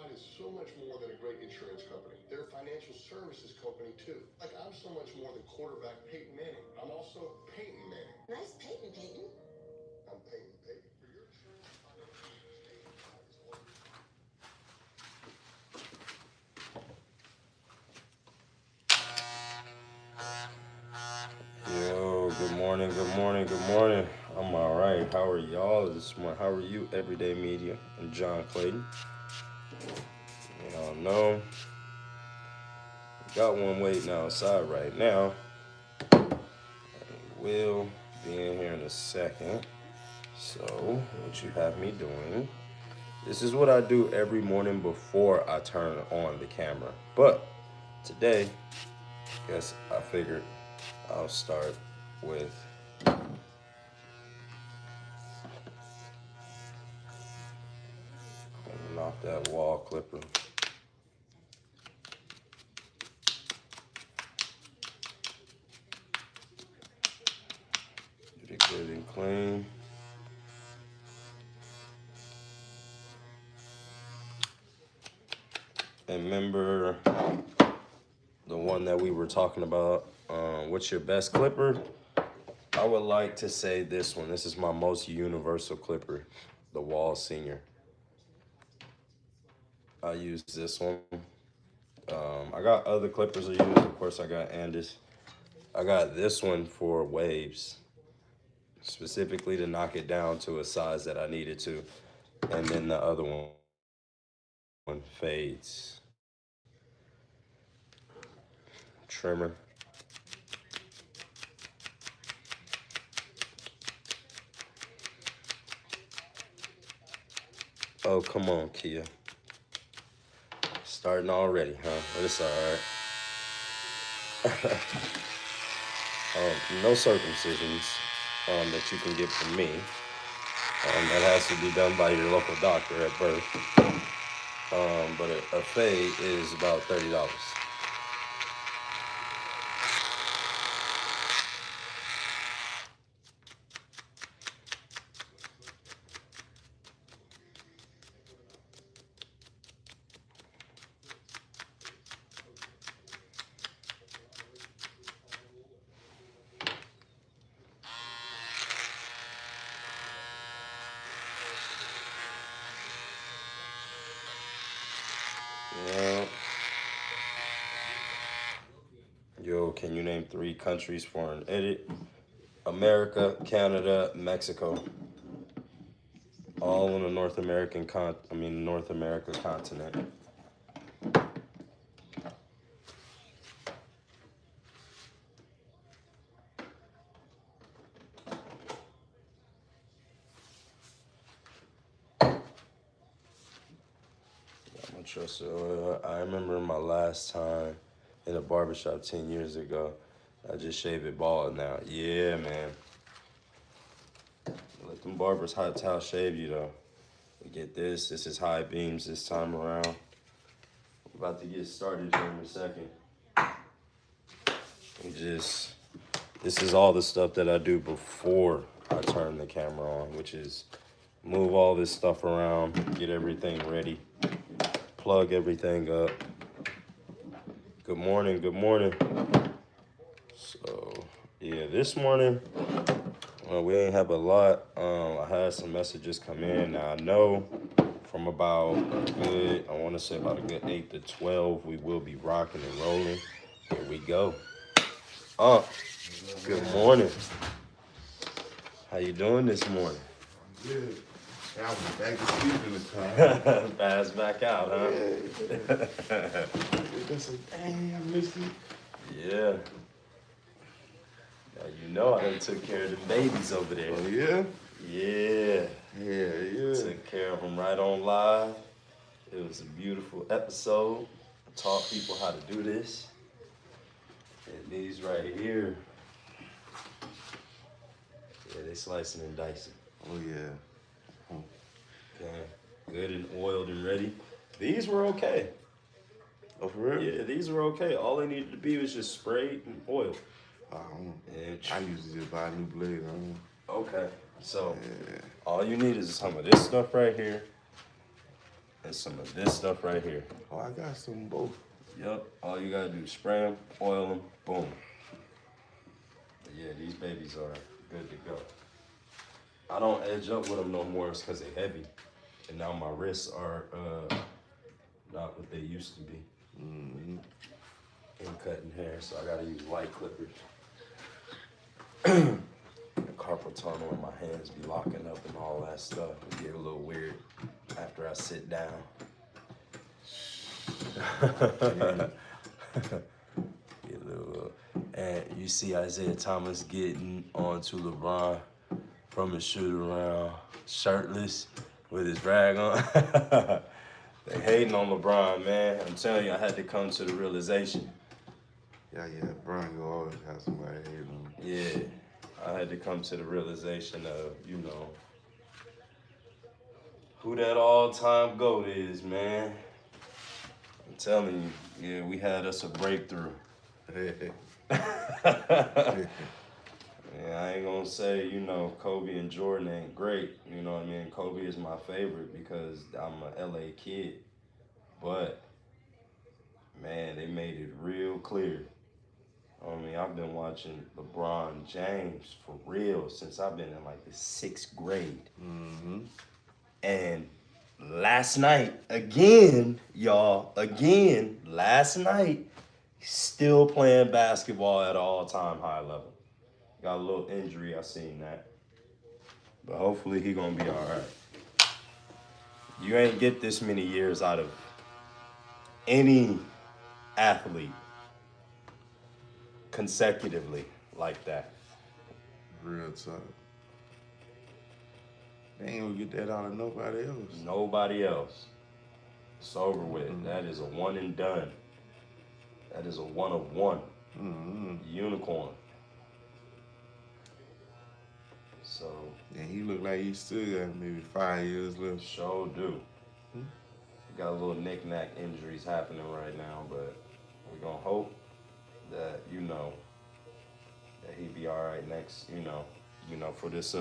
Line is so much more than a great insurance company. They're a financial services company too. Like I'm so much more than quarterback Peyton Manning. I'm also Peyton Manning. Nice Peyton, Peyton. I'm Peyton Peyton. For your insurance and financial needs, Peyton Life is all you Yo, good morning, good morning, good morning. I'm all right. How are y'all this morning? How are you, Everyday Media and John Clayton? Y'all know, got one waiting outside right now. We'll be in here in a second. So, what you have me doing? This is what I do every morning before I turn on the camera. But today, guess I figured I'll start with cleaning off that wall clipper. Get it good and clean. And remember the one that we were talking about, what's your best clipper? I would like to say this one. This is my most universal clipper, the Wall Senior. I use this one. I got other clippers I use. Of course, I got Andis. I got this one for waves, specifically to knock it down to a size that I needed to. And then the other one fades. Trimmer. Oh, come on, Kia. Starting already, huh? But it's all right. No circumcisions that you can get from me. That has to be done by your local doctor at birth. But a fade is about $30. Yeah. Yo, can you name 3 countries for an edit? America, Canada, Mexico. All in the North America continent. I'm trust I remember my last time in a barbershop 10 years ago. I just shave it bald now. Yeah, man. Let them barbers hot towel shave you though. We get this. This is high beams this time around. We're about to get started here in a second. This is all the stuff that I do before I turn the camera on, which is move all this stuff around, get everything ready, plug everything up. Good morning, good morning. So, yeah, this morning, we ain't have a lot. I had some messages come in. Now, I know from about I want to say about a good 8 to 12, we will be rocking and rolling. Here we go. Good morning. How you doing this morning? Good. I was back to sleep in the car. Pass back out, huh? Yeah. That's a dang, I missed it. Yeah. Now you know I done took care of the babies over there. Oh, yeah? Yeah. Yeah. Took care of them right on live. It was a beautiful episode. Taught people how to do this. And these right here, yeah, they slicing and dicing. Oh, yeah. Okay. Good and oiled and ready. These were okay. Oh, for real? Yeah, these were okay. All they needed to be was just sprayed and oiled. I usually just buy a new blade. Okay. So Yeah. all you need is some of this stuff right here. and some of this stuff right here. Oh, I got some both. Yep. All you gotta do is spray them, oil them, boom. But yeah, these babies are good to go. I don't edge up with them no more. It's because they're heavy, and now my wrists are not what they used to be. Mm-hmm. In cutting hair, so I gotta use light clippers. The carpal tunnel in my hands be locking up and all that stuff. It get a little weird after I sit down. Get a little, and you see Isaiah Thomas getting onto LeBron from his shoot around, shirtless with his rag on. They hating on LeBron, man. I'm telling you, I had to come to the realization. Yeah, Brian will always have somebody hate him. Yeah, I had to come to the realization of, you know, who that all-time GOAT is, man. I'm telling you, yeah, we had us a breakthrough. Yeah, I ain't gonna say, you know, Kobe and Jordan ain't great. You know what I mean? Kobe is my favorite because I'm a LA kid. But, man, they made it real clear. I mean, I've been watching LeBron James for real since I've been in like the 6th grade. Mm-hmm. And last night, again, last night, still playing basketball at an all-time high level. Got a little injury, I seen that. But hopefully he gonna be all right. You ain't get this many years out of any athlete consecutively like that. Real talk. They ain't gonna get that out of nobody else. Nobody else. It's over with. Mm-hmm. That is a one and done. That is a one of one. Mm-hmm. Unicorn. So. And he look like he still got maybe 5 years left. Sure do. Got a little knick-knack injuries happening right now, but we're gonna hope that, you know, that he be all right next, you know, for this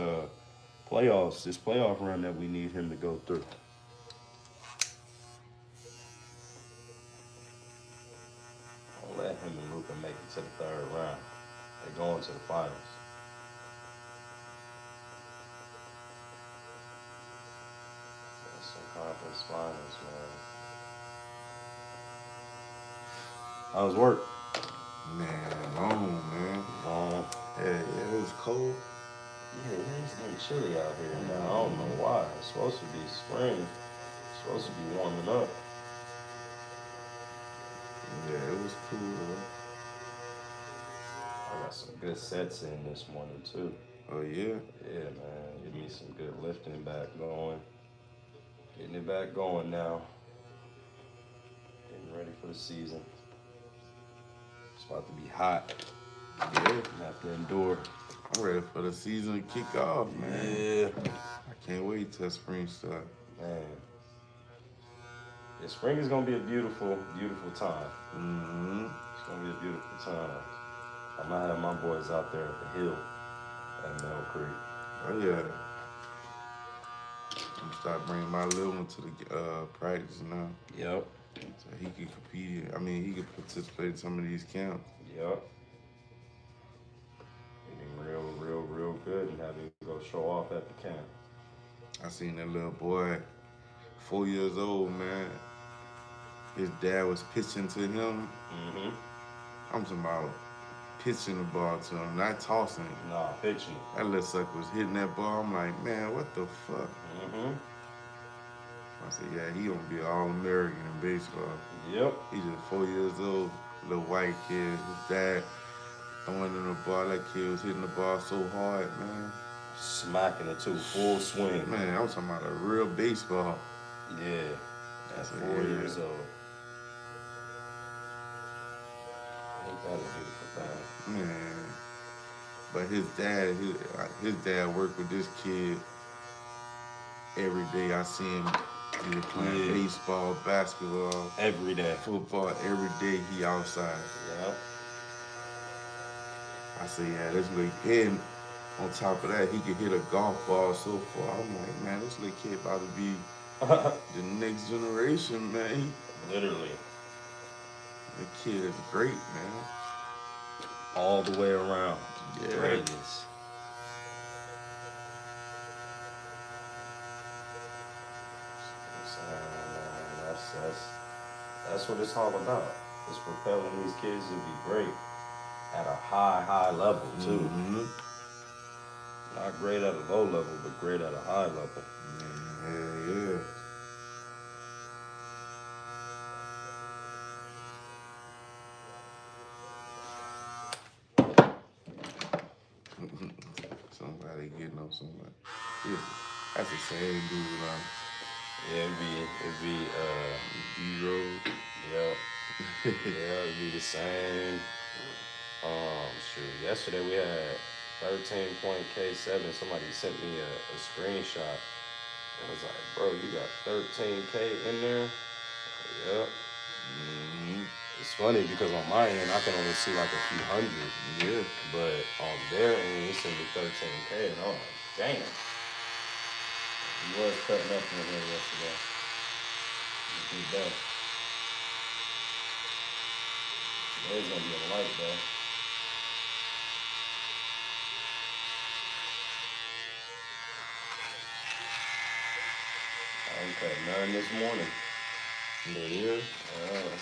playoff run that we need him to go through. I'll let him and Luka make it to the 3rd round. They're going to the finals. Conference finals, man. How's work? Man, long, man. Long. Yeah, it was cold. Yeah, it's getting chilly out here now. I don't know why. It's supposed to be spring. It's supposed to be warming up. Yeah, it was cool, though. I got some good sets in this morning, too. Oh, yeah? Yeah, man. Give me some good lifting back going. Getting it back going now. Getting ready for the season. It's about to be hot. Yeah. Have to endure. I'm ready for the season to kick off, man. Yeah. I can't wait till spring start. Man. Yeah, spring is going to be a beautiful, beautiful time. Mm-hmm. It's going to be a beautiful time. I'm going to have my boys out there at the hill at Mill Creek. Oh, yeah. I'm gonna start bringing my little one to the practice now. Yep. So he can compete. I mean, he can participate in some of these camps. Yep. Getting real good and having to go show off at the camp. I seen that little boy, 4 years old, man. His dad was pitching to him. Mm-hmm. I'm talking about pitching the ball to him, not tossing it. Nah, pitching. That little sucker was hitting that ball. I'm like, man, what the fuck? Mm-hmm. I said, yeah, he gonna be an All-American in baseball. Yep. He's just 4 years old, little white kid. His dad throwing in the ball. That kid was hitting the ball so hard, man. Smacking it too, full swing. Man, I'm talking about a real baseball. Yeah. At 4 years old. Ain't that a beautiful thing? Man. But his dad worked with this kid every day. I see him either playing baseball, basketball, every day, football. Every day he outside. Yep. I say, yeah, this little kid. On top of that, he could hit a golf ball so far. I'm like, man, this little kid about to be The next generation, man. Literally. The kid is great, man. All the way around. Yeah. Greatness. That's what it's all about. It's propelling these kids to be great at a high level too. Mm-hmm. Not great at a low level, but great at a high level. Yeah. Somebody getting on somebody. Yeah, that's the same dude. Yeah, it'd be D-Road. yeah. Yeah, it'd be the same. Shoot, yesterday we had 13-point K7. Somebody sent me a screenshot. I was like, bro, you got 13K in there? Yep. Mm-hmm. It's funny because on my end, I can only see like a few hundred. Yeah. But on their end, it sent me 13K. And I'm like, damn. He was cutting up in here yesterday. Good day. Today's going to be a light day. I ain't cut none this morning. Yeah.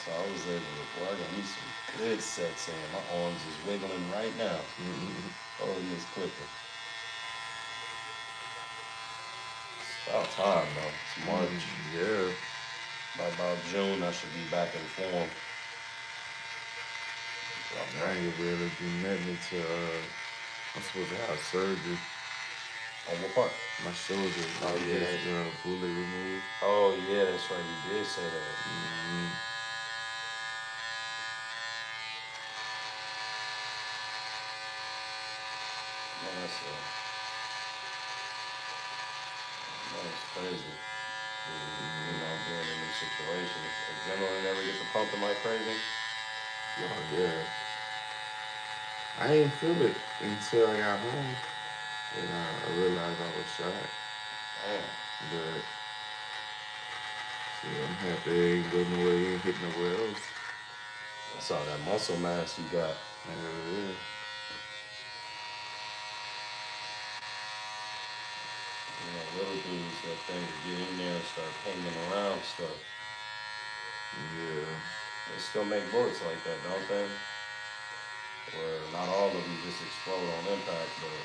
So I was able to, boy, I got me some good sets in. My arms is wiggling right now. Holding this clipper. It's about time though. It's March. Yeah. By about June, I should be back in form. I ain't gonna be able to do nothing until I'm supposed to have surgery. On what part? My shoulder. Oh, yeah. Just bullet removed. Oh, yeah, that's right. You did say that. Mm-hmm. Man, that's crazy. You know, being in these situations. Adrenaline never gets to pumping like crazy. Oh, yeah. I ain't feel it until I got home. And I realized I was shot. Damn. But see, I'm happy I ain't going nowhere, ain't hit nowhere else. I saw that muscle mass you got. Yeah. You know, little dudes that thing to get in there and start hanging around stuff. Yeah. They still make bullets like that, don't they? Where not all of them just explode on impact, but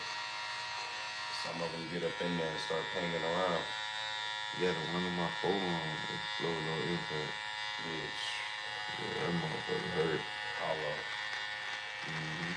some of them get up in there and start hanging around. Yeah, the one of my forearms exploded on impact. Yeah, that motherfucker hurt. Hollow. Mm-hmm.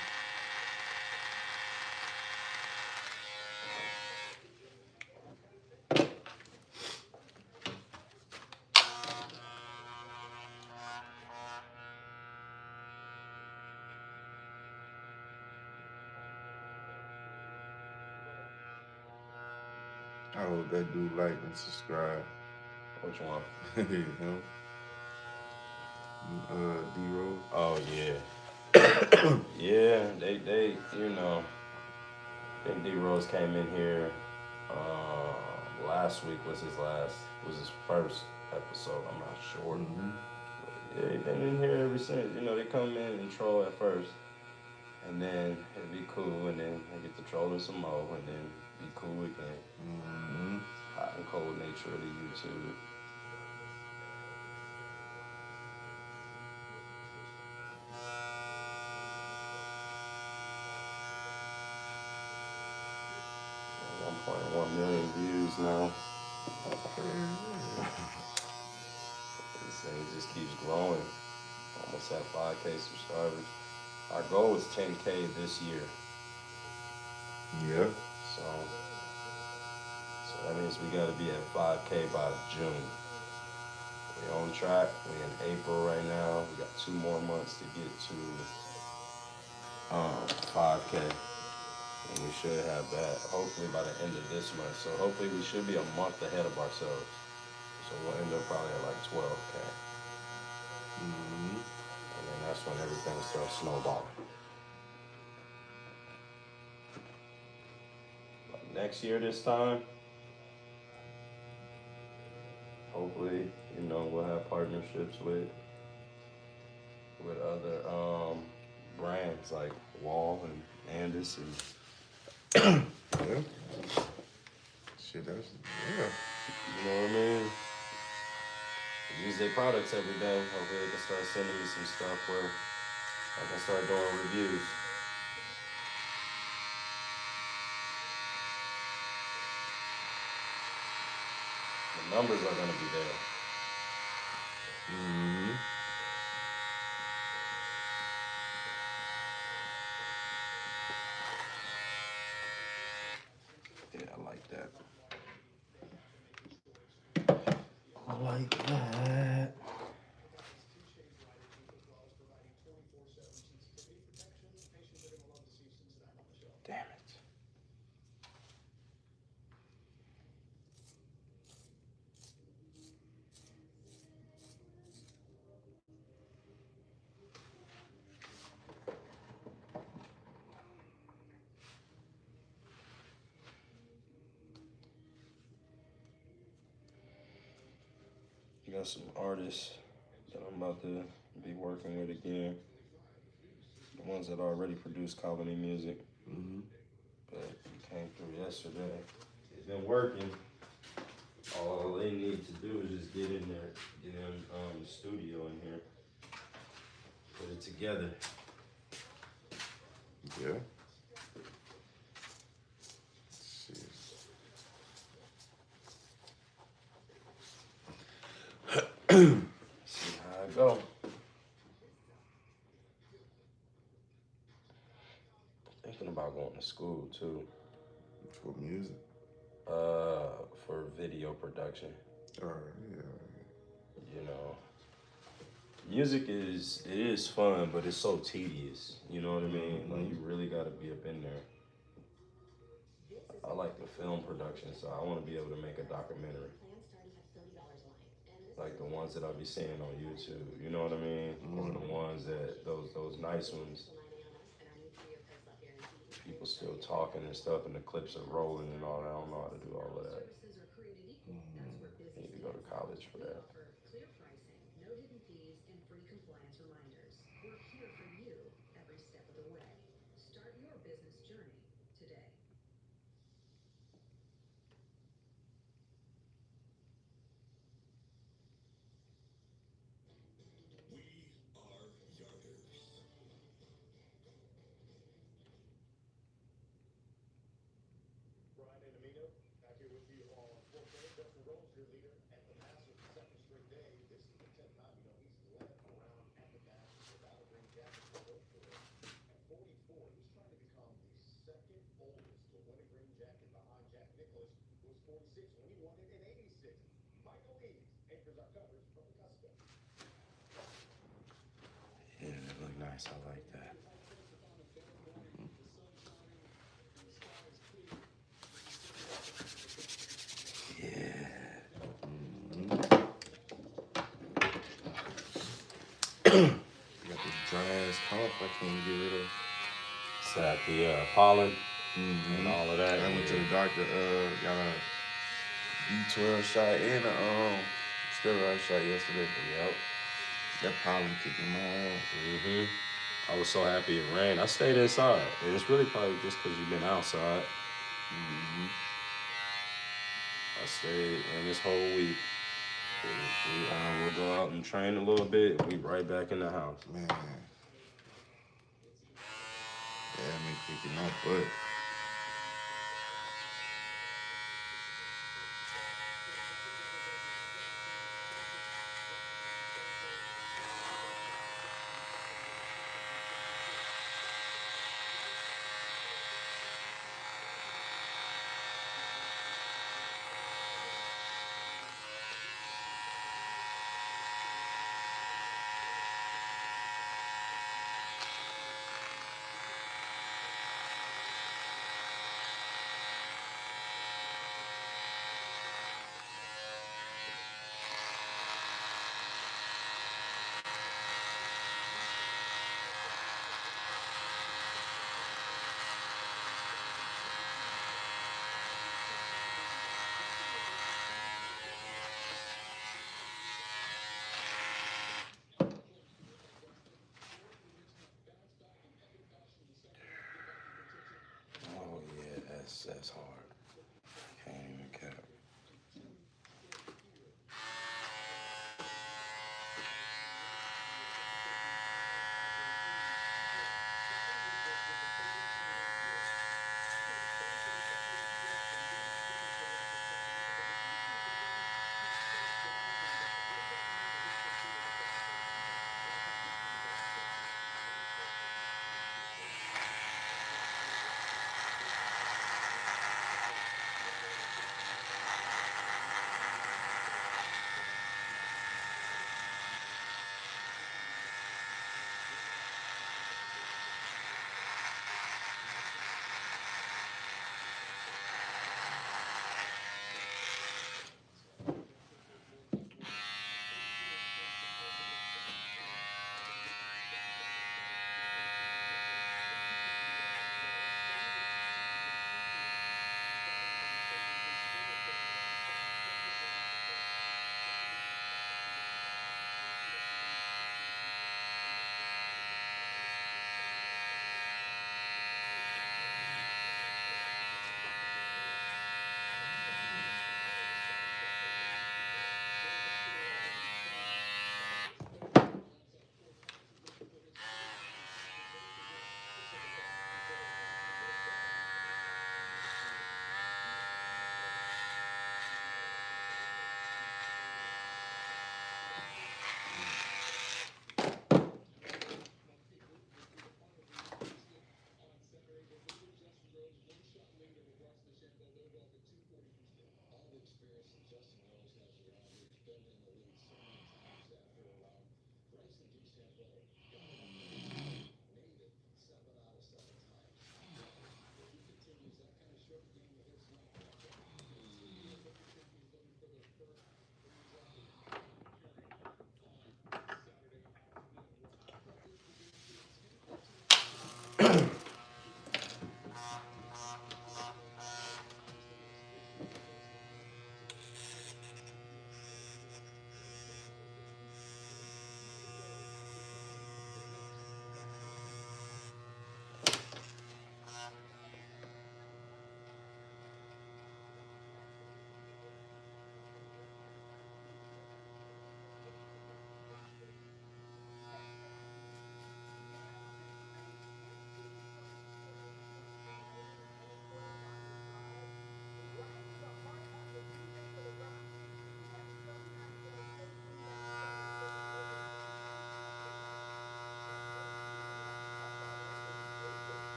I hope that dude like and subscribe. Which one? Him. D-Road. Oh, yeah. Yeah, they, you know, I think D-Rose came in here, last week was his first episode, I'm not sure. Mm-hmm. But yeah, he been in here ever since. You know, they come in and troll at first, and then it'd be cool, and then they get to trolling some more, and then be cool again. Mm-hmm. Hot and cold nature of the YouTube. .1 million views now. This thing just keeps growing. Almost at 5K subscribers. Our goal is 10K this year. Yeah. So that means we got to be at 5K by June. We're on track. We're in April right now. We got 2 more months to get to 5K. And we should have that hopefully by the end of this month. So hopefully we should be a month ahead of ourselves. So we'll end up probably at like 12K. Mm-hmm. And then that's when everything starts snowballing. But next year this time, partnerships with other brands like Wall and Andis and Yeah. Shit, that's yeah. you know what I mean? Use their products every day. Hopefully they can start sending me some stuff where I can start doing reviews. The numbers are gonna be there. Mm-hmm. Yeah, I like that. I like that. Damn it. I got some artists that I'm about to be working with again. The ones that already produce colony music. Mm-hmm. But it came through yesterday. It's been working. All they need to do is just get in there, get in the studio in here, put it together. Yeah. See how it go. Thinking about going to school too. For music. For video production. All right. Yeah. You know, music is fun, but it's so tedious. You know what I mean? Mm-hmm. Like you really got to be up in there. I like the film production, so I want to be able to make a documentary. Like the ones that I'll be seeing on YouTube, you know what I mean? Mm-hmm. Or the ones that, those nice ones, people still talking and stuff and the clips are rolling and all that. I don't know how to do all of that. I need to go to college for that. Yeah, that look nice. I like that. Yeah. Got this dry ass cough I can't get rid of. It's that the pollen Mm-hmm. and all of that. I went to the doctor. Got a B12 shot and a steroid shot yesterday. Yep. That pollen kicking my ass. Mm-hmm. I was so happy it rained. I stayed inside. And it's really probably just because you've been outside. Mm-hmm. I stayed in this whole week. We'll go out and train a little bit. We right back in the house. Man. Yeah, me kicking my butt. That's hard. Can't even cap.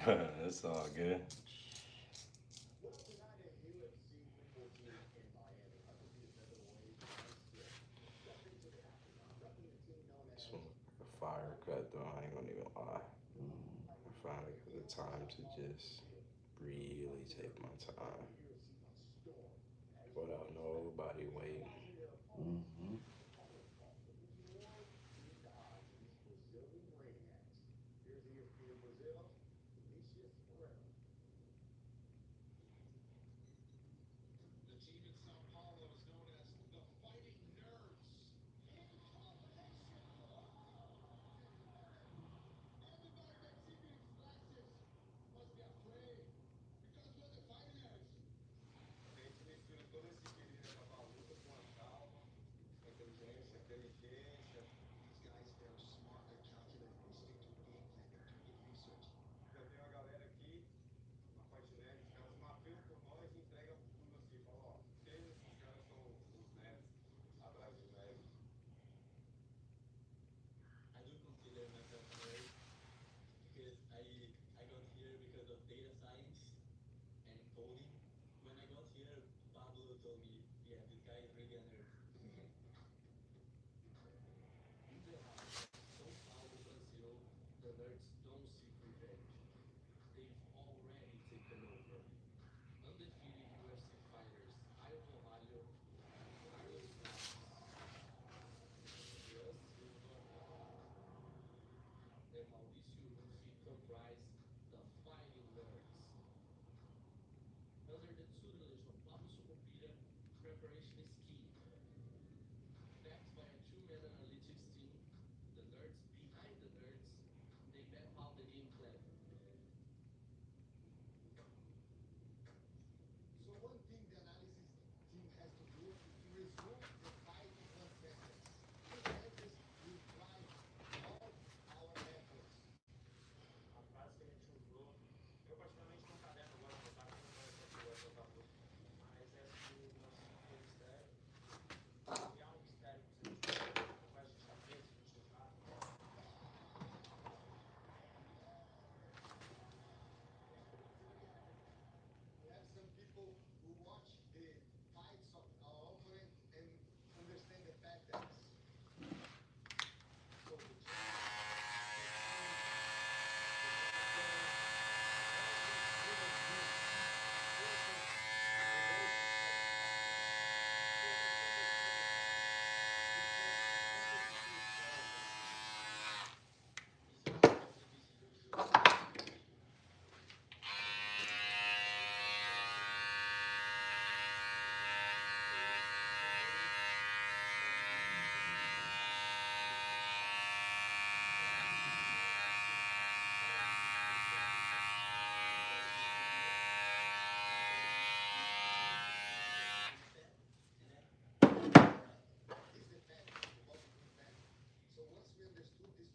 That's all good. This one, a fire cut though, I ain't gonna even lie. I finally got the time to just really take my time without nobody waiting. Mm-hmm.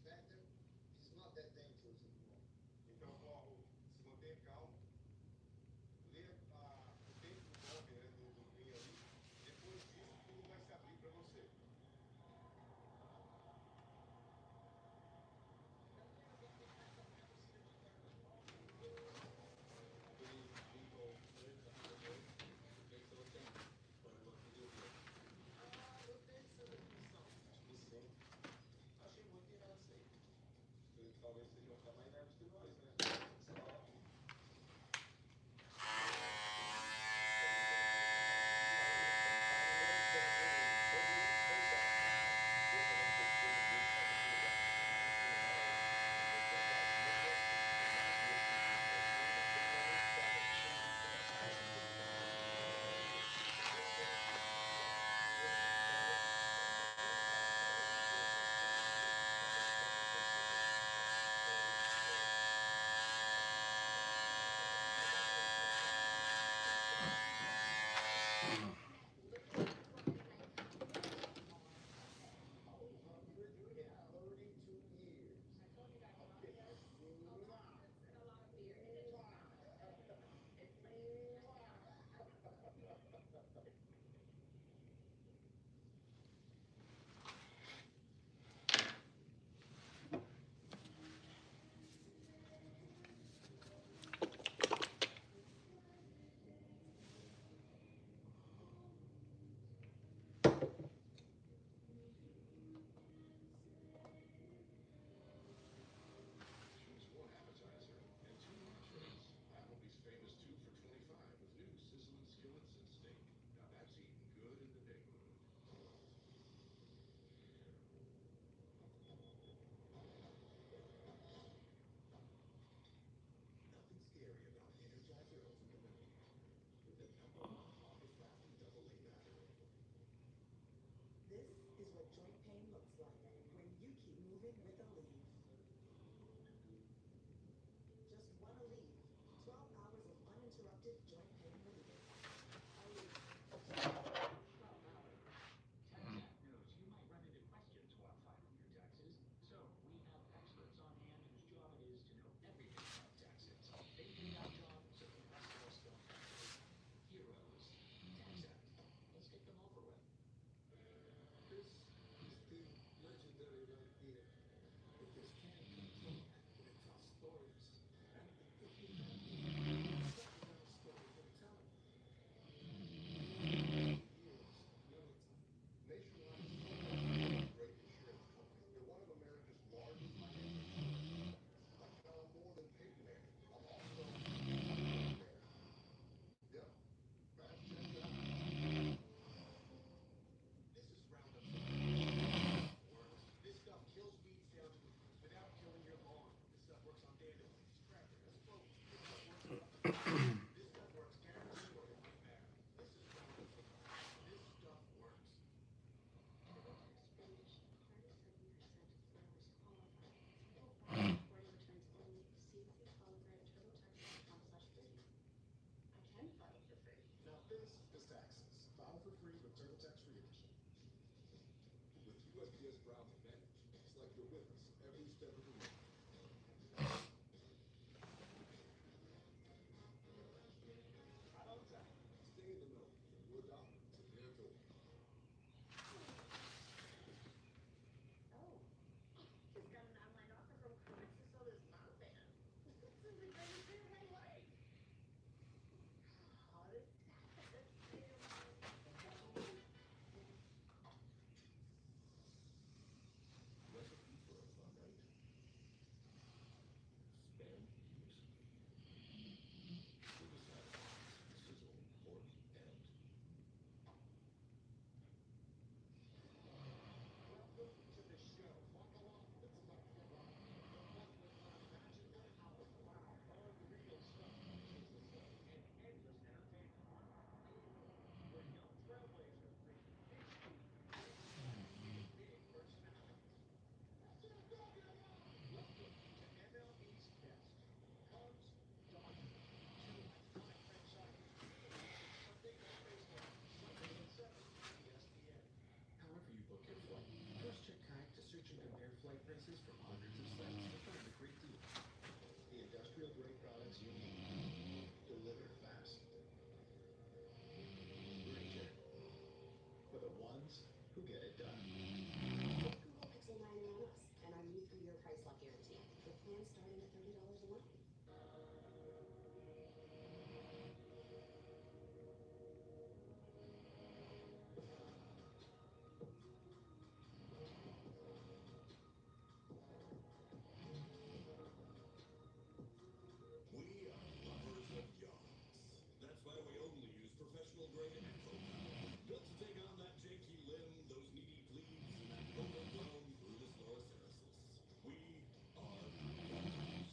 He's not that dangerous anymore. Então, Paulo, se manter calmo, lê o texto do nome, né, do meio ali. Depois disso, tudo vai se abrir para você. Achei muito errado isso aí. Talvez sejam até mais nervos que nós, né? prices from hundreds of sites to find a great deal. The industrial grade products you need, delivered fast. Granger, for the ones who get it done. Get Google Pixel 9 on us and our new 3-year price lock guarantee. With plans starting at $30 a month. We are lovers of yachts. That's why we only use professional grade info power. Built to take on that janky limb, those needy plebes, and that overblown Brutus Loricericis. We are yachters.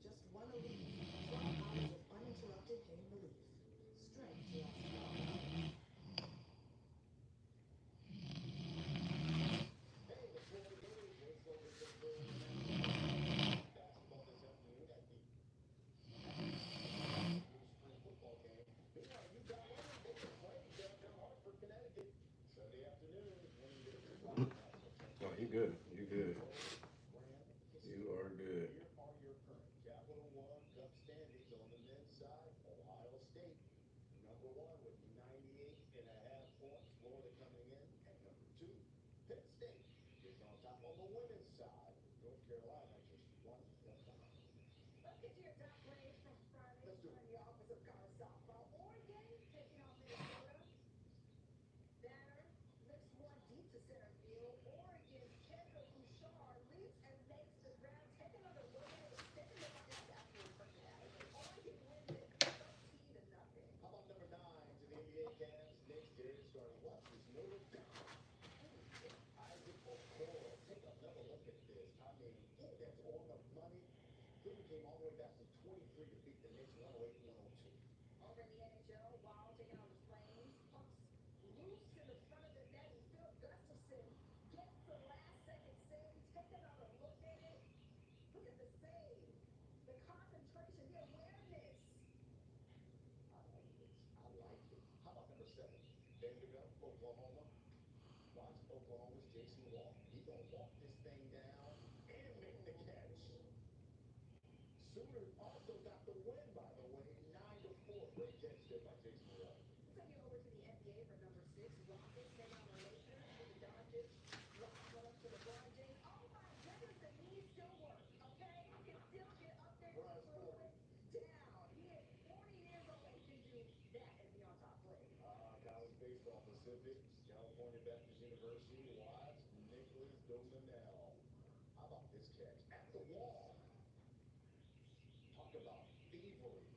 Just one Elite. 12 hours of uninterrupted pain relief. Strength to last longer. Hey, before the game, let's go get some basketball this afternoon at the spring football game. Meanwhile, you got one they can play downtown Hartford, Connecticut. Sunday afternoon, when you get your Oh, you good. You good. You are good. Here are your current Capital One Cup standings on the men's side. Ohio State, number 1 with 98.5 points. Florida coming in at number 2. Penn State is on top on the women's side. North Carolina just 1 point behind. Let's get to your top plays from Friday. Let's do it. On the office of college softball. Oregon taking on Minnesota. Batter lifts one deep to center field. Oregon's Kendall Bouchard leaps and makes the ground. Take another look at it. Second look at this afternoon personality. Oregon wins it 13-0. How about number 9 to the NBA Cavs? Next day, starting watch this Notre Dame. Isaac Okoro. Take another look at this. I mean, that's on the money. Cleveland came all the way back from 23 to beat the Knicks 108-102. Over in the NHL, Wild taking on the Flames. Pucks loose in the front of the net. And Phil Gustafson gets the last-second save. Take another look at it. Look at the save. The concentration, the awareness. I like this. I like it. How about number 7? Vanderbilt, Oklahoma. Watch Oklahoma's Jason Wall. He gonna walk this thing down and make the catch. Sooners also got the win, by the way, 9-4. Great catch there by Jason Wall. Take it over to the NBA for number 6. Rockets take on the Lakers with the Doncic. Rockets run up to LeBron James. Oh my goodness, the knees still work, okay? You can still get up there and throw it down. He is 40 years old and can do that and be on top play. College baseball Pacific, California Baptist University, watch Nicholas Dominell. How about this catch? At the wall. Talk about thievery.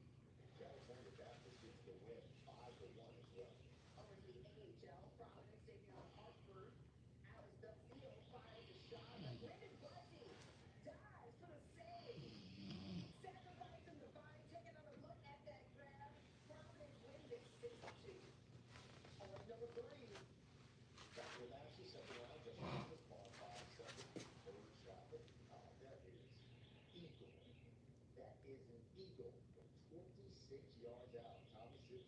California Baptist gets the win 5-1 as well. Over to the AHL, Providence taking on Hartford. Alex Duffield fires a shot, but Brendan Buddy dives for the save. Sacrificing the body. Take another look at that grab. Providence wins it 6-2. All right, number 3. Back to the matches, second round, just off this ball, 5-7. Third shot. That is eagle. That is an eagle from 26 yards out. Thomas is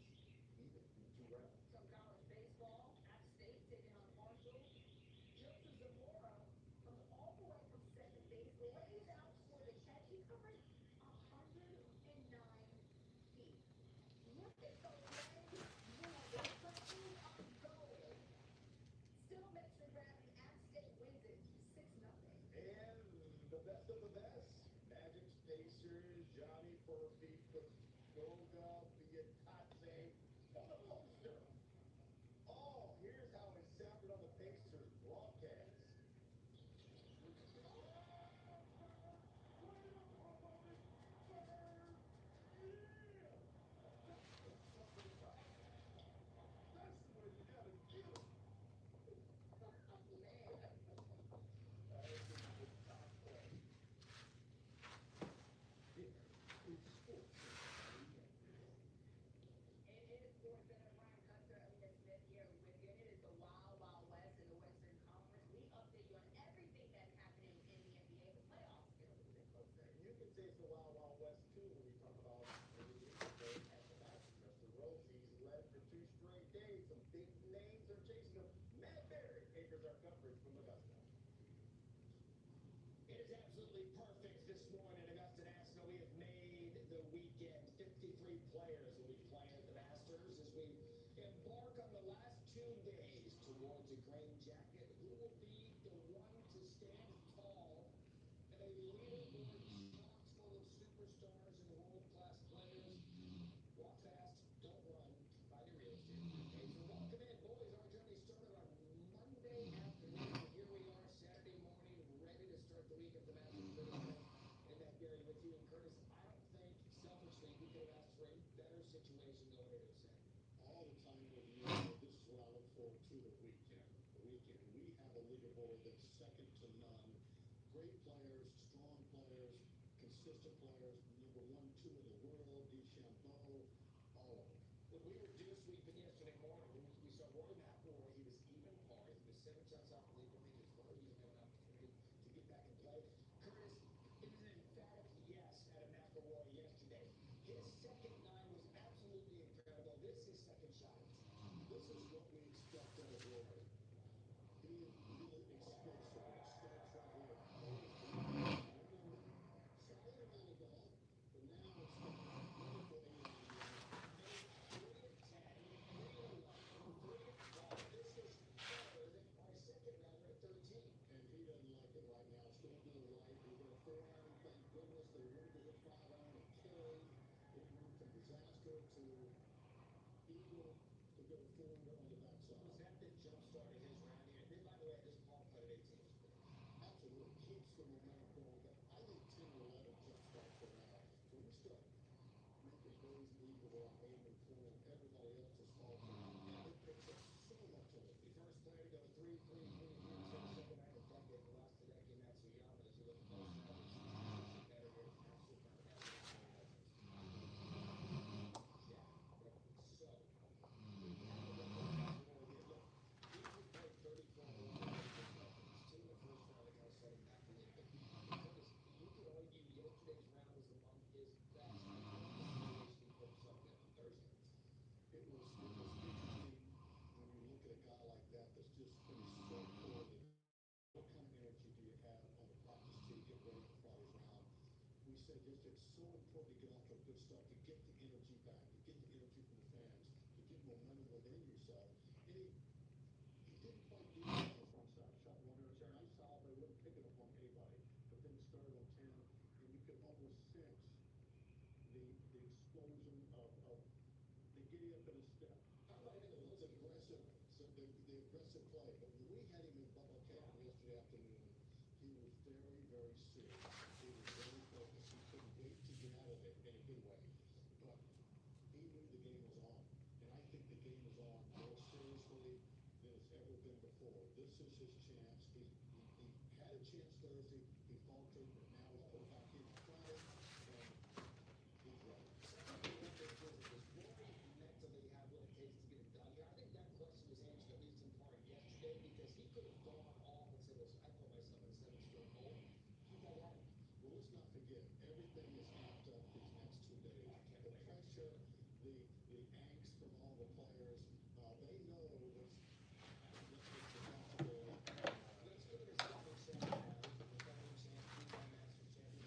even through 2 rounds. Some college baseball. App State taking on Marshall. Joseph Zamora comes all the way from second base, lays out for the catch. He covered 109 feet. Look at the legs move. The touches are gold. Still makes the grab, and App State wins it 6-0. And the best of the best. Magic Pacers, Johnny Furphy, Goga, Biatate on the poster. Oh, here's how it sounded on the Pacers broadcast. That's the way you gotta do it. It is Sports Center. Brian Custer, Alina Smith here with you. It is the Wild Wild West in the Western Conference. We update you on everything that's happening in the NBA. The playoffs get a little bit closer. You can say it's the Wild Wild West too when you talk about the game at the Masters. Mr. Rosie's led for 2 straight days. Some big names are chasing him. Matt Berry anchors our coverage from Augusta. one in Augusta National. We have made the weekend. 53 players will be playing at the Masters as we embark on the last 2 days towards a green jacket. Who will be the one to stand tall in a leaderboard chock full of superstars and world-class players? Walk fast, don't run. Find your real estate briefcase. And welcome in, boys. Our journey started on Monday afternoon. And here we are Saturday morning, ready to start the week at the Masters tournament. And that, Gary, with you and Curtis, I don't think selfishly we could have asked for a better situation going into a Saturday. All the time of year, this is what I look forward to, the weekend. The weekend. We have a leaderboard that's second to none. Great players, strong players, consistent players, number 1, 2 in the world, DeChambeau, all of them. When we were dew sweeping yesterday morning, we saw Rory McIlroy. He was even par. He was 7 shots off the lead. I think it was Rory. He didn't have an opportunity to get back and play. Curtis, it is an emphatic yes out of McIlroy yesterday. His second 9 was absolutely incredible. This is second shot. This is what we expect out of Rory. He is really explosive. It starts right here. Solid amount of golf, but now it's got wonderful aim. 3 of 10, 3 of 11, 3 of 12. This is third, our second rounder at 13. And he doesn't like it right now. It's going to the right. He's got a 4-iron. Thank goodness they wouldn't get a 5-iron and carry. It went from disaster to eagle to go 4 on the backside. Was that the jump start of his round here? And then, by the way, this par putt at 18 was great. Absolutely keeps the momentum going. But I think 10 or 11 jump starts for now. When we start making birdies and eagle without aiming for him, everybody else is falling. It picks up so much of it. The first player to go 3, 3, 3, 3, 6, 7, 9 in a decade. The last to Hideki Matsuyama, as you look at both sides, better here. Absolute mathematics. Yeah. So, we have a record against Rory here. Look, he played 34 holes. He's 2 in the first round. The guy setting back a little bit. Because you could argue yesterday's round was among his best. I love the situation he put himself in on Thursday. It was interesting when you look at a guy like that that's just been so poorly. What kind of energy do you have on the practice tee, get ready for Friday's round? We said just it's so important to get off to a good start, to get the energy back, to get the energy from the fans, to get momentum within yourself. And he didn't quite do that on one side. Shot one or two. Nice solid, but he wasn't picking up on anybody. But then he started on 10, and you could almost sense the explosion of the giddy up in his step. How about him in the It's aggressive, so the aggressive play. But when we had him in Bubba Canyon yesterday afternoon, he was very, very serious. He was very focused. He couldn't wait to get out of it in a good way. But he knew the game was on. And I think the game is on more seriously than it's ever been before. This is his chance. He had a chance Thursday. He faltered, but now he's put back in front, and he's ready. Does Rory mentally have what it takes to get it done here? I think that question was answered at least in part yesterday because he could have gone off and said, listen, I put myself in 7 straight hole. He got out of it. Well, let's not forget, everything is amped up these next 2 days. The pressure, the angst from all the players, they know what's about to go on. Let's go to the second shot now. The defending champ, 3-time Masters champion.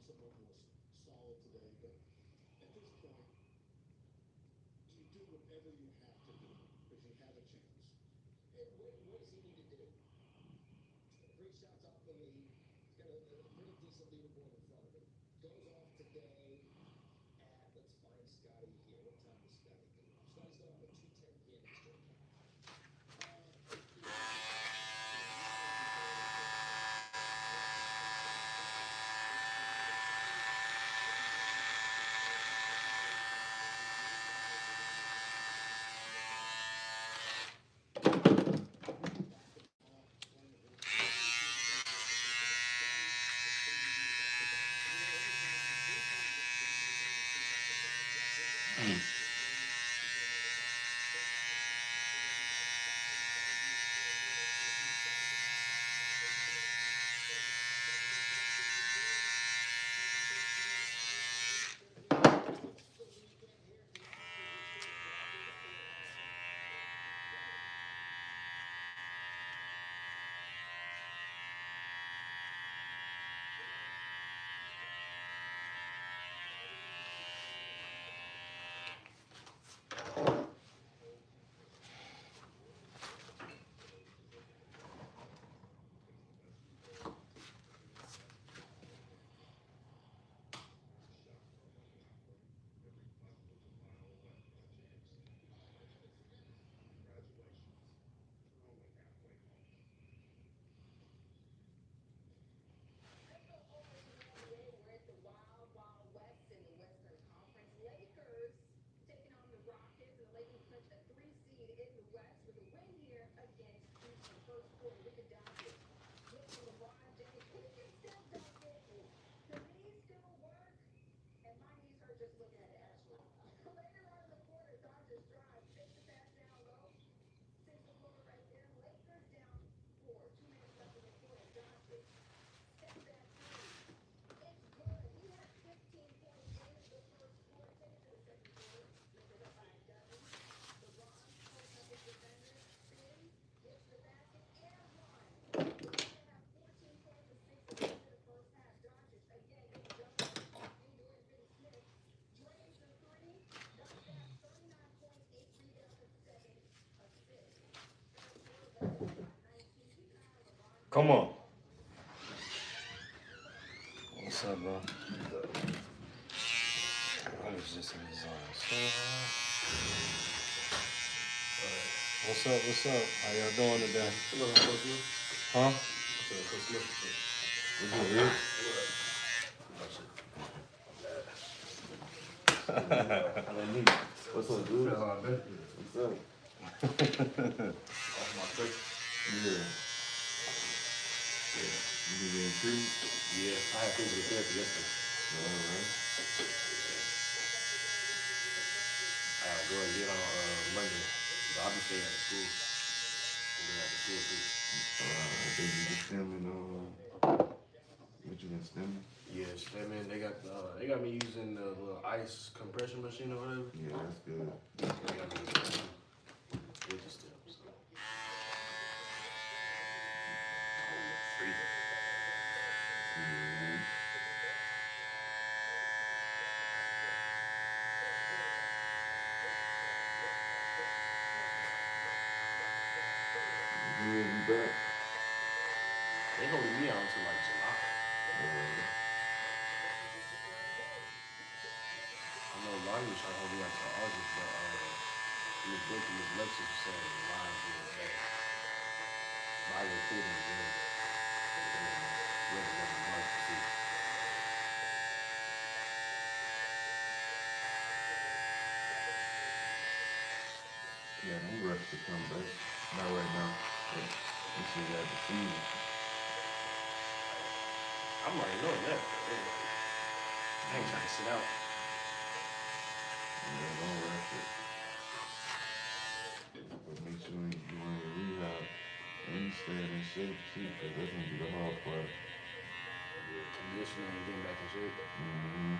someone who was solid today, but at this point, you do whatever you have to do if you have a chance. And what does he need to do? 3 shots off the lead. He's got a pretty decent leaderboard in front of him. Goes off today at, let's find Scotty here. What time does Scotty go off? Scotty's going off at 2:10 p.m. Eastern time. We're at the Wild Wild West in the Western Conference. Lakers taking on the Rockets, and the Lakers clinch a 3 seed in the West with a win here against Houston. First quarter, Luka Doncic look for LeBron James. He can still dunk it. The knees still work, and my knees hurt just looking at it, actually. Later on in the quarter, Doncic drives, takes the pass down low, sends the floor right there. Lakers down 4. 2 minutes left in the quarter. Doncic step back three. It's good. He had 15 points in the first quarter. Take it to the second quarter. Lakers up by a dozen. LeBron pulls up his defender, spins, gets the basket, and one. They have 14 points and 6 assists in the first half. Doncic again gets double. Indoor Finney Smith drains the three. Knocks down 39 points, 8 rebounds, and 7 assists. Third quarter, Lakers up by 19. Keep an eye on LeBron. Come on. What's up, bro? I was just in the zone. What's up? What's up? How y'all doing today? Huh? What's up, dude? What's up? Yeah. You be getting treated? Yeah, I had physical therapy yesterday. Alright. I gotta go and get on Monday. But I'll be staying at the school. And then at the school too. I think you been stemming what you been stemming? Yeah, stemming. They got me using the little ice compression machine or whatever. Yeah, that's good. They got me using that too. With the stems. So. Freezing. Mhm. Yeah, you back? They holding me out until like July. I know Lonnie was trying to hold me out until August, but Miss Brooke and Miss Lexus were saying July is being better. My recruitment is good. Really wasn't much to see. Yeah, don't rush to come back. Not right now. But we should have the season. I'm already knowing that. I ain't trying to sit out. Yeah, don't rush it. But make sure you do your rehab and you stay in shape too, because that's gonna be the hard part. Conditioning and getting back in shape. Mm-hmm.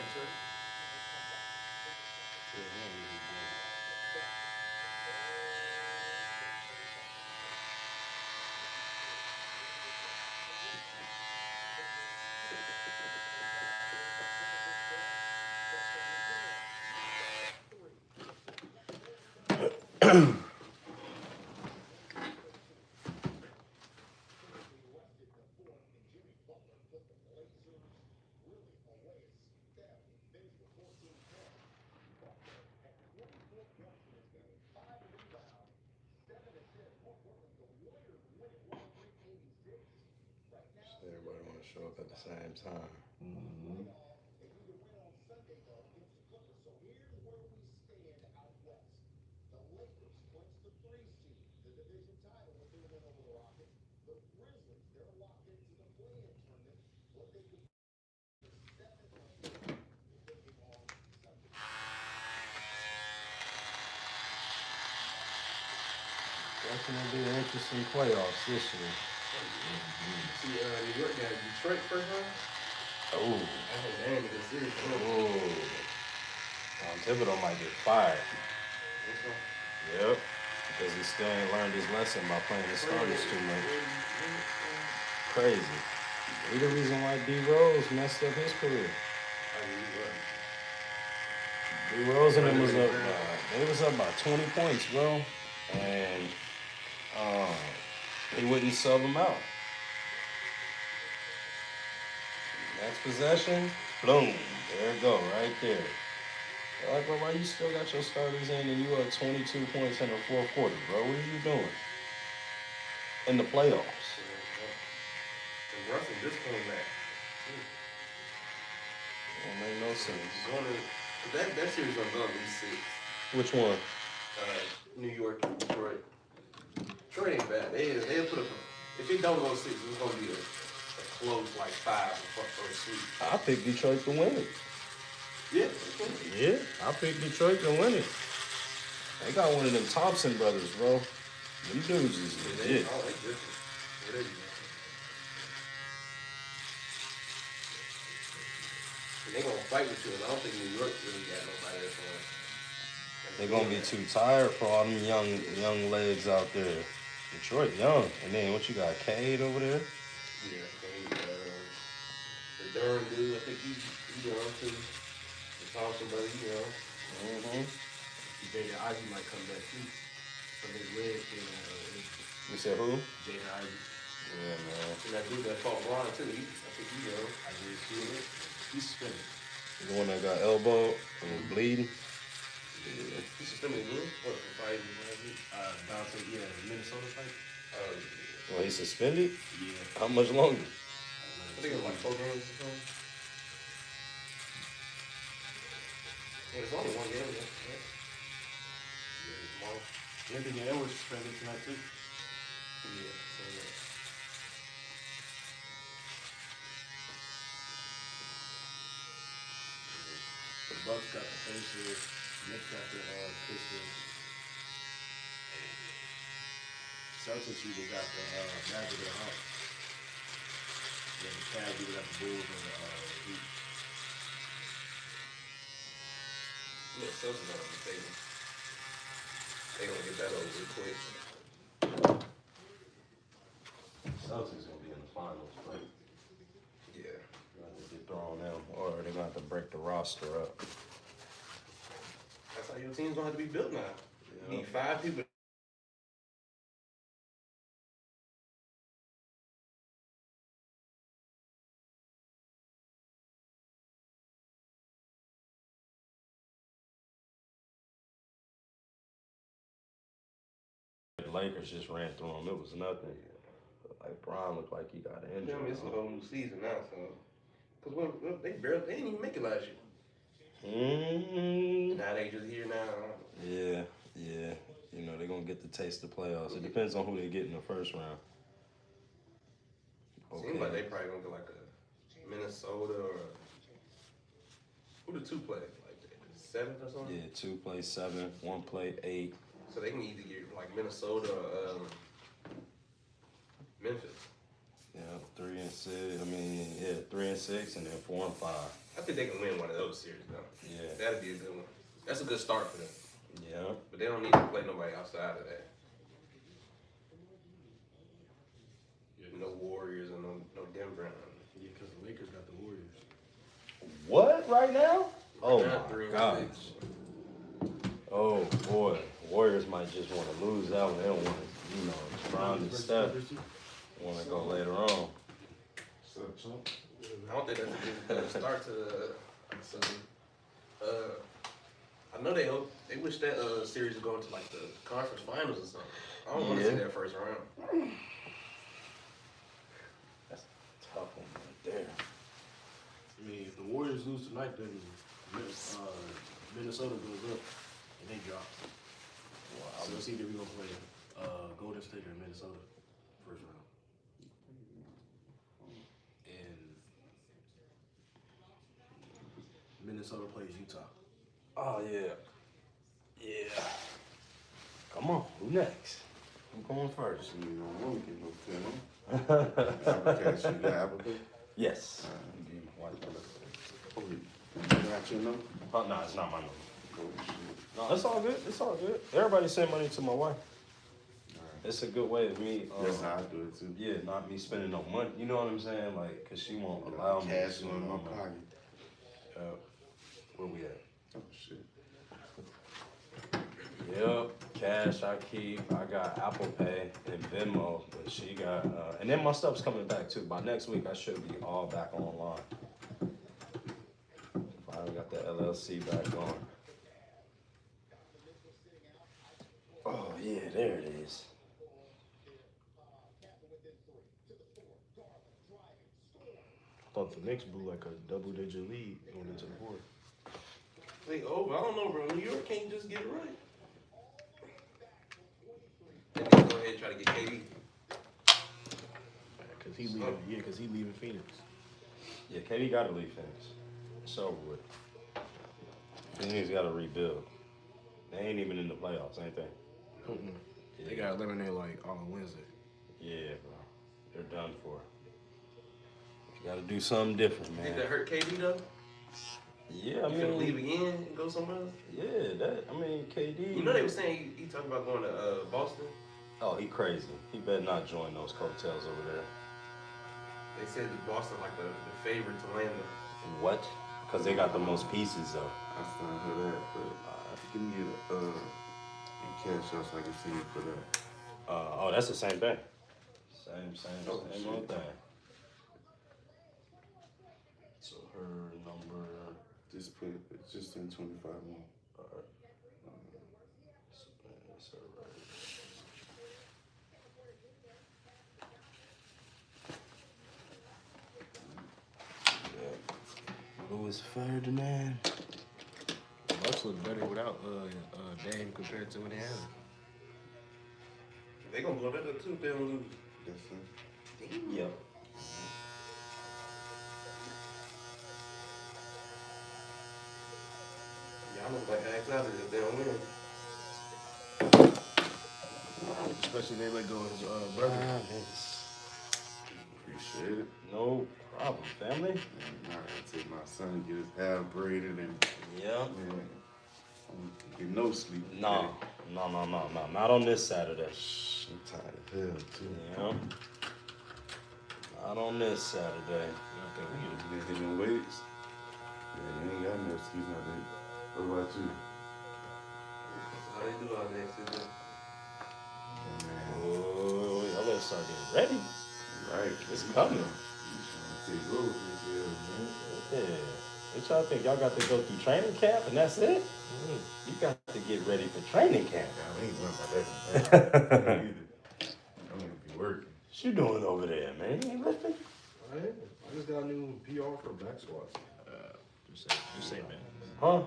X-ray? Yeah, that would be good. Everybody want to show up at the same time. Mm-hmm. That's gonna be an interesting playoffs this year. See, New York got Detroit first round. Oh, I think they ain't this series. oh. Thibodeau might get fired. Yep. Because he still ain't learned his lesson by playing the starters too much. Crazy. He the reason why D Rose messed up his career. D Rose and them was up. They was up by 20 points, bro, and he wouldn't sub them out. Next possession, boom, there it go, right there. They're like, bro, why you still got your starters in and you up 22 points in the fourth quarter, bro? What are you doing? In the playoffs. And Russell just came back. Don't make no sense. That series gonna go at least 6. Which one? New York, Detroit. Detroit ain't bad. They'll put up. If it don't go 6, it's gonna be a close like 5 or a sweep. I picked Detroit to win it. Yeah. Yeah, I picked Detroit to win it. They got one of them Thompson brothers, bro. Them dudes is legit. Oh, they different. Yeah, they do. And they gonna fight with you, and I don't think New York really got nobody that's gonna. They're gonna be too tired for all them young legs out there. Detroit young, and then what you got, Cade over there? Yeah, the Durham dude, I think he young too. The Thompson brother, he young. Mm-hmm. Jaden Ivey might come back too. From his leg thing. You said who? Jaden Ivey. Yeah, man. And that dude that fought Ron too, I think he young. I did see it. He's suspended. The one that got elbowed and was bleeding. Yeah. He's suspended again? What, for fighting Dante, yeah, Minnesota fight? Well, he suspended? Yeah. How much longer? I think it was like 4 games or something. Yeah, it's only 1 game, yeah. Anthony Edwards suspended tonight too. Yeah, so yeah. The Bucks got the Pacers, Knicks got the Pistons. Celtics either got the Magic or the Hawks. Yeah, the Cavs either got the Bulls or the Heat. Yeah, Celtics are on the table. They gonna get that over real quick. Celtics gonna be in the finals, right? Yeah. They're gonna get thrown out, or they're gonna have to break the roster up. That's how your team's gonna have to be built now. You need 5 people. The Lakers just ran through them. It was nothing. Like Bron looked like he got You injured. know, it's a whole new season now, so. Cause they didn't even make it last year. Now they just here now. Yeah. You know, they're going to get the taste of playoffs. It depends on who they get in the first round. Seems like they probably gonna get like a Minnesota or who the 2 play? Like the 7th or something? Yeah, 2 play 7, 1 play 8. So they can either get like Minnesota or Memphis. Yeah, 3 and 6. I mean, yeah, 3 and 6, and then 4 and 5. I think they can win one of those series, though. Yeah. That'd be a good one. That's a good start for them. Yeah. But they don't need to play nobody outside of that. No Warriors and no Denver. Yeah, because the Lakers got the Warriors. What right now? Oh Not my 3 and gosh. 6. Oh boy, Warriors might just want to lose that one. They don't want to, you know, LeBron and Steph want to go later on. I don't think that's a good start to the. I know they wish that series would go into like the conference finals or something. I don't want to see that first round. That's a tough one right there. I mean, if the Warriors lose tonight, then Minnesota goes up and they drop. Wow. So let's see if we're going to play Golden State or Minnesota first round. And Minnesota plays Utah. Oh yeah. Yeah. Come on, who next? I'm going first. You don't want to get no film. Okay, so you got Apple Pay? Yes. You got your number? Oh, no, it's not my number. Oh, shit. No, it's all good. It's all good. Everybody send money to my wife. Alright. It's a good way of me. That's how I do it too. Yeah, not me spending no money. You know what I'm saying? Like, cause she won't allow me to Cash spend in my no money. pocket. Where we at? Oh shit. Yep, cash I keep. I got Apple Pay and Venmo, but she got, and then my stuff's coming back too. By next week, I should be all back online. Finally got the LLC back on. Oh yeah, there it is. I thought the Knicks blew like a double-digit lead going into the fourth. They over. I don't know, bro. New York can't just get it right. And then go ahead and try to get KD. Because he leaving Phoenix. Yeah, KD got to leave Phoenix. It's over with. Phoenix got to rebuild. They ain't even in the playoffs, ain't they? Mm-mm. Yeah. They got eliminated like on Wednesday. Yeah, bro. They're done for. You got to do something different, man. Think that hurt KD though? Yeah, I You finna leave mean, again and go somewhere else? yeah, I mean, KD. You know they were saying he talking about going to Boston? Oh, he crazy. He better not join those coattails over there. They said that Boston like the favorite to land them. What? Because they got the most pieces, though. I still don't hear that, but give me a cash out so I can see you for that. Oh, that's the same thing. Same old thing. So her number. Just put just in 25 more. Alright. That's her right. Yeah. Louis Ferdinand. The Bucks look better without Dame compared to when they had him. They gonna blow that up too if they don't lose. Yes, sir. Yep. Yeah, I'm like ask out if they don't win. Especially they let go of his brother. Appreciate it. No problem, family. And I gotta take my son, get his hair braided, and Yep. man, I don't get no sleep. No. Not on this Saturday. I'm tired of hell too. Yeah. Not on this Saturday. They hitting weights. Yeah, you ain't got no excuse not to. What about you? How they do all that shit? Yeah, man. Oh, y'all better start getting ready. Right. It's coming. You trying to take over this here, man. Yeah. What y'all think? Y'all got to go through training camp and that's it? You got to get ready for training camp. I ain't worried about that. I'm gonna be working. What you doing over there, man? You ain't lifting? I just got a new PR for back squats. Just say man. Huh?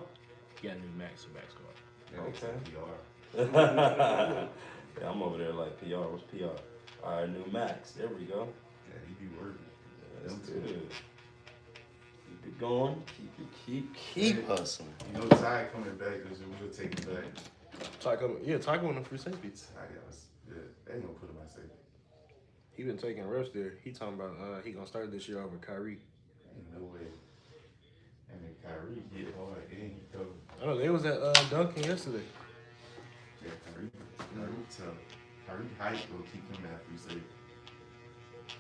He got a new max for back squat. Okay. Yeah, I'm over there like PR. What's PR? All right, new max. There we go. Yeah, he be working. Yeah, that's good. Keep it going. Keep hustling. You know, Ty coming back, because we'll take it back. Ty coming free safety. Ty got us. Yeah, they ain't gonna put him at safety. He been taking reps there. He talking about he gonna start this year over Kyrie. Ain't no way. Kyrie hit hard and he covered. I know they was at Duncan yesterday. Yeah, Kyrie tough. Kyrie height will keep him at free safety.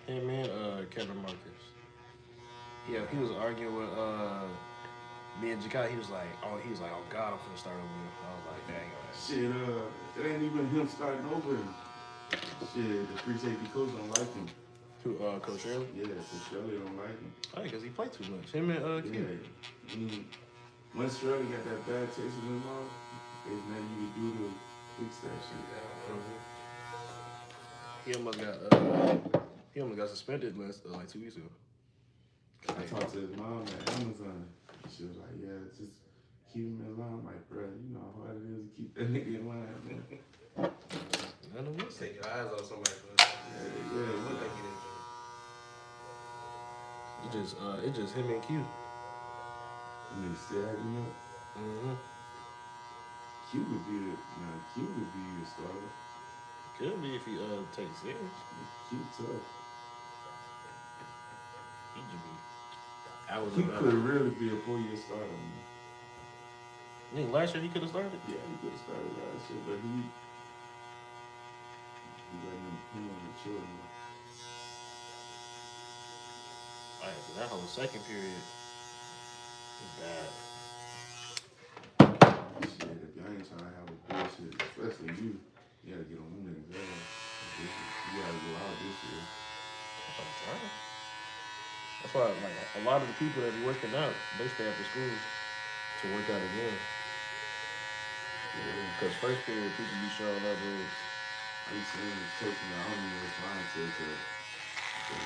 Hey man, Kevin Marcus. Yeah, he was arguing with me and Jakai. He was like, oh God, I'm finna start over. I was like, dang. Shit, it ain't even him starting over. Shit, the free safety coach don't like him. Who, Coach Shirley? Yeah, Coach Shirley don't like him. Oh, because he played too much. Him and Q. Yeah, once Shirley got that bad taste in his mouth, there's nothing you can do to fix that shit. He almost got suspended like 2 weeks ago. I talked to his mom at Amazon. She was like, yeah, just keep him in line. I'm like, bro, you know how hard it is to keep that nigga in line, man. I know what. Take your eyes off somebody for Yeah, what they get into. It just him and Q. and they still acting up. Mm-hmm. Q would be a starter. Could be if he takes it serious. Q tough. He could be. I was He could really be a 4-year starter, man. I think last year he could have started. Yeah, he could have started last year, but he letting him play on the children. Alright, so that whole second period is bad. Shit, if y'all ain't trying to have a bullshit, especially you gotta get on them niggas' ass. You gotta go out this year. I'm trying. That's why, like, a lot of the people that be working out, they stay after school to work out again. Because first period, people be showing up with. I'm saying it's taking I don't even respond to it.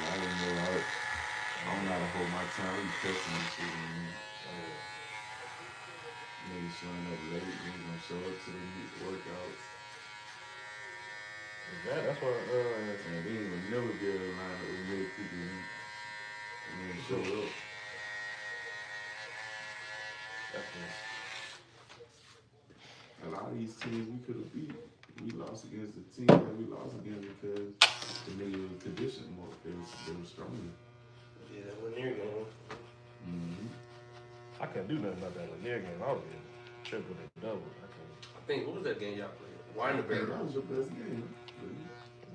I don't know out. I don't know how to hold my time. I'm testing this shit. Niggas showing up late. Niggas gonna show up to the workouts. That's why, And we ain't gonna never be able to line up with many people and then show up. A lot of these teams we could have beat. We lost against the team that we lost against because the niggas was conditioned more. They were stronger. Yeah, that Lanier game. Mm-hmm. I couldn't do nothing about that Lanier game. I was getting triple and double. I think, what was that game y'all played? That Weinberg. was your best game.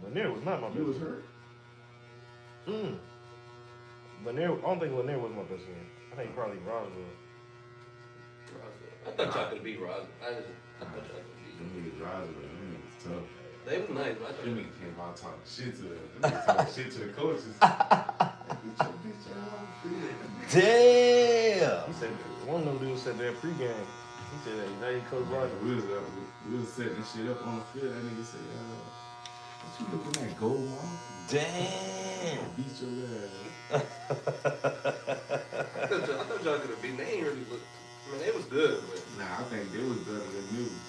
Lanier was not my best You was game. hurt. Lanier, I don't think Lanier was my best game. I think probably Roswell. I thought y'all could beat Roswell. I thought y'all could beat Them niggas rise with them niggas tough. They was nice, but I thought Them niggas came out talking shit to them. Them niggas talking shit to the coaches. Get your bitch out of here. Damn. He said, one of them dudes said that pregame. He said that now he Coach Roger. We was setting shit up on the field. That nigga said, what you looking at, gold mom? Damn. Beat your ass. I thought y'all could have beaten. They ain't really look. I mean, they was good, but. Nah, I think they was better than Newton.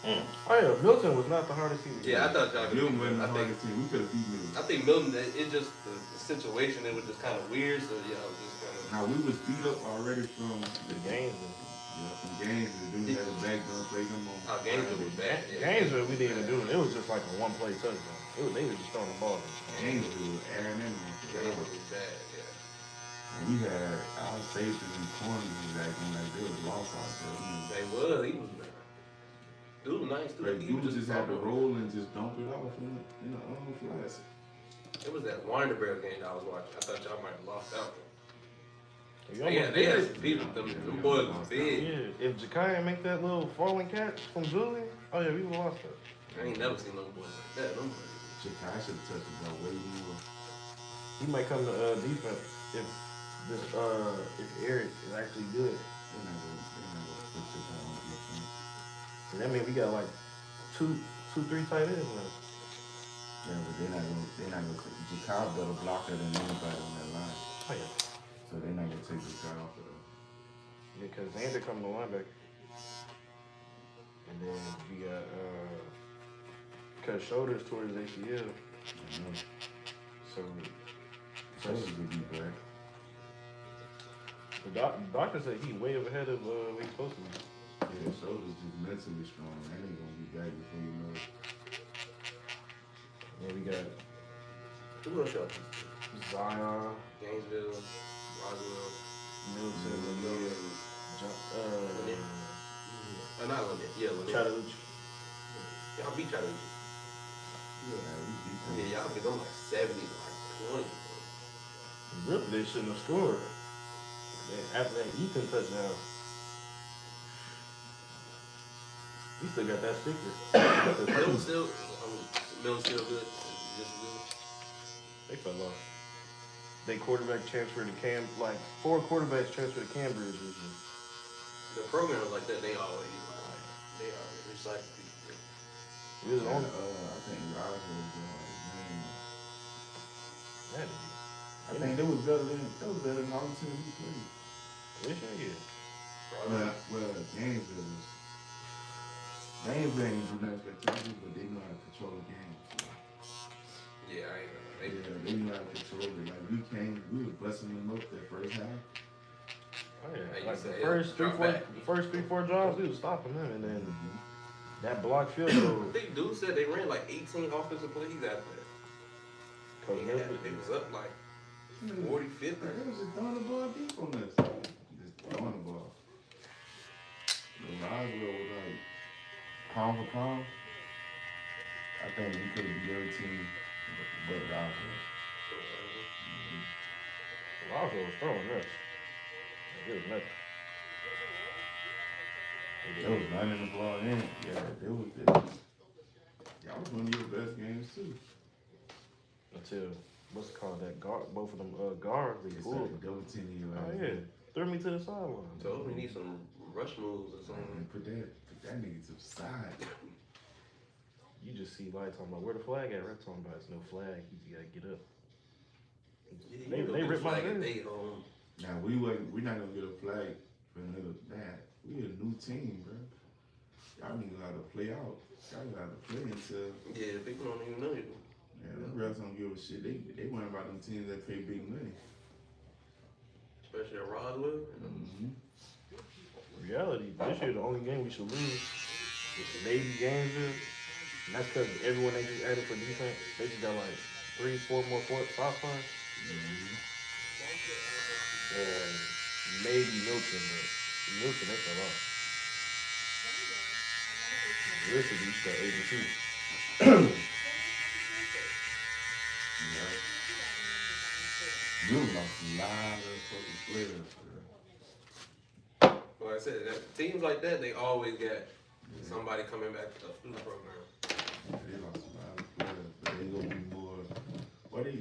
Oh yeah, Milton was not the hardest team. Yeah, I thought y'all could Newton beat. wasn't the I think. hardest team. We could have beat Newton. I think Milton. It just the situation. It was just kind of weird. So yeah, I was just kind of. Now we was beat up already from The games. from games. The dude had a back gun play them on. Our games was bad. Yeah. Games that we didn't even do. It was just like a one-play touchdown. They were just throwing the ball. Games was airing them. Games was bad. Yeah. We had our safeties and corners was acting like they was lost out there. They was. He was. Dude was nice too. Like, He you was just had to roll and just dump it off in the flats. It was that Weinberg game that I was watching. I thought y'all might have lost out. Yeah, They had some people. Them boys was big. Yeah, if Jakai make that little falling catch from Julian, oh yeah, we would have lost that. I ain't never seen them boys like that. Them boys. Chikai should have touched the ball way more. He might come to defense if Eric is actually good. They're not gonna put Chikai on defense. So that means we got like two, 3 tight ends now. Yeah, but they're not gonna take Chikai better blocker than anybody on that line. Oh yeah. So they're not gonna take Chikai off of them. Yeah, because Xander come to linebacker. And then we got cut shoulders towards ACL. So Shoulders would be back. the doctor said he way ahead of what he's supposed to be. Yeah, Shoulders just mentally strong. That ain't gonna be back before you know it. And we got Who else y'all? Zion, Gainesville, Roswell, Milton, Yeah. Not Lynette. Yeah, Lynette. Chattahoochee. Y'all beat Chattahoochee. Yeah, y'all beat them like 70, like 20. Really, they shouldn't have scored. After that Ethan touchdown, we still got that sticker. Milton still good. Just good. They fell off. They quarterback transferred to like 4 quarterbacks transferred to Cambridge this year. The programs like that, they always recycle people. It was only I think Roswell was that. I think they was better than all the teams he played. This year, Well, Gainesville ain't do nothing spectacular, but they know how to control the game. Yeah, I ain't know. They know how to control it. Like we were busting them up that first half. Oh yeah, Like like you the said, first drop back. 3-4 drives, we was stopping them, and then that block field goal. I think dude said they ran like 18 offensive plays after that. They was up like 40, 50. Like, they was just throwing the ball deep on us. Just throwing the ball. The Roswell was like pound for pound. I think we could have beat every team but Roswell. Roswell was throwing us. It was nothing. They was running the ball in. Yeah, they was. Y'all was one of your best games too. Until what's it called, that guard? Both of them guards, they It's pulled. like double team you. Oh yeah, threw me to the sideline. So we need some rush moves or something. And put that nigga to the side. You just see Light talking about where the flag at. Red talking about it's no flag. You gotta get up. They ripped my jersey. Now we're not gonna get a flag for another that. We a new team, bro. Y'all need to know how to play out. Y'all know how to play until. Yeah, people don't even know you. Yeah, them refs don't give a shit. They worry about them teams that pay big money. Especially at Roswell. Reality, this year the only game we should lose is the Navy Gainesville. And that's because everyone they just added for defense, they just got like 3-4 more stop signs. And maybe Milton, but Milton, they fell off. Listen, we got 82. You lost a lot of fucking players, bro. Like I said, teams like that, they always got somebody coming back up through the program. They lost a lot of players, but they gonna be more. Well, they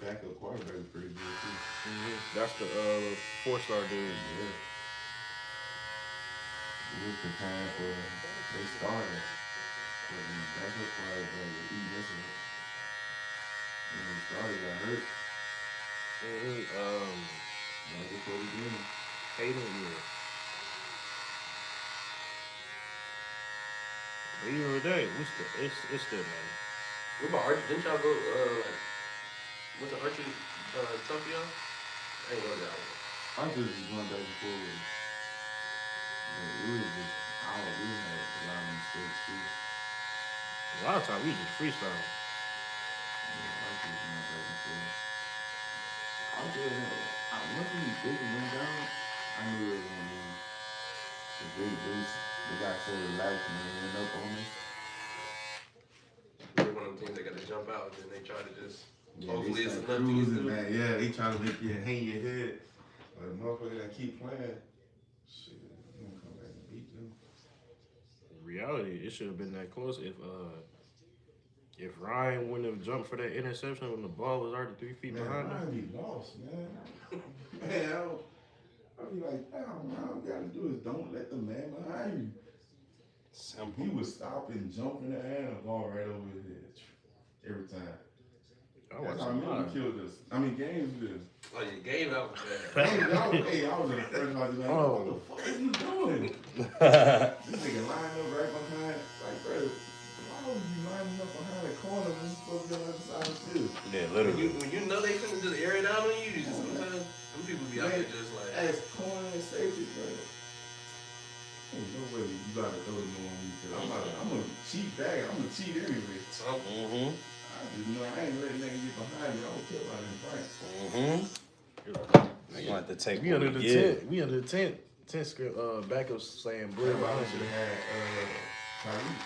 back up quarterback pretty good too. That's the 4-star dude. Yeah. We was preparing for they started. But when the backup quarterback was eating this one. When they started, got hurt. Like it's what we doing. Hayden, yeah. But even with that, it's still man. What about Archie? Didn't y'all go, what's the Archie trophy y'all? I ain't go to that one. I just was going back and forth. But it was just, we had a lot of mistakes too. A lot of times we just freestyle. Yeah, I just went back and forth. Once these bitches went down, I knew they were gonna lose. They got so relaxed and they went up on us. They're one of them teams that got to jump out and they try to just, hopefully they it's start enough to get cruising, through. man. Yeah, they try to make you hang your head. But the motherfucker that keep playing, shit, you gonna come back and beat them. In reality, it should have been that close if Ryan wouldn't have jumped for that interception when the ball was already 3 feet behind him. Ryan be lost, man. Man, I'll be like, damn, all we gotta do is don't let the man behind you. Simple. He would stop and jump in the air and the ball right over his head every time. That's how Milton killed us. I mean, games did. Oh, you gave out with that. I was in the first one, like, what the fuck are you doing? This nigga lined up right behind, like, bro, why would you lining up behind the corner when you supposed to be on the other side of the field? Yeah, literally. When you know they finna just air it out on you, just sometimes some people be out there just like. As corner and safety, bro. Ain't no way you gotta throw the ball on me, cause I'm gonna cheat back. I'm gonna cheat anyway. I just know I ain't letting niggas get behind me. I don't care about them fights. They gonna have to take We what under we the get. tent. We under the tent. backups saying blue That's why behind we should you. have had Tyreek.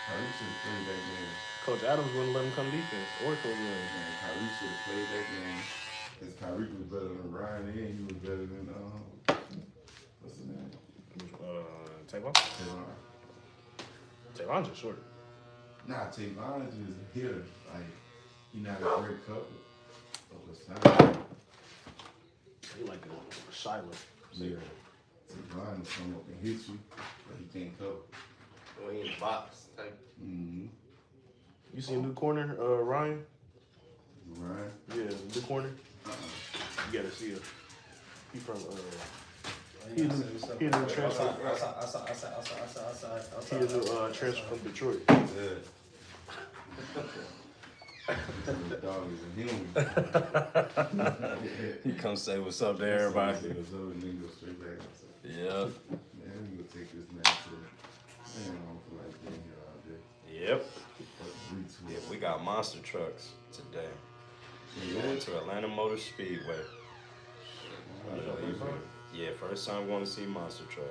Tyreek should have played that game. Coach Adams wouldn't let him come defense or Coach Williams. Man, Tyreek should have played that game. Because Tyreek was better than Ryan and he was better than what's his name? Tavon? Tavon. Tavon's just shorter. Nah, Tavon is just a hitter. Like, he not a great cover. But what's time? He like a Shiloh. Yeah. Tavon will come up and hit you, but he can't cover. When he in the box. Like, Mm-hmm. You see a new corner, Ryan? Ryan? Yeah, new corner. You gotta see it. He from he a new transfer. He a new transfer from Detroit. Good. The dog is a human. He come say what's up to everybody. What's up, and then go straight back outside. Yep. Man, we gonna take this match to. Man, I don't feel like being here all day. Yep. Retweet. Yeah, we got monster trucks today. We're going to Atlanta Motor Speedway. Yeah, first time going to see monster truck.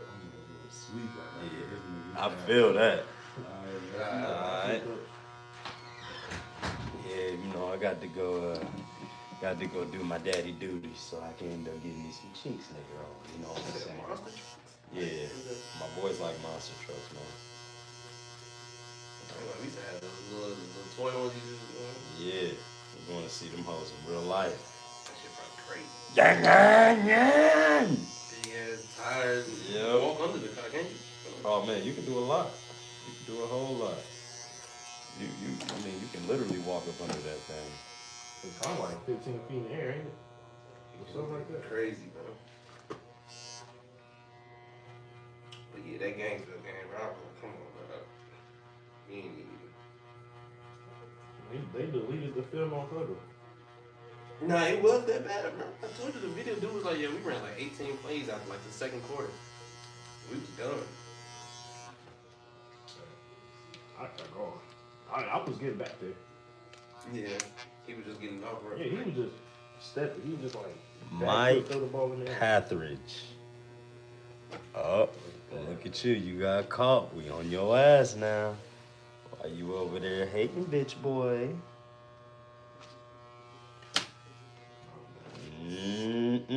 Sweet. Yeah, I feel that. Alright. Yeah, you know, I got to go do my daddy duty so I can end up getting me some cheeks later on. You know what I'm saying? Yeah, my boys like monster trucks, man. we used to have those little toy ones you just, Yeah, we're going to see them hoes in real life. that shit probably crazy. Yang, yang, yang. Big ass tires. Yep. You walk under the car, can't you? Oh man, you can do a lot. You can do a whole lot. I mean, you can literally walk up under that thing. It's kind of like 15 feet in the air, ain't it? Or something like that. Crazy, bro. But yeah, that Gainesville game, bro. I was like, come on, bro. You ain't need They deleted the film on cover. Nah, it was that bad, bro. I told you the video dude was like, yeah, we ran like 18 plays after like the second quarter. We was done. I was getting back there. Yeah. He was just getting off, bro. Yeah, he was just stepping. He was just like Mike throw the ball in there. Hathridge. Oh, look at you. You got caught. We on your ass now. Why you over there hating, bitch boy?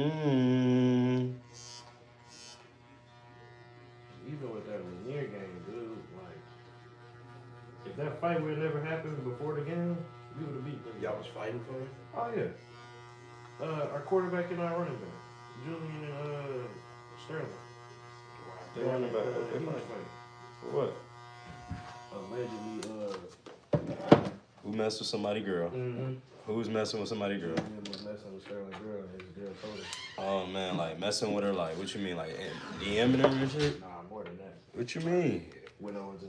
Mm-mm. Even with that Lanier game, dude, like, if that fight would have never happened before the game, we would have beat them. Y'all was fighting for him? Oh, yeah. Our quarterback and our running back, Julian and Sterling. They running back. He They was fighting. fighting. For what? Allegedly, Who messed with somebody's girl? mm-hmm. Who's messing with somebody's girl? Julian was messing with Sterling's girl, and his girl told him. Oh man, like messing with her, like what you mean, like DMing her and shit? Nah, more than that. What you mean? Went over to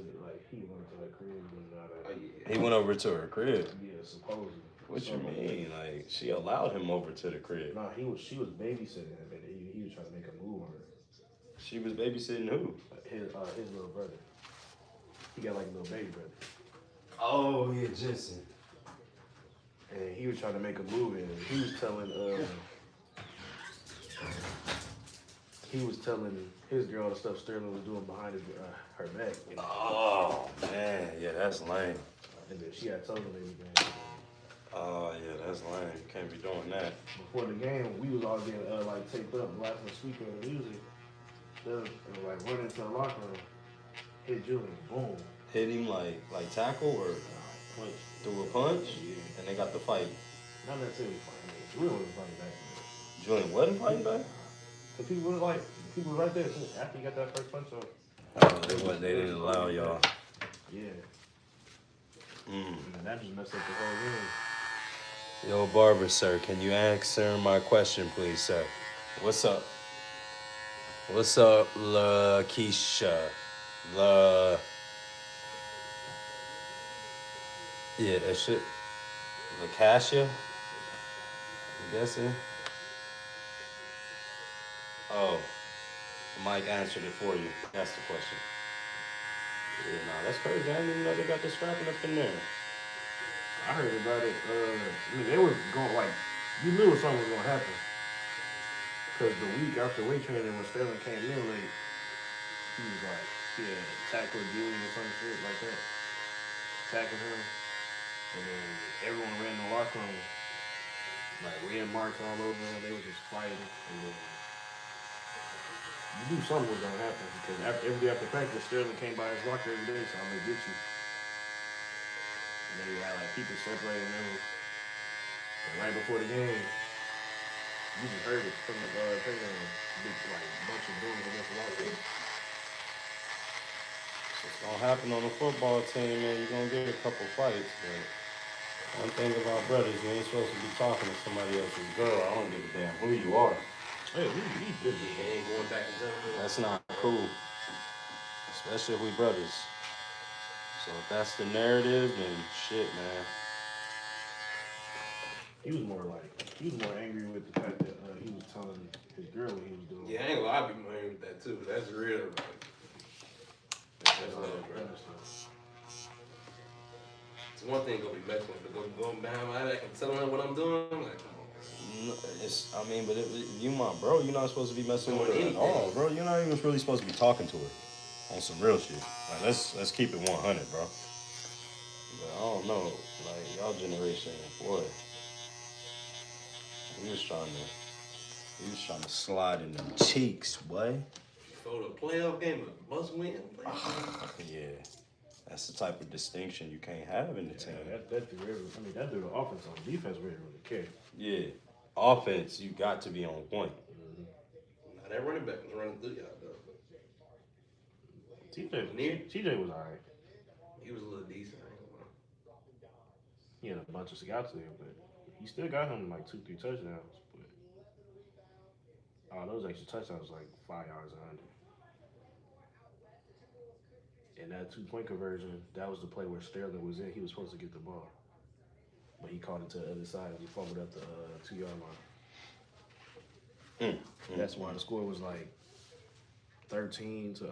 he went to her crib and all that. Oh, yeah. He went over to her crib. Yeah, supposedly. What you mean? Like she allowed him over to the crib? Nah, she was babysitting him, and he was trying to make a move on her. She was babysitting who? His little brother. He got like a little baby brother. Oh yeah, Jensen. And he was trying to make a move, and he was telling his girl the stuff Sterling was doing behind her back. You know? Oh man, yeah, that's lame. And then she had told him everything. Oh yeah, that's lame. You can't be doing that. Before the game, we was all getting like taped up, blasting the speaker of the music. And like running to the locker room, hit Julian, boom. Hit him like tackle or Punch. threw a punch, Yeah. and they got the fight. Not necessarily fighting. Julian was fighting back. Julian wasn't fighting back. The people was right there after he got that first punch on. Oh, they didn't allow y'all. Yeah. Mm. And that just messed up the whole game. Yo, barber, sir, can you answer my question, please, sir? What's up? What's up, La Keisha? Yeah, that shit. LaCassia? I'm guessing. Oh, Mike answered it for you. That's the question. Yeah, nah, that's crazy. I didn't even know they got the scrapping up in there. I heard about it. I mean, they were going like, you knew something was gonna happen. Because the week after weight training, when Sterling came in late, he was like, he had tackling Gilly or some shit like that. Attacking him. And then everyone ran in the locker room. Like, ran marks all over him. They were just fighting. And then you knew something was going to happen. Because every day after practice, Sterling came by his locker every day, so I'm going to get you. And then you had, like, people separating them. And right before the game, you just heard it from the training room. Big, like, bunch of dudes against the locker room. It's gonna happen on the football team, man. You're gonna get a couple fights, but one thing about brothers, you ain't supposed to be talking to somebody else's girl. I don't give a damn who you are. Hey, we did He ain't going back and jumping. That's not cool. Especially if we brothers. So if that's the narrative, then shit, man. He was more angry with the fact that he was telling his girl what he was doing. Yeah, I ain't gonna lie, I be angry with that too. That's real. Like, that's real, bro. It's one thing gonna be messing with, but going behind my back and telling her what I'm doing, I'm like, come on. But if you my bro, you're not supposed to be messing with her at all, bro. You're not even really supposed to be talking to her on some real shit. Like, let's keep it 100, bro. But I don't know, like, y'all generation, boy. He was trying to slide in them cheeks, boy. For the playoff game, a must win. Yeah, that's the type of distinction you can't have in the team. That threw the offense on defense. We didn't really care. Yeah, offense, you got to be on point. Now that running back was running through y'all though. TJ was alright. He was a little decent. He had a bunch of scouts there, but he still got him like 2-3 touchdowns. But those extra touchdowns like 5 yards under. And that 2-point conversion, that was the play where Sterling was in. He was supposed to get the ball, but he caught it to the other side and he fumbled up the 2-yard line. That's why the score was like 13-14.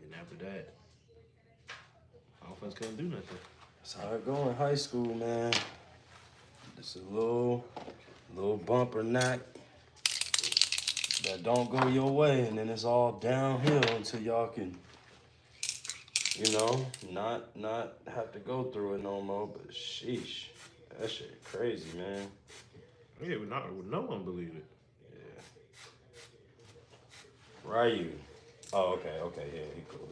And after that, offense couldn't do nothing. That's how it go in high school, man. Just a little bump or knock that don't go your way, and then it's all downhill until y'all can, not have to go through it no more. But sheesh, that shit crazy, man. Yeah, no one believed it. Yeah. Ryu. Oh, okay, yeah, he cool.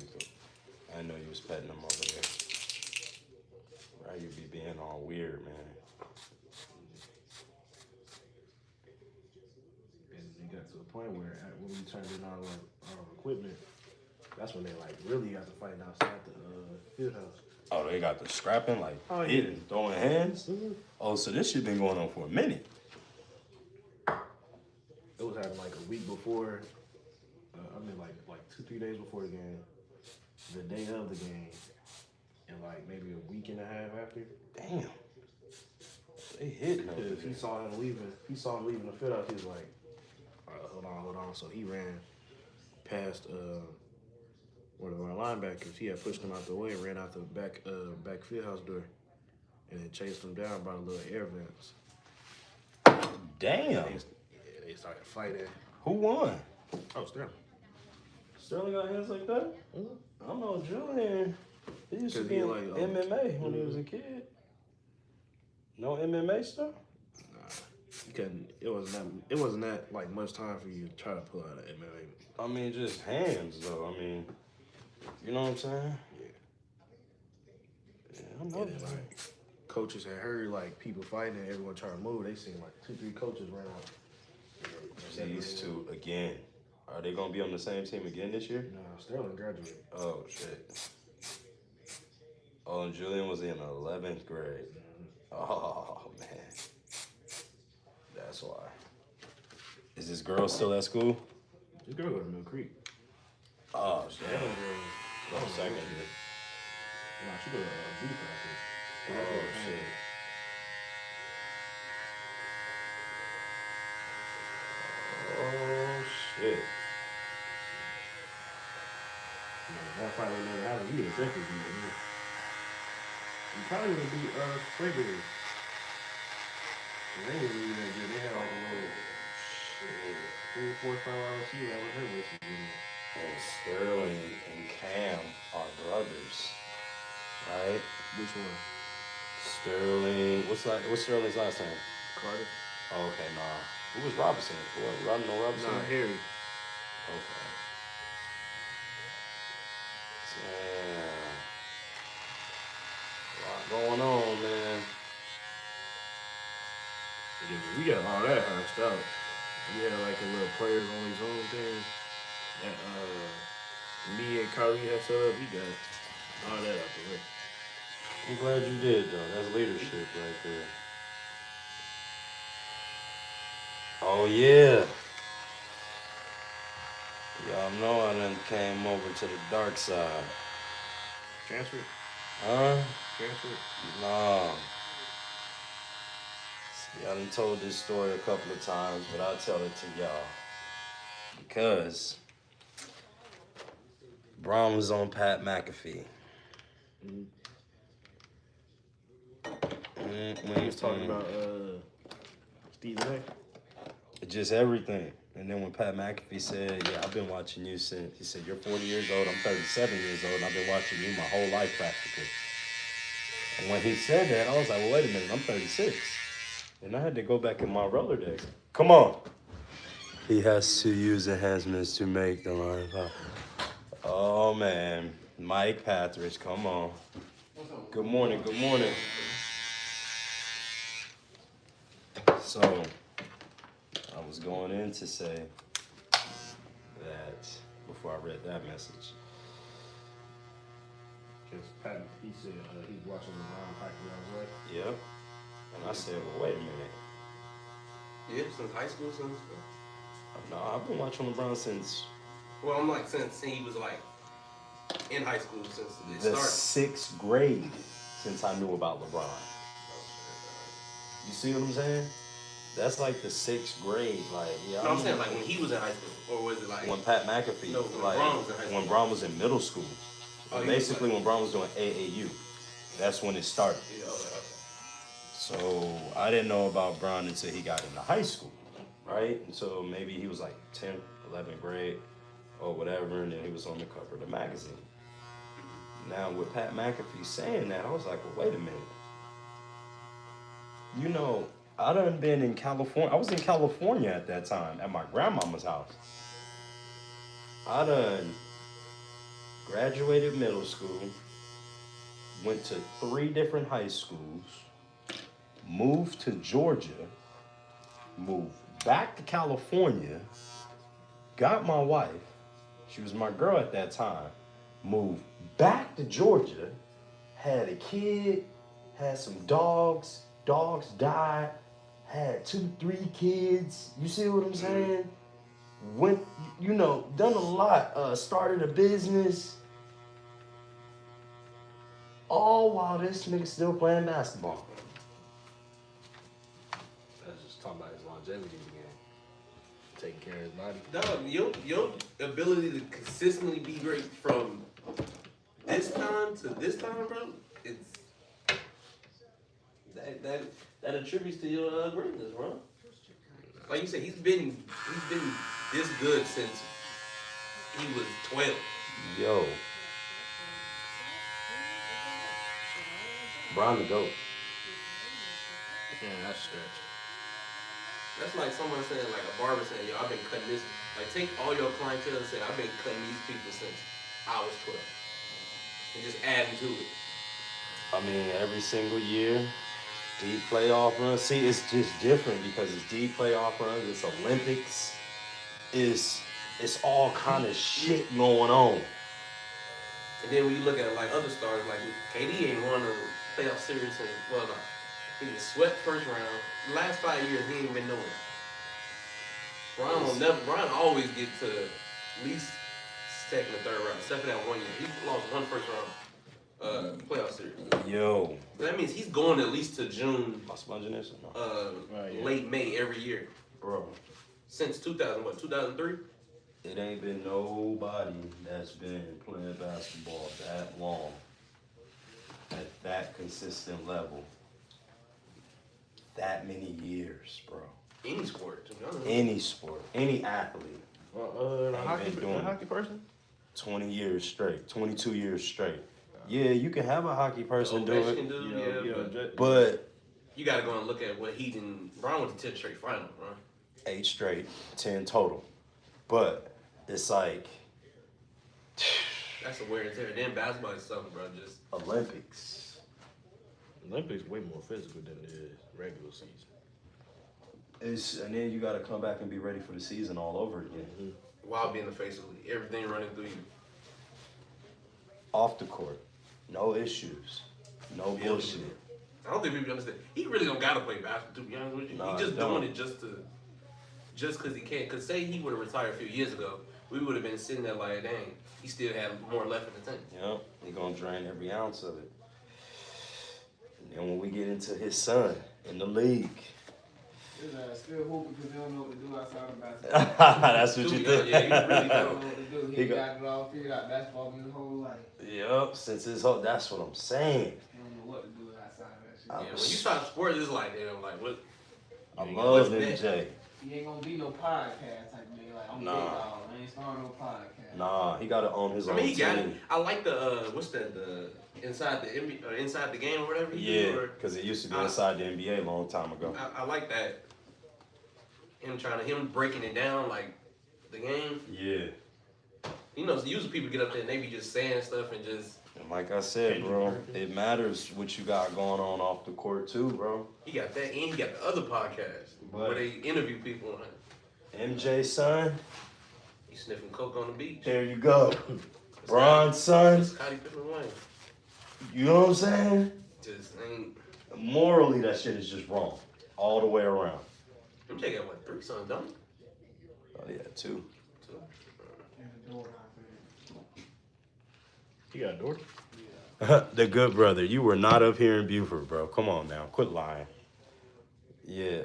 I know you was petting him over there. Ryu be being all weird, man. And it got to a point where when we turned in our equipment, that's when they like really got to fighting outside the field house. Oh, they got the scrapping, like hitting, throwing hands? Mm-hmm. Oh, so this shit been going on for a minute. It was happening like a week before, like 2-3 days before the game, the day of the game, and like maybe a week and a half after. Damn. They hitting over Because he saw him leaving the field house, he was like, all right, hold on. So he ran past one of our linebackers. He had pushed him out the way and ran out the back field house door, and then chased him down by the little air vents. Damn. They started fighting. Who won? Oh, Sterling. Sterling got hands like that? Mm-hmm. I don't know, Julian. He used to be in MMA when he was a kid. No MMA stuff? Nah, you couldn't. It wasn't that like much time for you to try to pull out an MMA. I mean, just hands though. I mean, you know what I'm saying? Yeah, I know And then, like, coaches had heard like people fighting and everyone trying to move. They seen like 2-3 coaches ran out. These two again. Are they gonna be on the same team again this year? No, Sterling graduated. Oh shit. Oh, and Julian was in 11th grade. Oh man, that's why. Is this girl still at school? This girl go to Mill Creek. Oh shit. That other girl, Second. No, she go to B practice. Oh shit. Oh shit. That fight would never happen. You would have definitely beat me. You probably would have beat Spraberry. They didn't even that good. They had like a little 3 or 4 star wide receiver that was hurt with you. And Sterling and Cam are brothers, right? Which one? Sterling. What's Sterling's last name? Carter? Oh, okay, nah. Who was Robinson? Robinson? Nah, Harry. Okay. Damn. A lot going on, man. Yeah, we got all that hunched out. We had like a little players only zone thing that me and Kyrie had set up. We got all that out the way. I'm glad you did, though. That's leadership right there. Oh, yeah. Y'all know I done came over to the dark side. Transfer? Huh? Transfer? Nah. See, I done told this story a couple of times, but I'll tell it to y'all. Because Bron was on Pat McAfee. When he was talking about Stephen A. Just everything. And then when Pat McAfee said, yeah, I've been watching you since, he said, you're 40 years old, I'm 37 years old, and I've been watching you my whole life practically. And when he said that, I was like, well, wait a minute, I'm 36. And I had to go back in my Rolodex. Come on. He has to use enhancements to make the line pop. Oh, man. Mike Patrick, come on. Good morning, good morning. So, I was going in to say that before I read that message. Because Pat, he said he's watching LeBron practice on his way. Yep. And I said, well, wait a minute. Yeah, since high school, since. No, I've been watching LeBron since Well, I'm like since he was like in high school since it the started. 6th grade, since I knew about LeBron. You see what I'm saying? That's like the 6th grade, like yeah. No, I'm saying like when he was in high school, or was it like when Pat McAfee? No, when like Bron was in high school. when Bron was in middle school. Oh, he Basically, was when Bron was doing AAU, that's when it started. Yeah, okay. So I didn't know about Bron until he got into high school, right? And so maybe he was like 10th, 11th grade, or whatever, and then he was on the cover of the magazine. Now with Pat McAfee saying that, I was like, well, wait a minute. You know, I done been in California. I was in California at that time, at my grandmama's house. I done graduated middle school, went to 3 different high schools, moved to Georgia, moved back to California, got my wife, she was my girl at that time, moved back to Georgia, had a kid, had some dogs died, had 2-3 kids, you see what I'm saying? Went, you know, done a lot, started a business, all while this nigga still playing basketball. That's just talking about his longevity again. Taking care of his body. Dog, your ability to consistently be great from this time to this time, bro, it's that attributes to your greatness, bro. Like you said, he's been this good since he was 12. Yo. Bron the GOAT. Yeah, that's stretched. That's like someone saying, like a barber saying, yo, I've been cutting this. Like, take all your clientele and say, I've been cutting these people since I was 12. And just adding to it. I mean, every single year, deep playoff runs. See, it's just different because it's deep playoff runs, it's Olympics, it's all kind of shit going on. And then when you look at like other stars, like KD ain't won a playoff series since, well, no. He was swept first round. The last 5 years, he ain't been nowhere. Bron always get to at least second or third round, except for that 1 year. He lost one first round playoff series. Yo. So that means he's going at least to June, Am I sponging this or no? late May every year. Bro. Since 2003? It ain't been nobody that's been playing basketball that long at that consistent level that many years, bro. Any sport, to be honest. Any sport, any athlete. The Ain't been doing hockey person? 20 years straight, 22 years straight. Yeah, you can have a hockey person do Ovechkin it, do, but you got to go and look at what he did. Brown went to 10 straight finals, bro. 8 straight, 10 total. But it's like That's a wear and tear. Then basketball is something, bro. Just Olympics. Olympics way more physical than it is regular season. And then you got to come back and be ready for the season all over again. Mm-hmm. while being the face of the league, everything running through you. Off the court, no issues, no bullshit. I don't think people understand. He really don't gotta play basketball, to be honest with you. Nah, he just don't. doing it just because he can. Cause say he would have retired a few years ago, we would have been sitting there like, dang, he still had more left in the tank. Yep, he gonna drain every ounce of it. And then when we get into his son in the league, His ass still hooping because they don't know what to do outside of basketball. that's what you think. Yeah, he really They don't don't. know what to do. He got it all figured out. Basketball been his whole life. Yep, since his whole, that's what I'm saying. He don't know what to do outside of that shit. I Yeah, when you start sports, it's like, damn, like what? I you love know, MJ. He ain't gonna be no podcast type nigga. Like, I'm Nah. big dog. I ain't starting no podcast. Nah, he gotta own his I own mean, he got it. team. I like the what's that? The inside the NBA, or inside the game or whatever. he do, Yeah, or- because it used to be inside the NBA a long time ago. I like that. Him breaking it down like the game. Yeah, You know, usually people get up there and they be just saying stuff and just. and like I said, bro, it matters what you got going on off the court too, bro. He got that, and he got the other podcast where they interview people. MJ's son, He's sniffing coke on the beach. there you go. Bron's son, Scottie Pippen Wayne. you know what I'm saying? Just ain't. Morally, that shit is just wrong, all the way around. MJ got what, 3 sons, don't he? Oh yeah, 2. 2. And the door out there. He got a daughter? The good brother, you were not up here in Buford, bro. Come on now, quit lying. Yeah,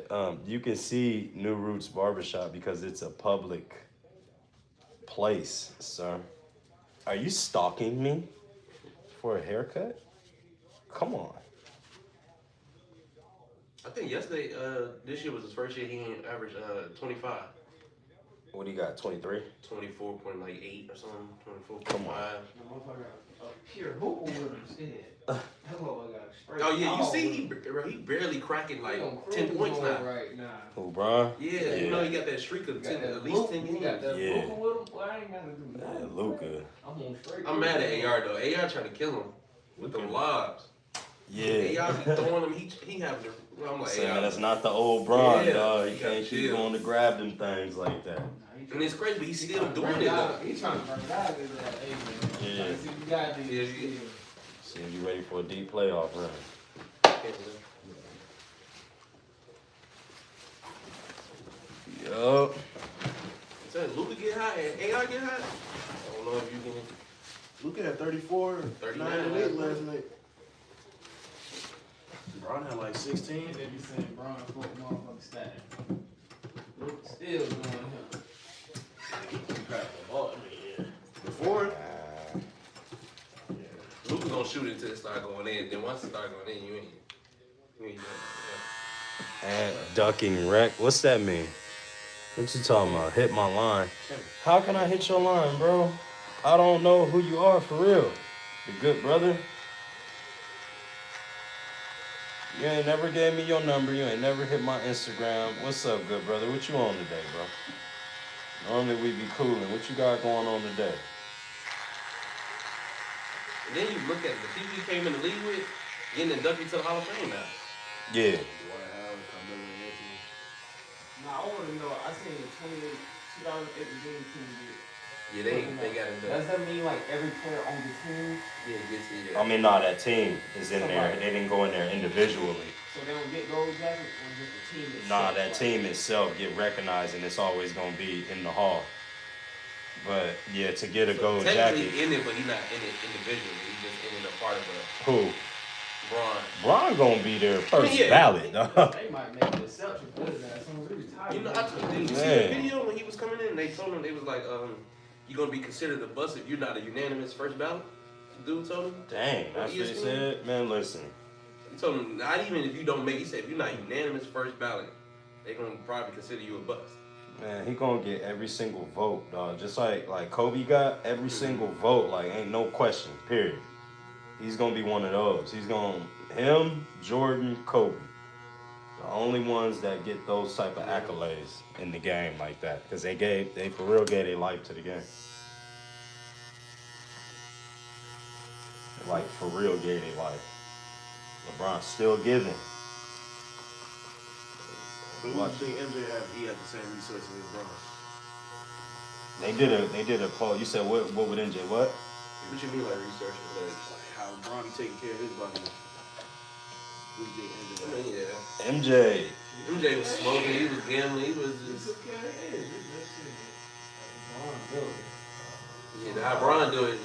you can see New Roots Barbershop because it's a public place, sir. Are you stalking me for a haircut? Come on. I think yesterday, this year was his first year. He averaged 25, What do you got? 23? 24.8 or something. 24.5. Come on. The motherfucker a pure hooper with him instead. That motherfucker got a straight. Oh yeah, you dog see, with him. he barely cracking like He on 10 cruise points mode now. right now. Who, Bron? Yeah, you know he got that streak of He got 10, that at least 10 He got games. that Yeah. Luka with him. Boy, I ain't gotta do nothing. Luka. I'm on straight. I'm mad at AR though. AR trying to kill him with them lobs. Yeah. AR be throwing them. He having the. I'm like, Saying AR. that's not the old Bron, Yeah, dog. he You gotta can't keep chill. going to grab them things like that. And it's crazy, but he's still trying to doing burn it it though. out. He's trying to burn it out. Hey, man. Yeah. Trying to see if you got this. Yeah, yeah. See if you ready for a deep playoff run. Yup. So Luka get hot and AR get hot. I don't know if you can. Luka had 34, 39 9 and 8 last night. Bron had like 16. They be saying Bron fuck motherfucking stat. Luka still doing him. He can crack the ball. Before, Luka gonna shoot it until it start going in. Then once it start going in, you ain't doing it. And ducking wreck. What's that mean? What you talking about? Hit my line. How can I hit your line, bro? I don't know who you are for real. The good brother. You ain't never gave me your number. You ain't never hit my Instagram. What's up, good brother? What you on today, bro? Normally we be cooling. What you got going on today? And then you look at the people you came in the league with, getting inducted to the Hall of Fame now. Yeah. Nah, I want to know. I seen the 2008 Virginia team get. Yeah, they got inducted. Does that mean like every player on the team? Yeah, gets it. I mean, nah, that team is in there. They didn't go in there individually. So they don't get gold jackets or just the team itself? Nah, that team itself get recognized, and it's always gonna be in the hall. But yeah, to get a gold Technically jacket, in it, but he's not in it individually. He's just in it a part of a who? Bron. Bron gonna be there first Yeah. ballot, dog. They might make an exception for his ass. I'm really tired. You know, did you see the video when he was coming in? They told him, they was like, you're gonna be considered a bust if you're not a unanimous first ballot. Dude told him. Dang, that's what he said. Man, listen, He told him not even if you don't make. He said if you're not unanimous first ballot, they gonna probably consider you a bust. Man, he gonna get every single vote, dog. Just like Kobe got every single vote. Like ain't no question. Period. He's gonna be one of those. Him, Jordan, Kobe. The only ones that get those type of accolades in the game like that, because they for real gave their life to the game. Like for real gave their life. LeBron still giving. But what do you think MJ had? He had the same resources as LeBron. They did a poll. You said what would MJ what? What you mean like research? Like how LeBron be taking care of his body. What do you think MJ I had? mean, yeah. MJ. MJ was smoking. He was gambling. He was just. Yeah, how Bron do it is.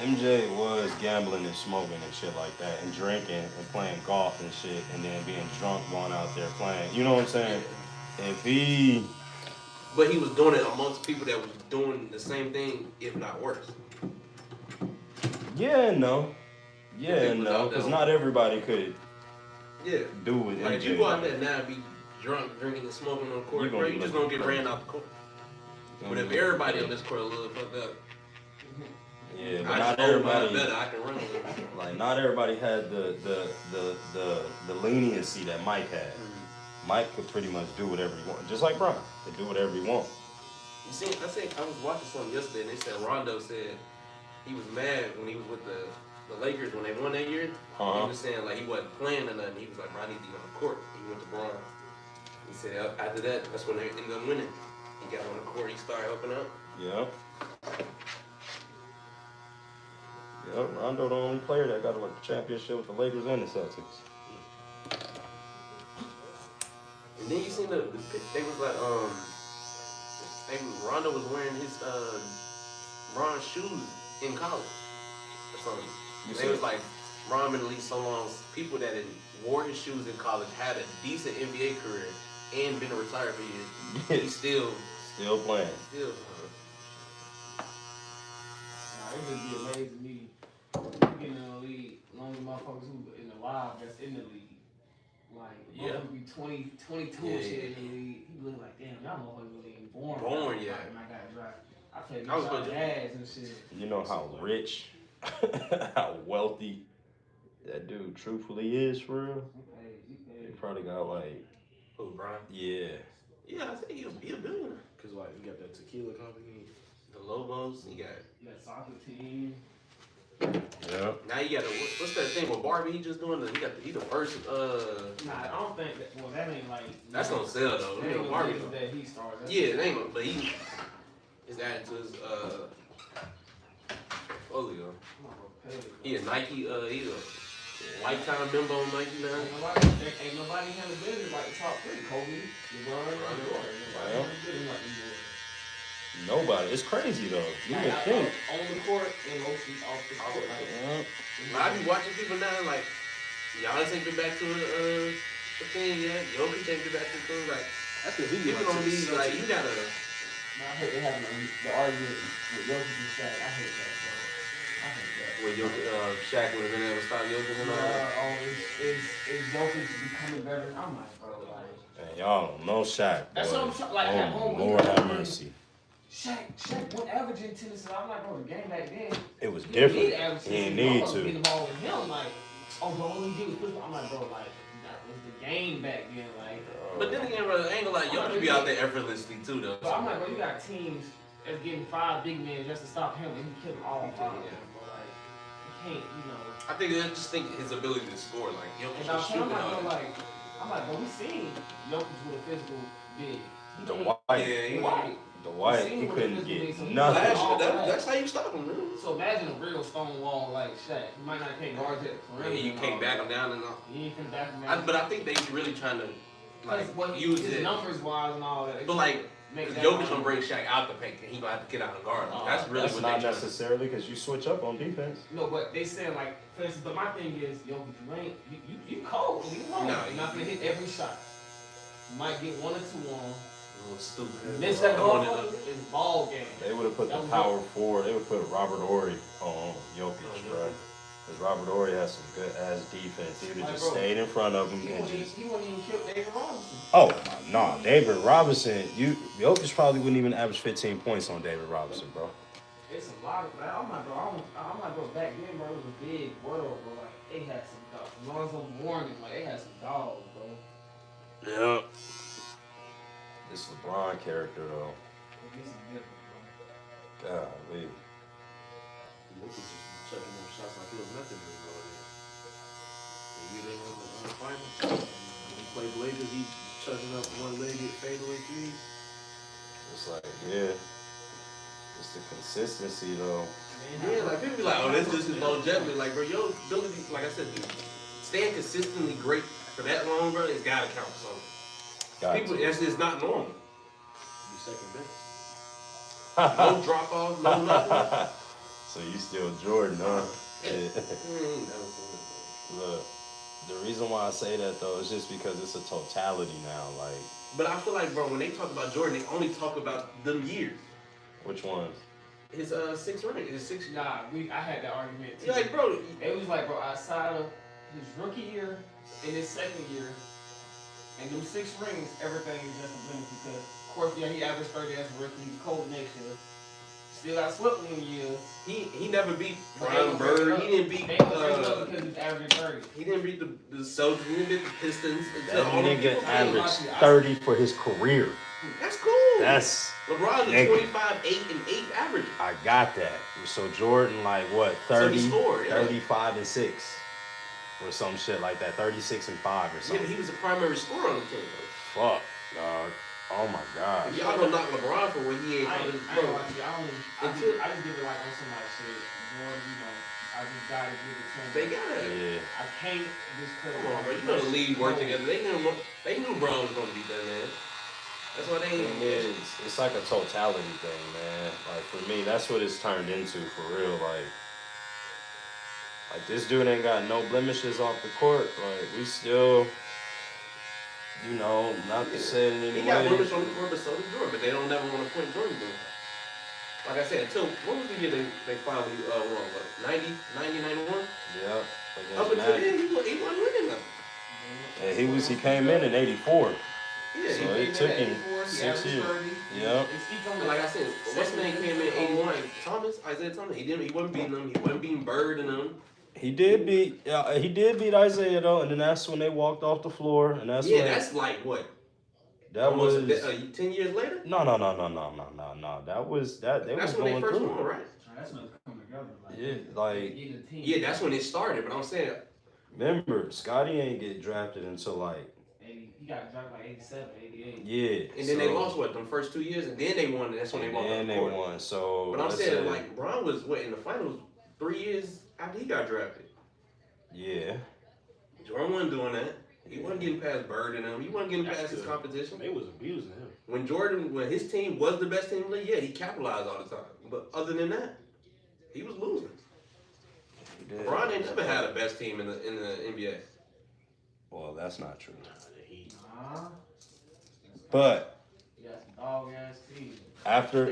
MJ was gambling and smoking and shit like that, and drinking and playing golf and shit, and then being drunk going out there playing. You know what I'm saying? If he. But he was doing it amongst people that was doing the same thing, if not worse. Yeah and no. Yeah and no, because not everybody could Yeah. do what Like MJ if you go out did. there now and be drunk, drinking and smoking on the court, You bro, gonna you be just looking gonna get crazy. ran out the court. But if everybody on this court a little fucked up, Yeah, but I not just hold mine everybody. better. I can run a little bit. Like not everybody had the leniency that Mike had. Mike could pretty much do whatever he wanted, just like Bron. Could do whatever he wanted. You see, I think I was watching something yesterday, and they said Rondo said he was mad when he was with the Lakers when they won that year. Uh-huh. He was saying like he wasn't playing or nothing. He was like, bro, I need to get on the court. He went to Bron. He said after that, that's when they ended up winning. He got on the court. He started helping out. Yep. Yep. Rondo the only player that got a championship with the Lakers and the Celtics. And then you seen the they was like Rondo was wearing his Bron's shoes in college or something. They was like Ron been in the league so long, people that had wore his shoes in college had a decent NBA career and been retired for years. He's still playing. Still. Nah, it just be amazing to me. Getting in the league, long as motherfuckers who in the live that's in the league. Like, motherfuckers be 20, 22 and shit in the league. He looking like, damn, y'all motherfuckers really ain't born. Born, yeah. When I got drafted. I played I was shot gonna ass and shit. You know how rich, how wealthy that dude truthfully is for real? He probably got like. Who, Bron? Yeah. Yeah, I think he a billionaire. Cause like you got that tequila company. The Lobos, he got soccer team. Yeah. Now you got what's that thing with Barbie? He just doing he's the first Nah, I don't think that. Well, that ain't like. That's gonna sell though. That ain't Barbie. that he started. That's Yeah, it ain't gonna, but he is adding to his portfolio. He a Nike he's a lifetime member on Nike now. Ain't nobody had a business like the top three. Kobe, LeBron, and Jordan. Nobody had a business like these boys. Nobody. It's crazy though. You Like, would think. on the court and mostly off the court. Like, Yeah. I be watching people now like Giannis ain't been back to the thing yet. Jokic ain't been back to the thing. Like That's cause he people don't be like you gotta. I hate they having the argument with Jokic and Shaq. I hate that, bro. I hate that. When Shaq would have been able to stop Jokic and all that. Is Jokic becoming better? I'm like, bro, like. Man, y'all don't know Shaq. That's boy. what I'm saying. Like, at Oh, home, Lord have mercy. Shaq went averaging tennis, and I'm like, bro, the game back then. It was He different. didn't average He didn't tennis. need I was to. getting the ball with him, like, oh, bro, all he did was push. I'm like, bro, like, that was the game back then, like. But then again, bro, I ain't gonna lie, Jokic be out there effortlessly too, though. But I'm like, bro, you got teams that's getting 5 big men just to stop him, and he killed them all 5. Yeah. Bro, like, you can't, you know. I think I just think his ability to score, like Jokic And I'm was shooting like, all bro, that. I'm like, bro, we seen Jokic with a physical big. The can't- White. Yeah, he White. The White, seen he what couldn't he was doing, get so he nothing. was Last year, all that's how you stop him, really. So imagine a real stone wall like Shaq. You might not can't guard it. Yeah, you can't back him down and all. You ain't finna back him down. But I think they really trying to like use his it. numbers wise and all that. But like, make because that Jokic money. gonna bring Shaq out the paint, and he gonna have to get out and guard him. That's really That's what not they trying. necessarily because you switch up on defense. No, but they saying like, for instance, but my thing is, yo, you ain't, you cold. You know, No, you're not gonna hit every shot. You might get 1 or 2 on. Stupid. Miss that Come ball, on, it's ball game. They would have put the That was power forward. They would put Robert Horry on Jokic, bro. Because Robert Horry has some good ass defense. He would have Like, just bro, stayed in front of him He and wouldn't just. even kill David Robinson. Oh no, David Robinson. Jokic probably wouldn't even average 15 points on David Robinson, bro. It's a lot of like, I'm not bro. Back then, bro, it was a big world, bro. Like they had some dogs. Lonzo Morgan, like they had some dogs, bro. Yeah. This LeBron character though. This is different, bro. Golly. Jokic just chucking them shots like it was nothing anymore. Maybe they won the final. When he played Lakers, he chucking up one-legged fadeaway threes. It's like, yeah. It's the consistency though. Yeah, like people be like, oh, this just is longevity. Like, bro, your ability, like I said, dude, staying consistently great for that long, bro, it's gotta count for something. People, that's just not normal. Be second best. No drop off, no nothing. So you still Jordan, huh? Yeah. Look, the reason why I say that though is just because it's a totality now. Like, But I feel like, bro, when they talk about Jordan, they only talk about them years. which ones? His 6 ring, his 6. Nah, I had that argument too. Yeah, like, bro, It was like, bro, outside of his rookie year and his second year, and them 6 rings, everything is just a blemish because, of course, yeah, he averaged 30 as a rookie. He was cold next year. Still got swept one year. he never beat But Brian they Bird. He didn't beat They don't bring it up because he's averaging 30. he didn't beat the Celtics. He didn't beat the Pistons. That All them nigga people. averaged 30 for his career. That's cool. That's LeBron's a nigga. 25, 8, and 8 average. I got that. So Jordan, like what, So 30, he scored, yeah. 35 and 6, or some shit like that, 36 and 5 or Yeah, something. but he was a primary scorer on the team. Fuck, dog. Oh my god. Y'all don't knock LeBron for what he ain't. I ain't Bro, gonna lie to you. I just give it like on somebody's shit. Jordan, you know, I just gotta give it to him. they got it. Yeah. I can't just put it Come on, bro. You know the league work together. They knew Brown was gonna beat that man. That's why they ain't. It's like a totality thing, man. Like for me, that's what it's turned into for real. Like this dude ain't got no blemishes off the court. Like we still, you know, not to say it in He any got way. blemish on the court, but so did Jordan. But they don't never want to point Jordan to him. Like I said, until what was the year they finally won? What, 90, 91? Yeah. Up until then, he wasn't winning them. And he came in 84. Yeah, So he it came took in at him 84, he 6 averaged years. 30. Yep. But like I said, what's his name came in 81? Isaiah Thomas. He wasn't beating them. He wasn't beating Bird and them. He did beat Isaiah though, and then that's when they walked off the floor, and that's when that's like what? that Almost was 10 years later. no. That was that they That's was when going they first through. won, right? That's when it's coming together. Like, Yeah, like getting a team. Yeah, that's when it started. But I'm saying, remember Scotty ain't get drafted until like 80, he got drafted like 87, 88. yeah, and then they lost what them first 2 years, and then they won. And that's when they walked off and the they court. won. So But I'm let's saying say- like Brown was what in the finals 3 years after he got drafted. yeah, Jordan wasn't doing that. He wasn't getting past Bird and them. He wasn't getting past his competition. They was abusing him. When his team was the best team in the league, yeah, he capitalized all the time. But other than that, he was losing. he did. LeBron ain't never had a best team in the NBA. Well, that's not true. Nah. But You got some dog ass teams. after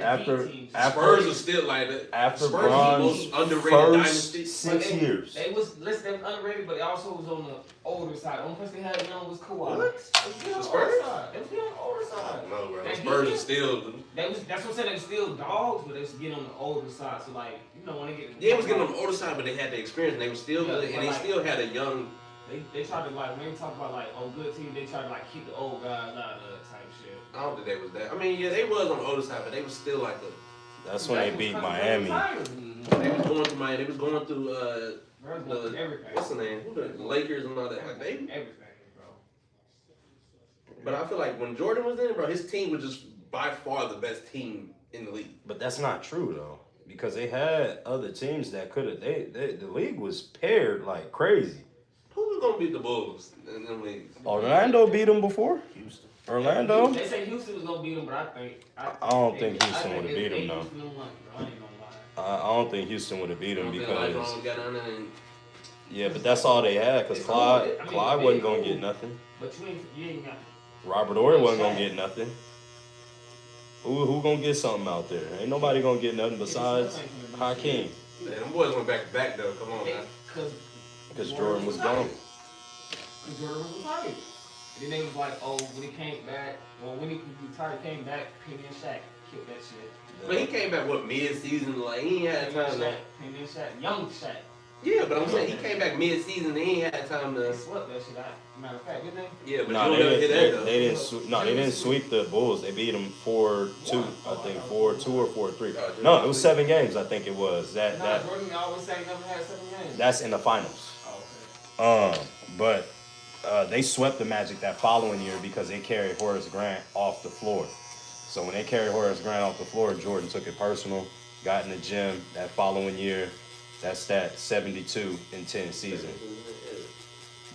Spurs are still like that. after Spurs was the Bron's most underrated first dynasty. 6 years. They was underrated, but they also was on the older side. The only person they had young was Kawhi. What? They was still on The the Spurs? older side. They was still on the older side. No, bro. The And Spurs he- are still. That's what I'm saying. They was still dogs, but they was getting on the older side. So like, you know, when they get Yeah, it was getting on the older side, but they had the experience, and they were still Yeah, good, but and they like- still had a young. They tried to like when they talk about like good team, they try to like keep the old guys out of the type shit. I don't think they was that. I mean, yeah, they was on the older side, but they was still like the. That's when they beat Miami. They was going through Miami. They was going through Everything. what's the name? Who the Lakers and all that. Like they. Everything, bro. But I feel like when Jordan was in, bro, his team was just by far the best team in the league. But that's not true though, because they had other teams that could have. The league was paired like crazy. Who was gonna beat the Bulls in the league? Orlando beat them before. Houston. Orlando. They say Houston was gonna beat them, but I don't think Houston would've beat them, though. Houston won, bro. I ain't gonna lie. I don't think Houston would have beat them because LeBron got down there and yeah, but that's all they had because It's Clyde cool. I mean, Clyde it's wasn't cool. gonna get nothing. But you ain't got. Robert Horry wasn't gonna get nothing. Who gonna get something out there? Ain't nobody gonna get nothing besides Hakeem. yeah, them boys went back to back though. Come on, man. Because Jordan was gone. Because Jordan was retired. And then they was like, oh, when he came back, when he retired, came back, Penny and Shaq killed that shit. But he came back, what, mid-season? Like, he ain't had time to... Penny and Shaq, young Shaq. Yeah, but I'm saying he came back mid-season and he ain't had time to... They swept that shit out. Matter of fact, didn't they? Yeah, but No, you don't never hear that, though. they didn't sweep the Bulls. They beat them 4-2, I think 4-2 or 4-3. No, it was 7 games. I think it was that. Jordan always say he never had 7 games. That's in the finals. Oh, okay. But they swept the Magic that following year because they carried Horace Grant off the floor. So when they carried Horace Grant off the floor, Jordan took it personal, got in the gym that following year. That's that 72-10 season.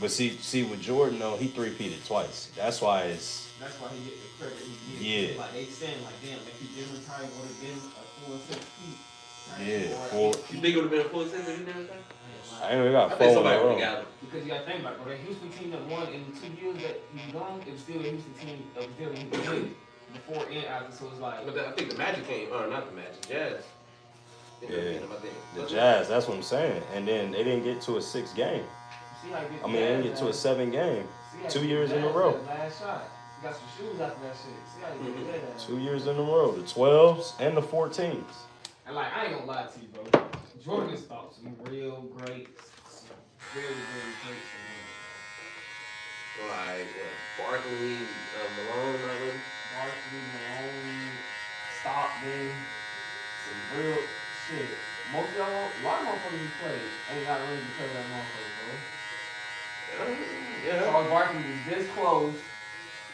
But see, with Jordan though, he three-peated twice. That's why he get the credit he gets. Yeah. Like they saying, like damn, if he didn't retire, would have been a full 6 feet. Yeah, You think it would have been a full season if he didn't retire? I ain't even got 4 in a row. Because you got to think about it, bro. That Houston team that won in 2 years that he was gone, it was still a Houston team that was there when he was in before and after. So it's like. But I think the Magic came, or not the Magic, Jazz. Yeah, the Jazz. That's what I'm saying. And then they didn't get to a 6 game. I mean, they didn't get to a 7 game. 2 years in a row. Last shot. You got some shoes after that shit. See how you get that. 2 years in a row. The 12s and the 14s. And like, I ain't gonna lie to you, bro. Jordan has thought some real great, really, really great. Like Barkley, Malone, Barkley, Malone, Stockton, some real shit. Most of y'all, a lot of motherfuckers who play ain't got really because of that motherfucker, bro. Yeah. Charles Barkley was this close.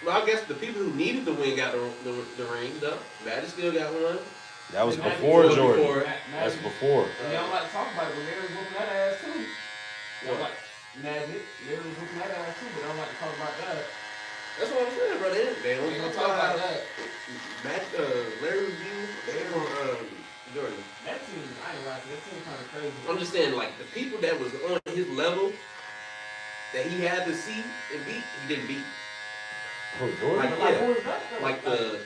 Well, I guess the people who needed the win got the ring, though. Magic still got one. That was before Jordan. That's before. And y'all like to talk about it, but Larry was whooping that ass too. Y'all like Magic, Larry was whooping that ass too, but I don't like to talk about that. That's what I'm saying, bro. They don't gonna talk about that. Larry reviews, they on Jordan. That team, I ain't like that team kind of crazy. I'm just saying, like, the people that was on his level that he had to see and beat, he didn't beat. Oh, Jordan? Like the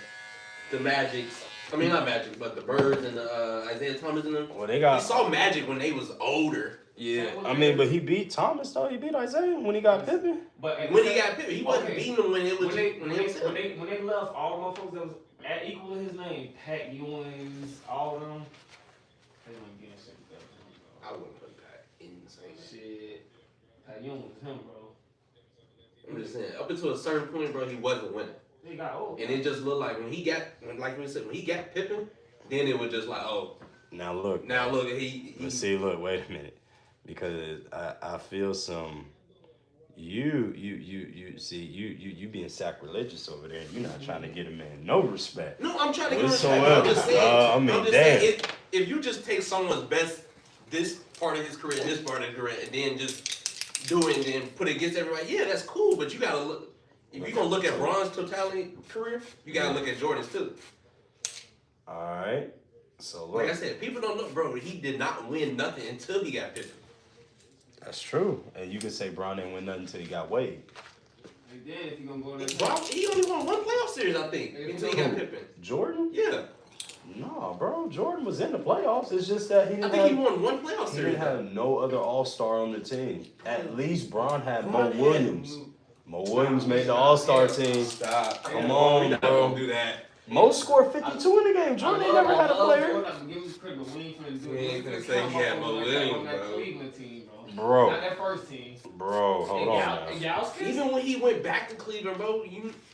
Magics. I mean, not Magic, but the Birds and the Isaiah Thomas and them. Well, they got. He saw Magic when they was older. Yeah, I mean, but he beat Thomas though. He beat Isaiah when he got Pippen. But when he got Pippen, he wasn't beating them when it was when they left all the motherfuckers that was equal to his name, Pat Ewings, all of them. They weren't getting shit together. I wouldn't put Pat in the same shit. Pat Ewings was him, bro. I'm just saying, up until a certain point, bro, he wasn't winning. He got old. And it just looked like when he got Pippen, then it was just like, oh. Now look, he. But see, look, wait a minute, because I feel some. You being sacrilegious over there. You're not trying to get a man no respect. No, I'm trying to get respect. I'm just saying. Damn. If you just take someone's best, this part of his career, this part of his career, and then just do it and then put it against everybody, yeah, that's cool. But you gotta look. If you're gonna look at Bron's totality career, you gotta look at Jordan's too. All right. So look. Like I said, people don't know, bro. He did not win nothing until he got Pippen. That's true. And you can say Bron didn't win nothing until he got Wade. And then if you gonna go there, He only won 1 playoff series, I think, until he got Pippen. Jordan? Yeah. No, bro. Jordan was in the playoffs. It's just that he didn't he won 1 playoff series. He didn't have no other All-Star on the team. At least Bron had Mo Williams. Mo Williams made the All-Star team. Stop. Come on, We're not bro. gonna do that. Mo scored 52 in the game. Jordan ain't never had a player. We ain't gonna say he had Mo Williams, bro. Cleveland team, bro. Bro. Not that first team. Bro, hold on now. Even when he went back to Cleveland, bro,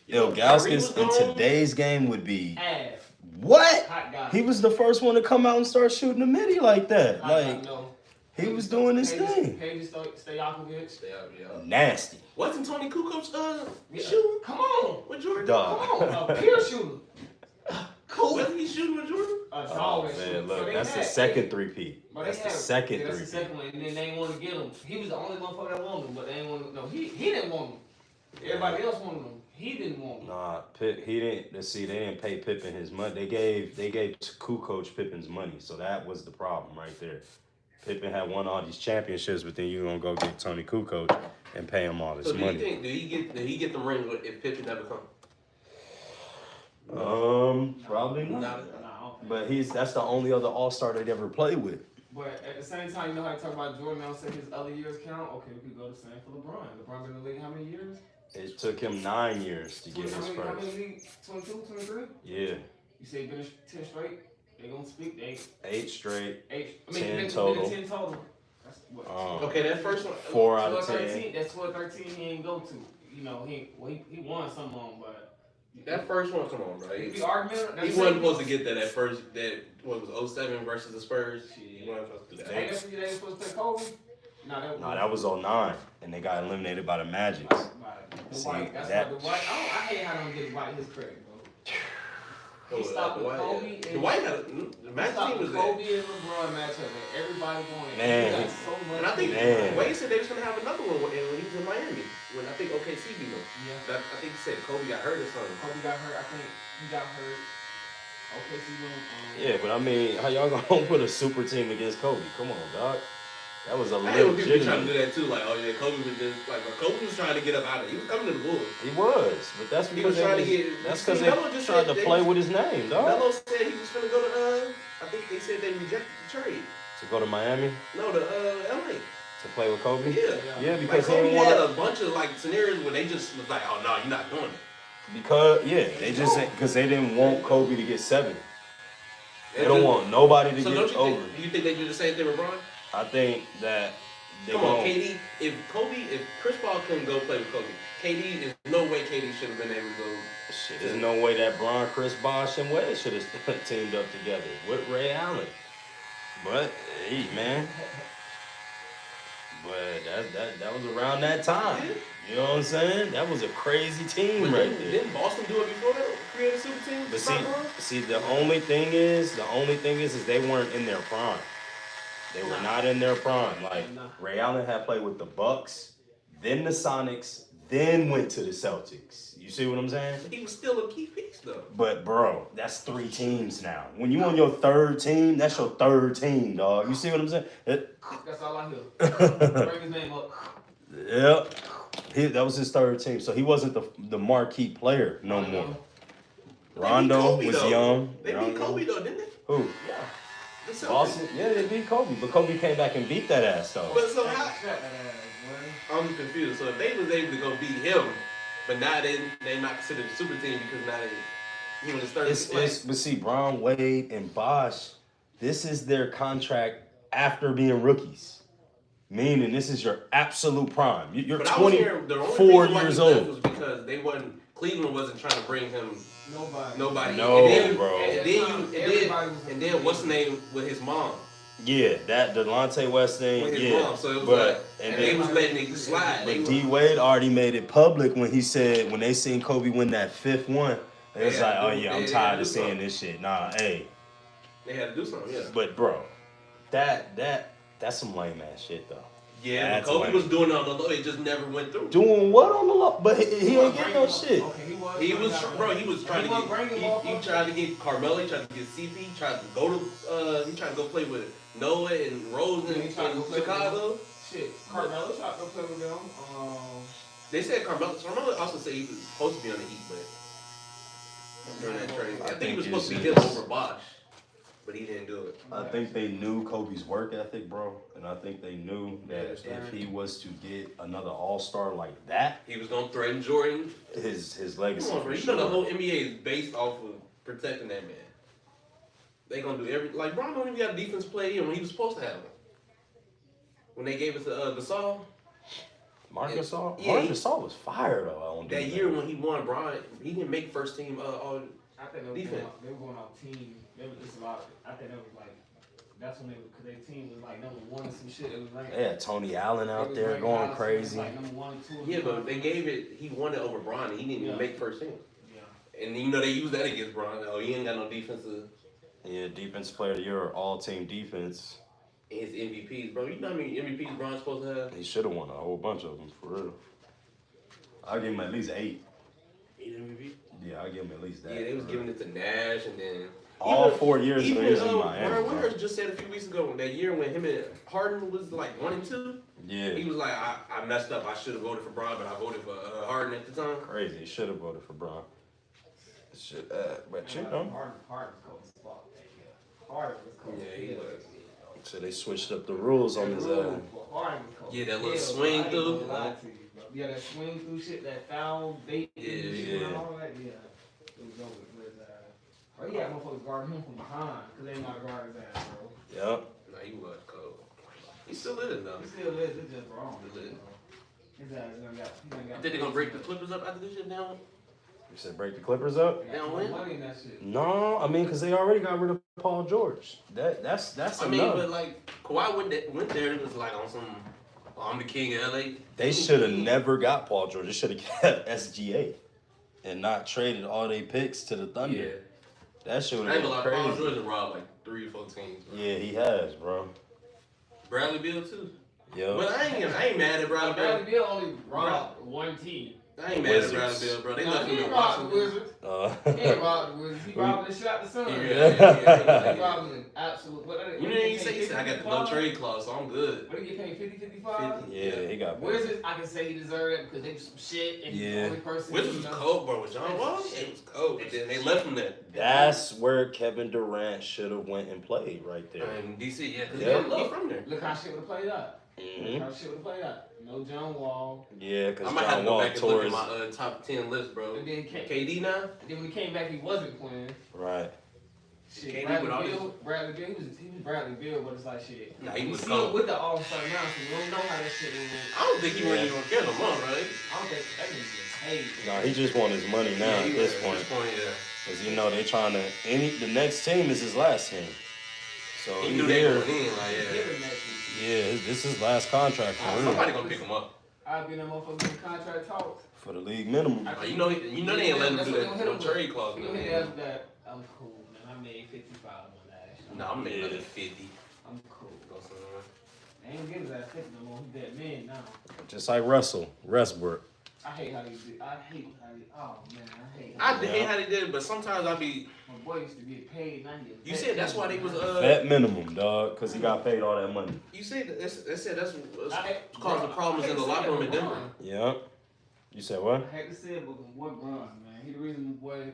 Ilgauskas in today's game would be. Ass. What? He was the first one to come out and start shooting the midi like that. He was doing his thing. Stojakovic. Nasty. Wasn't Tony Kukoc shooting? Come on. With Jordan? Dog. Come on. Pure shooter. Cool. Wasn't he shooting with Jordan? Oh, man, look, that's the second three-peat. That's the second that's the three-peat. second one, and then they ain't want to get him. He was the only motherfucker that wanted him, but they ain't want to. No, he didn't want him. Everybody else wanted him. He didn't want him. Nah, he didn't. Let's see, they didn't pay Pippen his money. They gave Kukoc Pippen's money, so that was the problem right there. Pippen had won all these championships, but then you gonna go get Tony Kukoc and pay him all this money. So do you think did he get the ring if Pippen never come? Probably not. But that's the only other All-Star they'd ever played with. But at the same time, you know how you talk about Jordan now say his other years count? Okay, we could go the same for LeBron. LeBron been in the league how many years? It took him 9 years to get his How first. many league? 22, 23? Yeah. You say he been in 10 straight? They gonna speak. 8 straight. 10 total. 10 total. That's what? Okay, that first one. 4 out of 13, 10. that's 12-13 he ain't go to. You know, he won some on, but That first one, come on, bro. the argument. He wasn't supposed to get that at first. That what was 07 versus the Spurs. He wasn't supposed to do Ain't that. that for you they supposed to play Kobe? No, that was 09, and they got eliminated by the Magic. See, Dwight. That's that- why Dwight. I hate how I don't give Dwight his credit, bro. He Oh, stopped with Dwight, Kobe yeah. and Dwight had the he Magic stopped team was with there. Kobe and LeBron matchup, and everybody going. Man, He got so much. And I think Man. Wade said they was gonna have another one when he was in Miami. When I think OKC beat him. Yeah. I think he said Kobe got hurt or something. Kobe got hurt. I think he got hurt. OKC won. Yeah, but I mean, how y'all gonna put a super team against Kobe? Come on, dog. That was a I hate when people be trying to do legitimate. that too. Like, oh yeah, Kobe was just like, Kobe was trying to get up out of it. He was coming to the Bulls. He was, but that's He because was trying to they get. was, that's See, because Melo they just tried said to they- play with his name, dog. Melo said he was gonna go to. I think they said they rejected the trade. To go to Miami No, to LA. to play with Kobe. Yeah. Yeah, Like because he Kobe didn't had want a bunch of like scenarios where they just was like, oh no, you're not doing it. they just because they didn't want Kobe to get 7. They They don't just- want nobody to So get don't you over. think? Do you think they do the same thing with Bron? I think that they Come on, won't. KD. If Chris Paul couldn't go play with Kobe, KD, there's no way KD should have been able to go. Shit, there's no way that Bron, Chris Bosh, and Wade should have teamed up together with Ray Allen. But hey, man. But that was around that time. You know what I'm saying? That was a crazy team But right there. didn't Boston do it before that? Create a super team? But Stop Bron? see, the only thing is they weren't in their prime. They were not in their prime. Like Ray Allen had played with the Bucks, then the Sonics, then went to the Celtics. You see what I'm saying? He was still a key piece though. But bro, that's 3 teams now. When you on your 3rd team, that's your 3rd team, dog. You see what I'm saying? That's all I hear. Bring his name up. Yep. That was his 3rd team. So he wasn't the marquee player no more. Rondo Kobe, was though. young. They beat Kobe though, didn't they? Who? Yeah. The Celtics. Boston? Yeah, they beat Kobe. But Kobe came back and beat that ass though. But so how? I'm confused. So if they was able to go beat him, but now they not considered a super team because now he was his 30th. But see, Brown, Wade, and Bosh, this is their contract after being rookies. Meaning this is your absolute prime. You're But I was hearing the only 24 reason why years he left old. was because Cleveland wasn't trying to bring him nobody. No, and then, bro. And then what's the name with his mom? Yeah, that Delonte West thing. With his Yeah, mom. So it was but like, and they was letting it slide. But D Wade already made it public when he said when they seen Kobe win that 5th one, they was like, oh yeah, I'm tired of seeing this shit. Nah, hey. They had to do something, yeah. But bro, that's some lame ass shit though. Yeah, but Kobe was doing it on the low. It just never went through. Doing what on the low? But he ain't getting no shit. He was trying to get. He tried to get Carmelo. He tried to get CP. He tried to go to. He tried to go play with Noah and Rose in Chicago. Shit, Carmelo tried to go play with them. They said Carmelo also said he was supposed to be on the Heat, but during that trade, I think he was supposed to be him over Bosh, but he didn't do it. I think they knew Kobe's work ethic, bro, and I think they knew that if he was to get another All-Star like that, he was gonna threaten Jordan. His legacy. Come on, bro. for You sure. know the whole NBA is based off of protecting that man. They gonna do like Bron don't even got a defense play when he was supposed to have one. When they gave us Gasol. Marc Gasol? Yeah, Marc Gasol was fired though. That year when he won, Bron, he didn't make first team all I think defense. they were going off team. There was just a lot. I think that was like that's when because their team was like number 1 and some shit. It was ranked. They had Tony Allen out there ranked going high, so it was crazy. like number 1 and 2. Yeah, but they gave it. He won it over Bron, and he didn't even make first team. Yeah. And you know they used that against Bron. Oh, he ain't got no defensive. Yeah, defense player of the year, all-team defense. His MVPs, bro. You know how many MVPs Bron's supposed to have? He should have won a whole bunch of them for real. I'll give him at least 8. 8 MVP. Yeah, I'll give him at least that. Yeah, they was giving it to Nash, and then all 4 years when he was in Miami. Brian Winters just said a few weeks ago that year when him and Harden was like 1 and 2. Yeah. He was like, I messed up. I should have voted for Bron, but I voted for Harden at the time. Crazy. He should have voted for Bron. But you know. Harden was cold as fuck. Harden was cold. Yeah, he was. So they switched up the rules on his Yeah, that little swing through. Yeah, that swing through shit, that foul bait shit and all that. Yeah, it was over with. Oh, he had motherfuckers guarding him from behind because they not guarding his ass, bro. Yep. Nah, he was cold. He still is though. He still is. It's just wrong. He lit. His ass done got. You think they gonna break the Clippers up after this shit now? You said break the Clippers up? They don't win? Money in that shit. No, I mean, because they already got rid of Paul George. That's I mean, enough. but like Kawhi went there. It was like on some. I'm the king of LA. They should have never got Paul George. They should have kept SGA and not traded all their picks to the Thunder. Yeah. That shit would I have ain't been gonna lie, Paul crazy. George has robbed like 3 or 4 teams. Bro. Yeah, he has, bro. Bradley Beal too. Yo. But I ain't mad at Bradley Beal. Bradley Beal only robbed one team. I ain't mad at Wizards. Bradley Beal, bro. They Nah, left he him ain't in robbed the Washington. Wizards. He ain't robbed the Wizards. He robbed the shit out the Sun. Yeah. He robbed an absolute. You didn't even say he said I got the no trade clause, so I'm good. What did he get paid? 50, 55? Yeah, he got paid. Wizards, I can say he deserved it because they was some shit and he's the Yeah. only person. Wizards was cold, bro. With John Wall, it was cold. But then they left him there. That's where Kevin Durant should have went and played right there. In DC, yeah, because Yeah. he's from there. Look how shit would have played out. Look Mm-hmm. how shit would have played out. No John Wall. Yeah, because I might have John to go Wall back and tore look at his... my top 10 list, bro. And then KD now? And then when he came back, he wasn't playing. Right. Shit, KD with all Bradley Beal, he was Bradley Beal, but it's like shit. Nah, he We was see cold. it with the All-Star now, so we don't know how that shit went. I don't think he wasn't even gonna care no more, right? I don't think that nigga just hate. No, he just want his money now at this point. Yeah. Because, you know, they trying to... The next team is his last team. So He he knew they here... going in, like, yeah. Yeah, this is his last contract for real. Somebody gonna pick him up. I've been in motherfucking contract talks. For the league minimum. You know they ain't letting him do that no trade clause. You know he has that. I'm cool, man. I made 55 on that. Nah, I'm making another 50. I'm cool. Go somewhere. I ain't giving that 50 no more. He dead man now. Just like Russell Westbrook. I hate how he did. I hate how he. Oh man, I hate. I hate how they did it, but sometimes I be. My boy used to get paid. Now he You said that's why they was Vet minimum, dog, because he got paid all that money. You said that's what's causing problems in the locker room in Denver. Yeah. You said what? I hate to say it, but my boy Bron, man, he the reason my boy,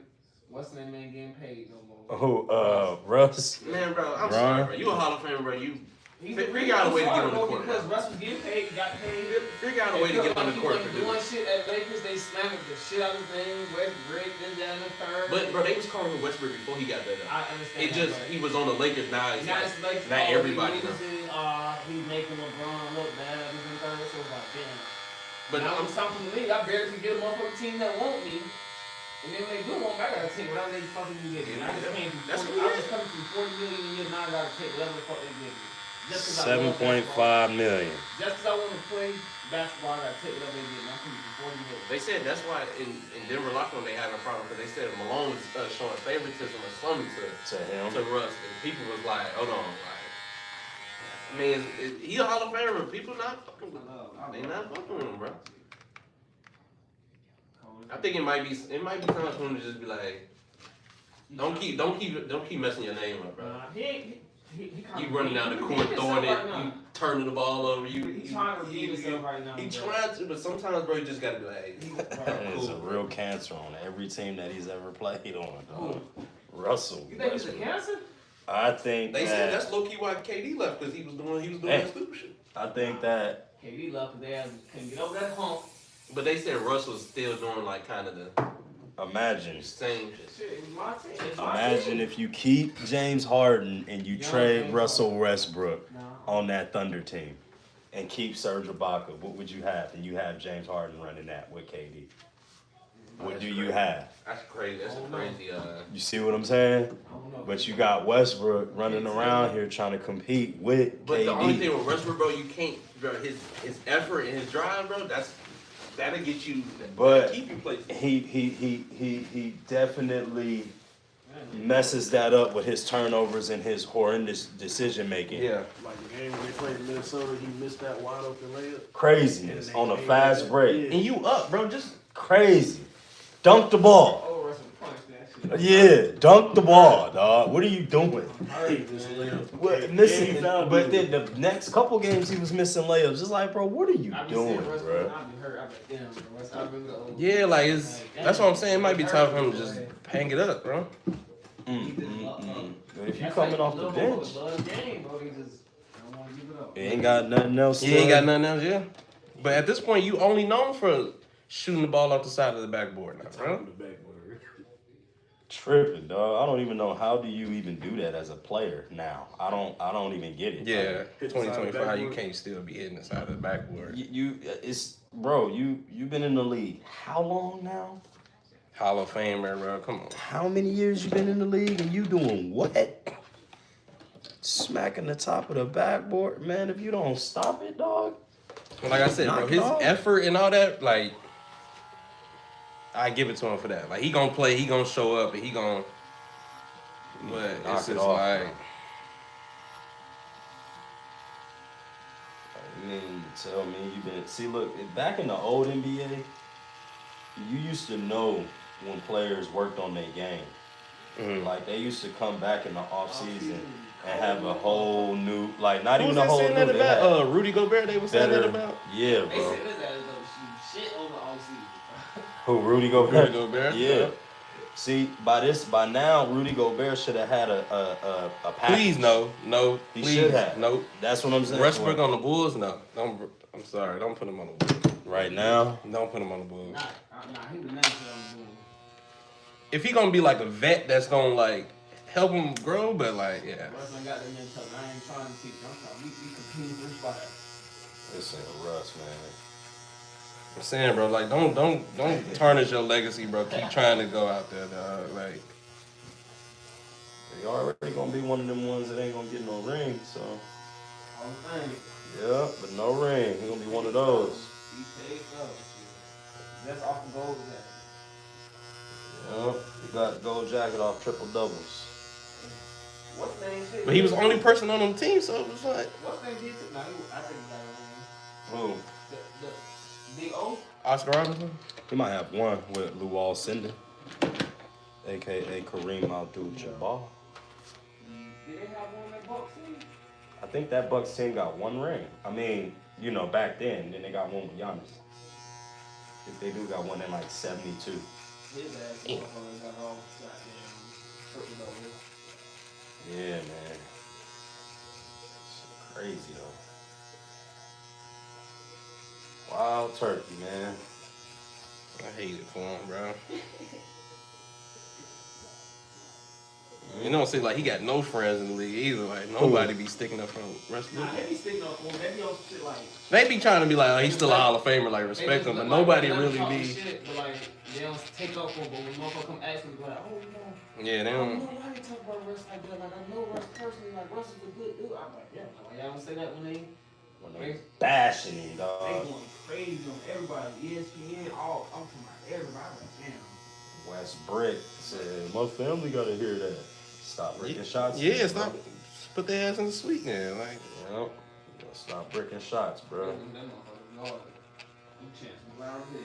what's that man getting paid no more. Oh, Russ. Man, bro, I'm Bron. sorry, bro. You a Hall of Famer, bro. You figure out a way to get on the court. Because Russ was getting paid, he got paid. Figure out a way to get on the court. He doing shit at Lakers, they slamming the shit out of his name, Westbrook, this, that, and the third. But bro, they was calling him Westbrook before he got better. I understand. It just he was on the Lakers now. It's now like, it's Lakers. not everybody. He's making LeBron look bad. This and third. So like, damn. But now I'm I'm talking to me. I barely can get a motherfucking team that want me. And then when they do want me, I gotta take whatever they fucking get me. I just came from 40. I was coming from 40 million a year. Now I gotta take whatever the fuck they give me. Just 'cause I love 7.5 basketball. million. Just because I want to play basketball, I gotta take whatever they give me. I'm coming from 40 million. They said that's why in Denver locker room they having a problem because they said Malone was showing favoritism or something To him. to Russ, and people was like, hold on, like, man, he a Hall of Famer. People not fucking with him. They not fucking with him, bro. I think it might be time for him to just be like, don't keep messing your name up, bro. You running down the court, throwing it, you turning the ball over, He's trying to redeem himself right now. He trying to, but sometimes, bro, you just gotta be like, hey, There's a real cancer on every team that he's ever played on, dog. Russell. You think he's a Westbrook. cancer? I think They that, said that's low key why KD left because he was doing that stupid shit. I think that KD left because they couldn't get over that hump. But they said Russ was still doing like kind of the imagine same shit. Shit, it's my team. It's my Imagine team. if you keep James Harden and you Yeah, trade James Russell Westbrook No. on that Thunder team and keep Serge Ibaka. What would you have? And you have James Harden running that with KD. What do you have? That's crazy. That's a crazy. You see what I'm saying? I don't know. But you got Westbrook running around here trying to compete with But KD. the only thing with Westbrook, bro, you can't, bro. His effort and his drive, bro. That'll get you. But keep you places. he definitely messes that up with his turnovers and his horrendous decision making. Yeah. Like the game when they played Minnesota, he missed that wide open layup. Craziness on a fast break. And you up, bro? Just Crazy. Dunk the ball. Oh, Russell punched that shit. Yeah, dunk the ball, dog. What are you doing? Hate this layup. Well, missing, but then the next couple games he was missing layups. It's like, bro, what are you I be doing, seeing Russ, bro? I be hurt. I be like, damn, bro. Russ, I really old. yeah, like it's. Like, That's what I'm saying. It might be time for him to hurt, just boy. hang it up, bro. But if you That's coming like off the little bench, motherfuckers love game, bro. They just don't want to give it up. He ain't got nothing else. He ain't got nothing else, yeah. But at this point, you only known for shooting the ball off the side of the backboard now, bro. The backboard. Tripping, dog. I don't even know how do you even do that as a player now. I don't even get it. Yeah, Hit the side of the 2025, you backboard. can't still be hitting the side of the backboard. You've been in the league how long now? Hall of Famer, bro. Come on. How many years you been in the league and you doing what? Smacking the top of the backboard, man. If you don't stop it, dog. But like I said, bro, Knock it his off. effort and all that, like, I give it to him for that. Like, he gonna play, he gonna show up, and he gonna. But Knock it's it just off, like. bro. I mean, tell me you been. See, look, back in the old NBA, you used to know when players worked on their game. Mhm. Like, they used to come back in the off season and have a whole new, like, not Who even was a they whole saying new. that They had about? Rudy Gobert, they were saying better. that about? Yeah, They bro. said this guy is gonna shoot shit over all season. Who, Rudy Gobert? Rudy Gobert? Yeah. See, by now, Rudy Gobert should have had a package. Please, no. He Please, should have. no. That's what I'm saying. Westbrook on the Bulls? No. I'm sorry. Don't put him on the Bulls. Right now. Don't put him on the Bulls. Nah, he was never put on the Bulls. If he gonna be like a vet that's gonna like help him grow, but like, yeah. Russ ain't got that mentality. I ain't trying to teach. I'm trying. We competing for spot. This ain't Russ, man. I'm saying, bro, like don't tarnish your legacy, bro. Keep trying to go out there, dog. Like, He already gonna be one of them ones that ain't gonna get no ring, so. All the thing. Yeah, but no ring. He gonna be one of those. He paid up. That's off the gold jacket. Yep. He got gold jacket off triple doubles. What's the name? Shit? but he was the only person on the team, so it was like What's the name? Did it? Nah, I think he got Who? the Big O. Oscar Robertson. He might have one with Luol Cinder, aka Kareem Abdul-Jabbar. Did they have one that Bucks team? I think that Bucks team got one ring. I mean, you know, back then they got one with Giannis. If they do got one in like 72. His ass motherfucker got all goddamn triple double. Yeah, man. It's crazy though. Wild turkey, man. I hate it for him, bro. You know, see, like he got no friends in the league either. Like nobody be sticking up for Westbrook. Nah, they be sticking up for him. They be on shit like. They be trying to be like, oh, he's still a Hall of Famer, like They respect just him, but look like nobody they really talking be. Shit, but like they don't take up for him. But when motherfucker come ask me, be like, oh, you know. Yeah, they I don't. know why they talk about Russ like that. Like I know Russ personally. Like Russ is a good dude. I'm like, yeah. Like, y'all don't say that when they Bashing him, they dog. going crazy on everybody. ESPN, all I'm talking about everybody. I'm like, damn. West Brick said, my family gotta hear that. Stop breaking shots. Yeah, stop. Put their ass in the suite now. Like, Yep. Stop breaking shots, bro. That motherfucker, Lord. You chance around here.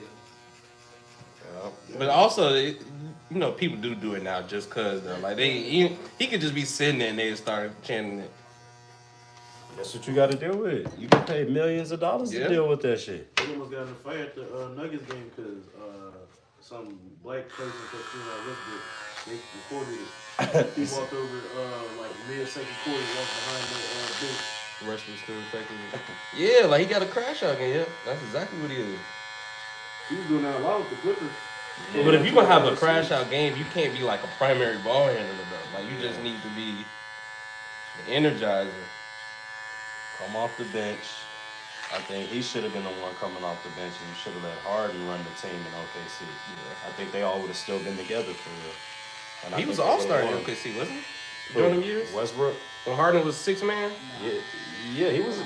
Yep. but also, you know, people do it now just cause though. Like he could just be sitting there and they start chanting it. That's what you gotta deal with. You can pay millions of dollars Yeah. to deal with that shit. They almost got in a fight at the Nuggets game because some black person kept shooting at Westbrook. They recorded it. He walked over like mid-second quarter, walked behind the bench. Westbrook still effective. Yeah, like he got a crash out game. Yeah, that's exactly what he is. He was doing that a lot with the Clippers. But if you gonna have a crash out game, you can't be like a primary ball handler though. Like you just need to be the energizer. Come off the bench. I think he should have been the one coming off the bench, and you should have let Harden run the team in OKC. I think they all would have still been together for real. And I He was think an they all-star in would've won. OKC, wasn't he? Who? During them years? Westbrook. When Harden was 6 man? Yeah, he was.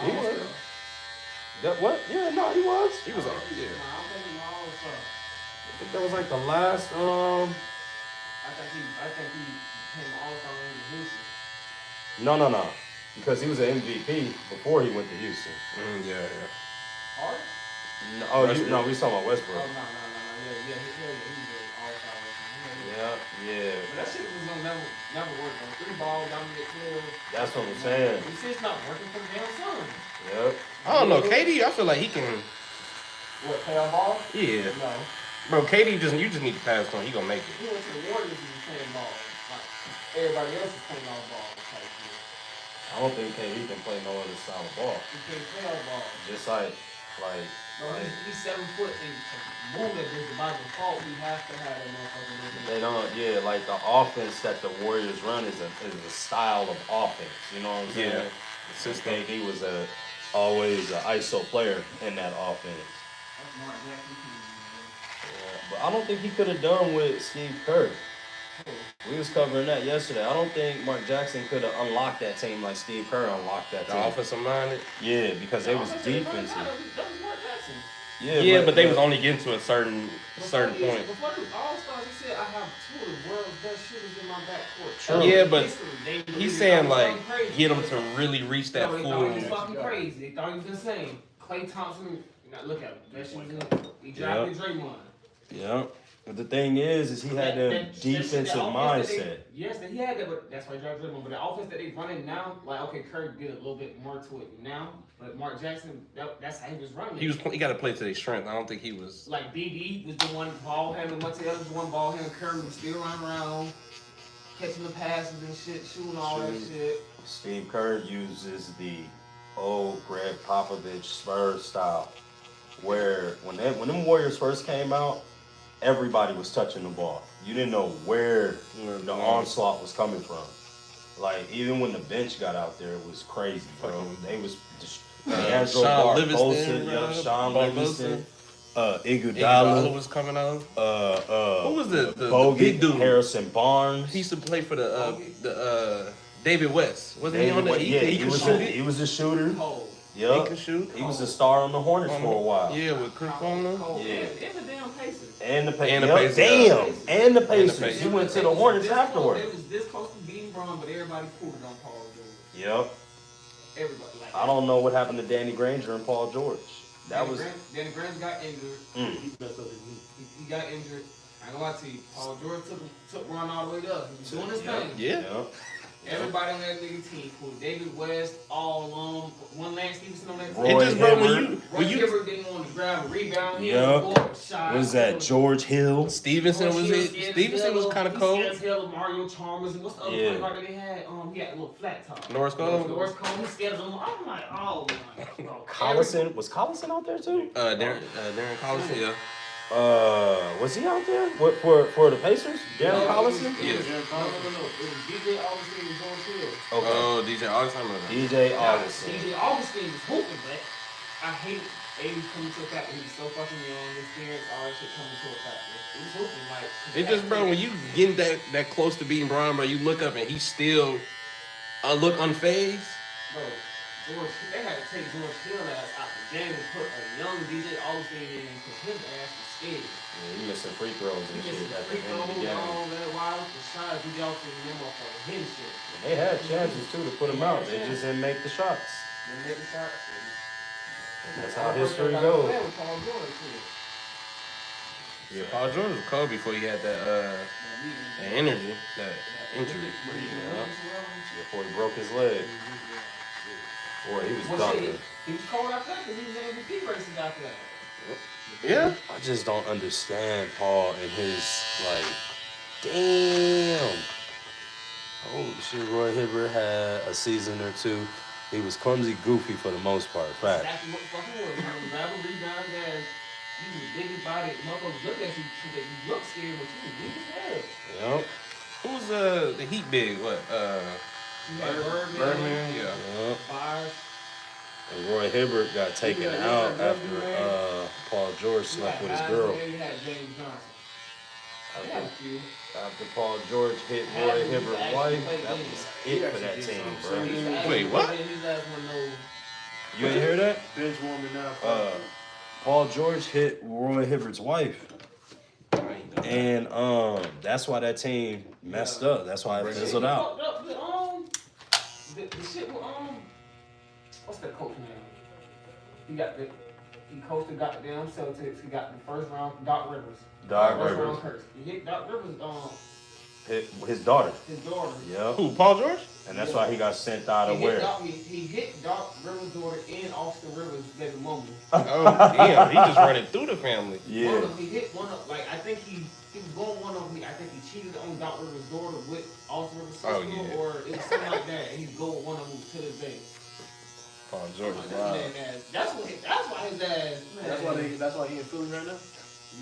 That what? Yeah, no, he was. He was all yeah. Nah, I'm thinking all-star. I think that was like the last. I think he became an all-star in Houston. No. Because he was an MVP before he went to Houston. Yeah. Harden? No, we was talking about Oh, Westbrook. no. Yeah, he was an all-star. Yeah. But that shit was gonna never work. On 3 ball, dominant players. That's what I'm saying. This shit's not working for the damn son. Yep. I don't know, KD, I feel like he can What, play on ball? yeah. No. Bro, KD you just need to pass to him, he gonna make it. He went to the Warriors and was playing ball. Like, everybody else is playing all ball type shit. I don't think KD can play no other style of ball. He can't play all ball. Just like Bro, he's 7 foot and to move that bitch by default. We have to have that motherfucker. they don't. Yeah, like the offense that the Warriors run is a style of offense. You know what I'm saying? Since KD was always an ISO player in that offense. That's Mark Jackson. Yeah, but I don't think he could have done with Steve Kerr. We was covering that yesterday. I don't think Mark Jackson could have unlocked that team like Steve Kerr unlocked that team. The offensive minded. Yeah, because they was defensive. That was Mark Jackson. Yeah, but they was only getting to a certain point. Before the All-Stars, he said, I have 2 of the world's best shooters in my backcourt. True. Yeah, but he's saying like get them to really reach that They full. thought he was fucking crazy. They thought he was insane. Klay Thompson, now look at him. Best shooter in the league. He drafted Draymond. Yeah. But the thing is he had the defensive mindset. Yes, he had that, but that's why he drafted Draymond. But the offense that they running now, like, okay, Curry did a little bit more to it now, but Mark Jackson, that's how he was running. He got to play to their strength. I don't think he was. Like, BD was the one ball handling, Montiel was the one ball handling, Curry was still running around, catching the passes and shit, shooting all that shit. Steve Kerr uses the old Greg Popovich Spurs style, where when them Warriors first came out, everybody was touching the ball. You didn't know where the onslaught was coming from. Like, even when the bench got out there, it was crazy, bro. They was just Sean Livingston, Sean Livingston, Iguodala was coming out. Who was the big dude? Harrison Barnes. He used to play for the David West. Wasn't he on the? Yeah, he was a shooter. He could shoot. He was a star on the Hornets for a while. Yeah, with Chris Paul. Yeah. And the damn Pacers. And the Pacers. Damn. And the Pacers. He went to the Hornets afterwards. They was this close to beating Bron, but everybody pulled it on Paul George. Yep. Everybody. Like, I don't know what happened to Danny Granger and Paul George. Danny Granger got injured. He got injured. I ain't gonna lie to you. Paul George took Bron all the way up. He was doing his thing. Yeah. Everybody on that nigga team, cool. David West, all alone. One Lance Stevenson on that team. Roy Hibbert didn't want to grab a rebound. What is that? George Hill. Stevenson was it. Stevenson was kind of cold. He scared of Mario Chalmers. And what's the other point guard that they had? He had a little flat top. Norris Cole. He scared of them. I'm like, oh my God. Collison. Was Collison out there too? Darren Collison, yeah. Was he out there? What for the Pacers? Darren Collison? Yeah. No. It was DJ Augustine and George Hill. Okay. Oh, DJ Augustine. DJ Augustine. DJ Augustine was hooping, but I hate AD coming to a factor. He was so fucking young, experience, all that shit coming to a factor. He was hooping like. It just, bro, when you getting that close to beating Bron, bro, you look up and he still look unfazed. Bro, they had to take George Hill out the game and put a young DJ Augustine in because his ass was scared. Yeah, he missing free throws and shit at the Free end of the throws, game. all that wild shot, DJ Augustine and them motherfuckers hitting shit. They had chances too to put him out. They just didn't make the shots. They make the shots. That's how history goes. Yeah, Paul George was cold before he had that energy, that injury. Yeah. Before he broke his leg. Boy, he was dunking. He was cold after that because he was in MVP races after that. Yeah. I just don't understand Paul and his, like, damn. Oh, shit, Roy Hibbert had a season or two. He was clumsy, goofy for the most part. Fact. Exactly what the fuck he was. He was grabbing rebound guys. You was big body. Motherfuckers look at you that you look scared, but you was weak as hell. Yep. Who's the Heat big? What? Birdman. Yeah. Yep. Fires. And Roy Hibbert got taken out after Paul George slept with his girl. You had James Johnson. After Paul George hit Roy Hibbert's wife, that was it for that team, bro. Wait, what? You ain't hear that? Bench warming now. Paul George hit Roy Hibbert's wife. And that's why that team messed up. That's why it fizzled out. The shit with what's that coach name? He coached the goddamn Celtics. He got the first round. Doc Rivers. He hit Doc Rivers. Hit his daughter. His daughter. Yep. Who? Paul George? And that's why he got sent out of where? He hit Doc Rivers' daughter and Austin Rivers' baby mama. Oh damn! He just running through the family. Yeah. He hit one of, like, I think he was going one of them. I think he cheated on Doc Rivers' daughter with Austin Rivers' sister, or it was something like that. And he's going one of them to this day. Paul George is That wild. man ass. That's why his ass. Man. That's why he in Philly right now.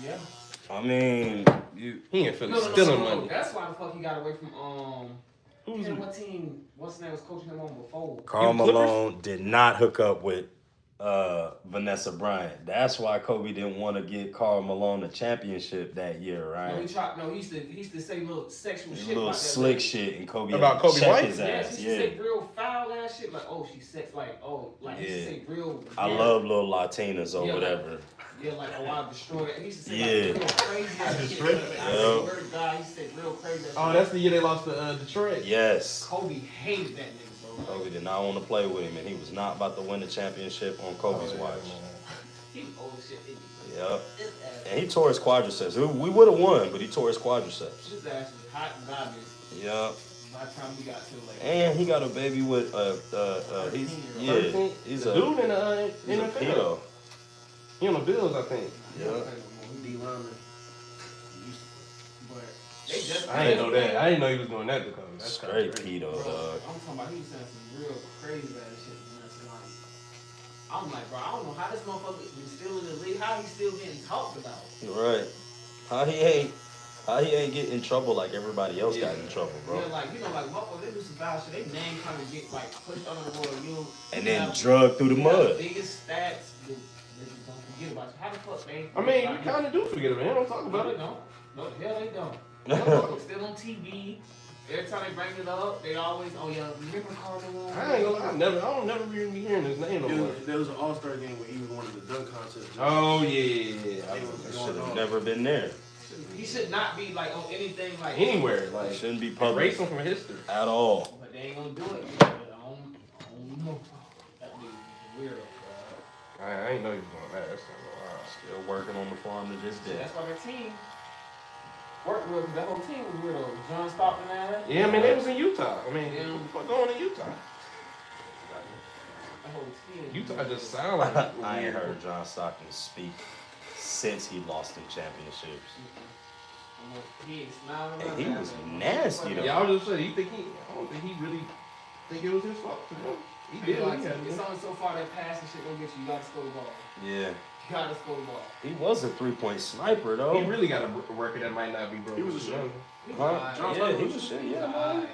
Yeah. I mean, He in Philly No. stealing money. That's why the fuck he got away from Who's and what team? What's his name was coaching him on before? Karl Clippers? Malone did not hook up with Vanessa Bryant. That's why Kobe didn't want to get Karl Malone a championship that year, No, right? he used to say little sexual shit Little about that slick lady. shit, and Kobe About had to Kobe check White? his Yeah, ass. he used to say real foul ass shit like, oh, she's sex, like, oh, like he used to say real. I love little Latinas or Yeah, whatever. Yeah, like, oh, I'll destroy it. He used to say Yeah. like real crazy ass shit. destroy it? I swear to God, he said real crazy ass Oh, shit. that's the year they lost to Detroit. Yes. Kobe hated that nigga, bro. Kobe did not want to play with him, and he was not about to win the championship on Kobe's watch. He was old as shit. Yep. His ass, And he tore his quadriceps. We would have won, but he tore his quadriceps. his ass was hot and garbage Yep. by the time we got to like. And he got a baby with he's a dude in the pedo. NFL. He on the Bills, I think. Yeah. D lineman. But they just. I didn't know that. I didn't know he was doing that to Kobe. That's Straight kinda pedo, Bro, dog. I'm talking about he was saying some real crazy ass shit. And that's like, I'm like, bro, I don't know how this motherfucker is still in the league. How he still getting talked about? You're right. How he ain't getting in trouble like everybody else got in trouble, bro. Yeah, like, you know, like motherfuckers, they do some bad shit. They name kind of get like pushed under the world. You And then have- drug through the you have mud. The biggest stats. That you don't forget about you. How the fuck they? I mean, you kind of do forget about it. Don't talk No, about they it. don't. No, the hell they don't. Motherfuckers still on TV. Every time they bring it up, they always, oh yeah, remember Karl Malone? I ain't gonna lie. I don't never be hearing his name no more. There was an All-Star game where he was one of the dunk contests. Oh yeah. I should have never been there. He should not be like on anything like Anywhere, It like shouldn't be public erase him from history. at all. But they ain't gonna do it. I don't know. That nigga is weirdo. I ain't know he was doing that. That's kind of wild. Still working on the farm to this day. That's why their team worked real. That whole team was weirdo. John Stockton and that. Yeah, I mean they was in Utah. I mean, Yeah. what's going on in Utah? That whole team. Utah just sound like I ain't heard John Stockton speak since he lost in championships. He ain't smiling. And he was nasty though. Yeah, I was just saying. I don't think he really think it was his fault. He did what he had to It's do. only so far that pass and shit gonna get you. You gotta score the ball. Yeah. You gotta score the ball. He was a 3-point sniper though. He really got a record that might not be broken. He was a shooter. Huh? John Yeah, he Stockton was shit. He's Yeah, man. alright.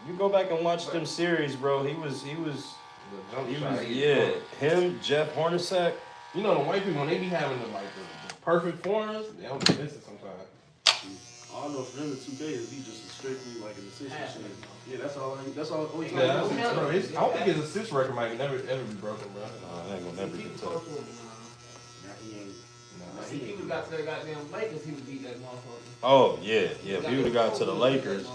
You go back and watch them series, bro. He was Yeah. him, Jeff Hornacek. You know the white people when they be having the perfect forms, they don't be missing sometimes. All I know for him in 2K is he just strictly like an assist machine. Yeah, that's all. All he Yeah, can do. bro, I don't think his assist record might ever be broken, bro. I ain't gonna never get People tough. close to him, Nah, he ain't. nah. See, he would've got to the goddamn Lakers, he would beat that motherfucker. Oh yeah. If he would have got to the Lakers,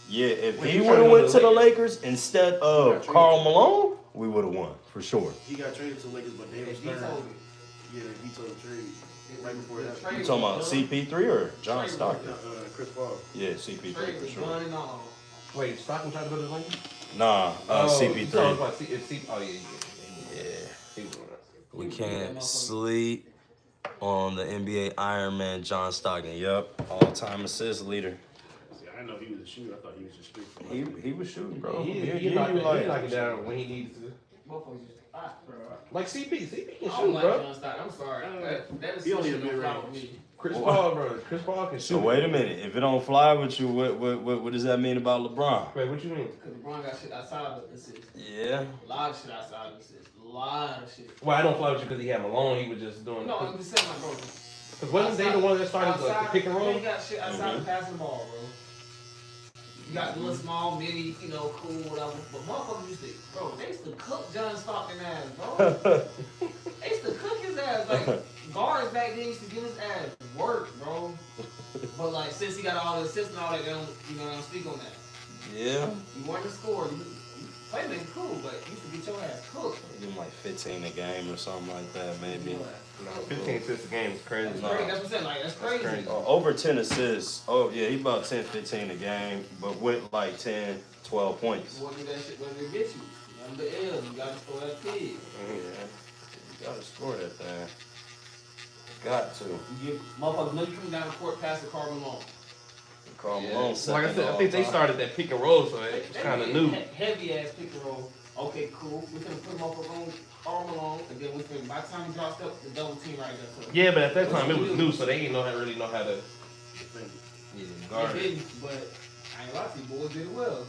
yeah. If Wait, he you would have trying to went go to to the the Lakers instead of Karl Malone, we would have won for sure. He got traded to the Lakers, but David He told Stern. me. Yeah, he told the trade right before that. You talking about CP3 or John Stockton? Chris Paul. Yeah, CP3 Trade for was sure. gun and all. Wait, Stockton tried to go to the Lakers? Nah, you talking CP3. about oh yeah. Yeah. He was doing that. We can't sleep on the NBA Iron Man John Stockton. Yup, all-time assist leader. See, I didn't know he was a shooter. I thought he was just straight. He was shooting, bro. He knocked it down when he needed to. Motherfuckers used to fight, bro. Like CP can I don't shoot, like bro. John Stockton. I'm sorry. That is He only a shit don't fly mid-range. with me. Chris Paul, bro. Chris Paul can shoot. So wait a minute. If it don't fly with you, what does that mean about LeBron? Wait, what you mean? Because LeBron got shit outside of the assist. Yeah. A lot of shit outside of the assist. A lot of shit. Well, I don't fly with you because he had Malone. He was just doing. No, I'm just saying, like, bro. Because wasn't they the one that started the pick and roll? You got shit outside of passing the ball, bro. You got the little small, mini, cool, whatever. But motherfuckers used to, bro, they used to cook John Stockton ass, bro. They used to cook his ass. Like, guards back then used to give his ass work, bro. But, like, since he got all the assists and all that, they don't speak on that. Yeah. You weren't the scorer. You played cool, but you used to get your ass cooked. Give him like 15 a game or something like that, maybe. No, 15 assists a game is crazy. That's crazy. That's what I'm saying. Like, that's crazy. crazy. Over 10 assists. Oh, yeah, he about 10, 15 a game, but with like 10, 12 points. What did that shit, what did it get you? Number L, you gotta score that pig. Yeah. You gotta score that thing. Got to. You give motherfuckers know you coming down the court past the Karl Malone. Karl Malone Like I said, I think they started that pick and roll, so it was kind of new. Heavy ass pick and roll. Okay, cool. We finna put him up on arm along, and then we finna, by the time he drops up, the double team right there. So Yeah, but at that what time it you was do? new, so they didn't really know how to They guard it. didn't, but I ain't lie to you, boys did well.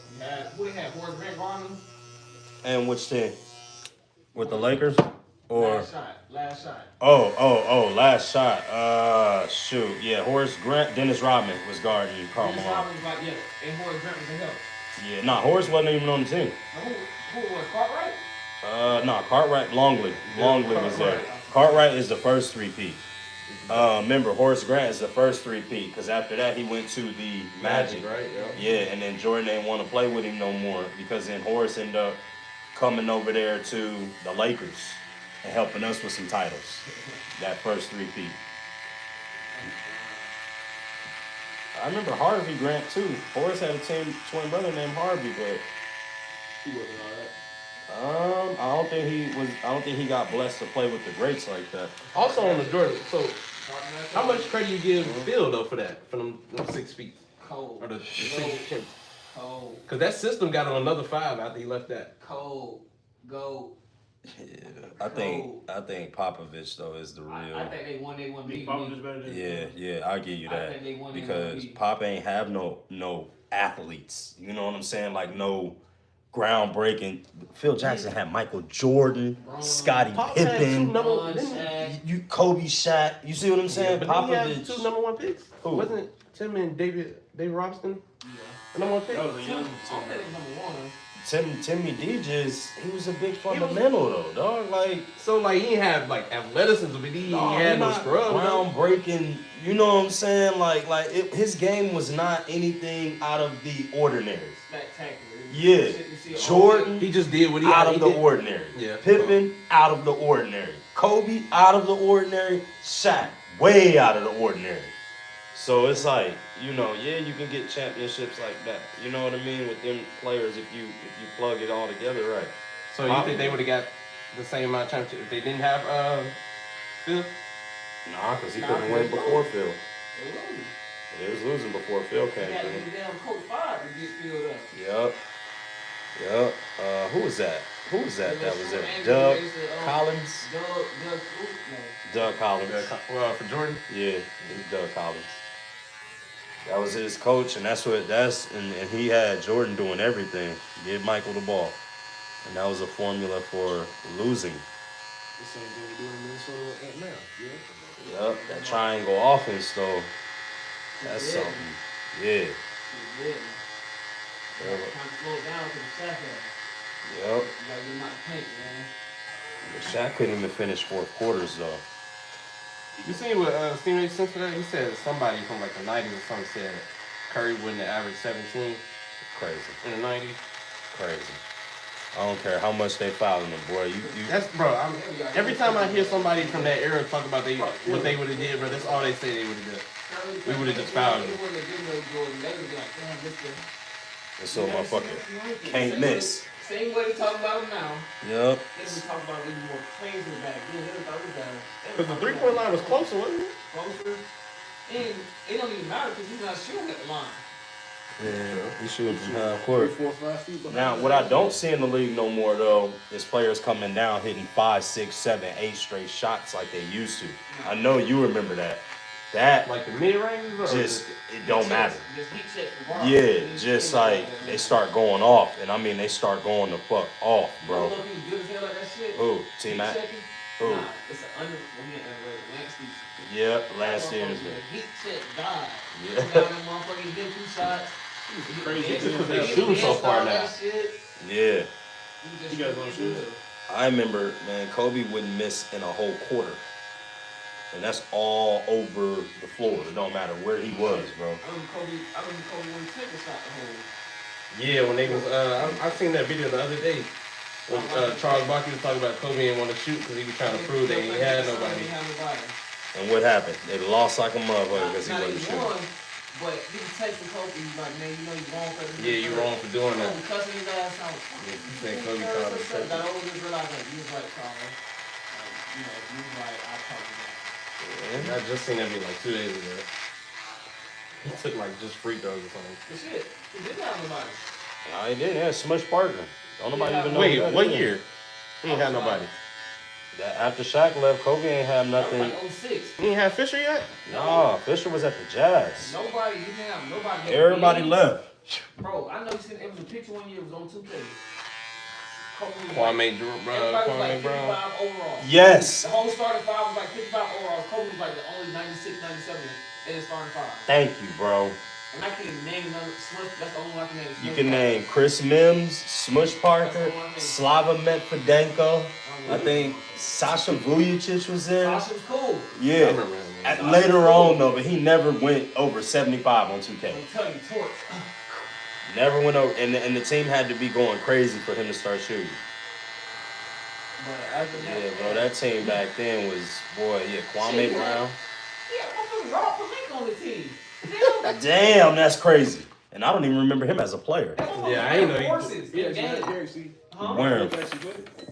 Who they had? Horace Grant guarding them? And which team? With the Lakers? Or Last shot. Last shot. Shoot. Yeah, Horace Grant, Dennis Rodman was guarding Karl Dennis Malone. Rodman was like, yeah, and Horace Grant was the help. Yeah, nah, Horace wasn't even on the team. Who was Cartwright? Cartwright, Longley was there. Cartwright is the first three-peat. Remember, Horace Grant is the first three-peat, because after that he went to the Magic. Right? Yeah, and then Jordan didn't want to play with him no more, because then Horace ended up coming over there to the Lakers and helping us with some titles. That first three-peat. I remember Harvey Grant too. Horace had a twin brother named Harvey, but He wasn't all that. I don't think he got blessed to play with the greats like that. Also on the Jordan, so how much credit you give Phil though for that? For them 6 feet? Cold. Or the 6 Cold. Because that system got on another 5 after he left that. Cold. Go. Yeah, I think Popovich though is the real. I think they won me. Popovich better than Yeah, I'll give you I that, think they won, because Pop ain't have no athletes. You know what I'm saying? Like no groundbreaking. Phil Jackson had Michael Jordan, Scottie Pop had Pippen, Kobe, Shaq. You see what I'm saying? But Popovich. then he had 2 number 1 picks. Who? Wasn't it Tim and David Robinson? Yeah. The number 1 pick. That was a young I don't think they number 1. Timmy D he was a big fundamental though, dog. Like, So like he had like athleticism, but he had no scrub. Groundbreaking. You know what I'm saying? His game was not anything out of the ordinary. Spectacular. Yeah, Jordan, He just did what he out had. of the ordinary. Yeah. Pippen, out of the ordinary. Kobe, out of the ordinary. Shaq, way out of the ordinary. So it's like, you can get championships like that. You know what I mean? With them players, if you plug it all together, right? So you think they would have got the same amount of championships if they didn't have Phil? Nah, because he couldn't win before Phil. They was losing before Phil came They had to through. be the damn Coach 5 to get filled up. Yep. Who was that? That was there? Doug Collins? Doug Collins. For Jordan? Yeah, it was Doug Collins. That was his coach, and and he had Jordan doing everything. Give Michael the ball. And that was a formula for losing. The same thing we do in Minnesota right now. Yeah. Yep, that triangle offense though. That's something. Yeah. Kind of slow down to the second. Yep. You gotta get my paint, man. But Shaq couldn't even finish 4 quarters though. You seen what Stephen A. said for that? He said somebody from like the 90s or something said Curry wouldn't average 17 Crazy. in the 90s. Crazy. I don't care how much they fouling him, boy. That's every time I hear somebody from that era talk about what they would have did, bro, that's all they say they would have done. We would have just fouled him. That's so motherfucker can't miss. Same way they talk about him now. Yep. They would talk about it even more crazy back then. They would thought it was Because the 3-point line was closer, wasn't it? closer. And it don't even matter because he's not shooting at the line. Yeah, he shooting from half court. 3, 4, 5 feet behind. Now, what I don't see in the league no more though is players coming down hitting 5, 6, 7, 8 straight shots like they used to. I know you remember that. That Like the mid-range? just it don't matter. Just heat check the bar. Yeah, just like they start going off, and I mean they start going the fuck off, bro. Look, he good as hell like that shit. Who? T-Mac? Who? Nah, it's an under. Lance Stevens. Yep, last year. Heat check God. Yeah. Down that motherfucker, get 2 shots. Crazy because they shooting so far now. Yeah. You guys want to shoot? I remember, man, Kobe wouldn't miss in a whole quarter. And that's all over the floor. It don't matter where he was, bro. I remember Kobe wouldn't take a shot the whole. Yeah, when they was, I seen that video the other day. When Charles Barkley was talking about Kobe didn't want to shoot because he was trying to prove that he had nobody. And what happened? They lost like a motherfucker because he Not wasn't even shooting. won, but he was texting Kobe. He's like, man, you know you wrong for this. Yeah, you wrong for doing that. Cussing his ass out. Yeah, he said Kobe called him. Got over this realized that you was right, Charles. You know, you was right. I told you that. I just seen that video like 2 days ago. He took like just free throws or something. But shit, he didn't have nobody. No, he didn't. Yeah, Smush Parker. Don't nobody even know. Wait, who that what is. year? He ain't had nobody. That after Shaq left, Kobe ain't have That was nothing. like 06. He ain't had Fisher yet? Nah, Fisher was at the Jazz. Nobody, you didn't have nobody. Everybody left. Bro, I know you seen it was a picture one year, it was on 2K. Kwame Everybody was like 55 Brown. overall. Yes. The whole starting five was like 55 overall. Kobe was like the only 96, 97 in the starting five. Thank you, bro. And I can't even name none. That's the only one I can name. You can name Chris Mims, Smush Parker, Slava Medvedenko. I think Sasha Vujacic was there. Sasha was cool. Yeah. Later on, though, but he never went over 75 on 2K. I'm telling you, torch. Never went over, and the team had to be going crazy for him to start shooting. Yeah, bro, that team back then was, Kwame Brown. Yeah, motherfucker, Rob Pelinka on the team. Damn, that's crazy. And I don't even remember him as a player. Yeah, I ain't know Forces in the game. Wearing.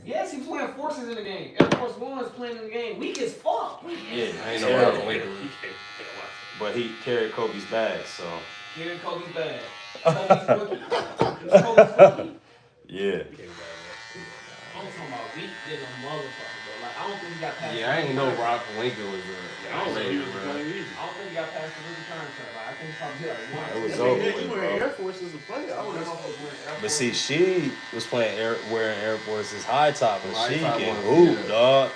Yes, he was wearing forces in the game. Air Force One's playing in the game. Weak as fuck. Yeah, I ain't know Rob Pelinka. But he carried Kobe's bag, so. Carrying Kobe's bag. Kobe's rookie. Kobe's rookie. Yeah. I'm talking about weak than a motherfucker, bro. Like, I don't think he got past. Yeah, I ain't know Rob Pelinka was I don't know he was bro. playing either. I don't think he got past the rookie contract. Like, I think he probably like one. It was Yeah, over you with, wearing bro. Air Force as a player. I was But see, she was wearing Air Forces high top, and High she top can ones, hoop, yeah. dog.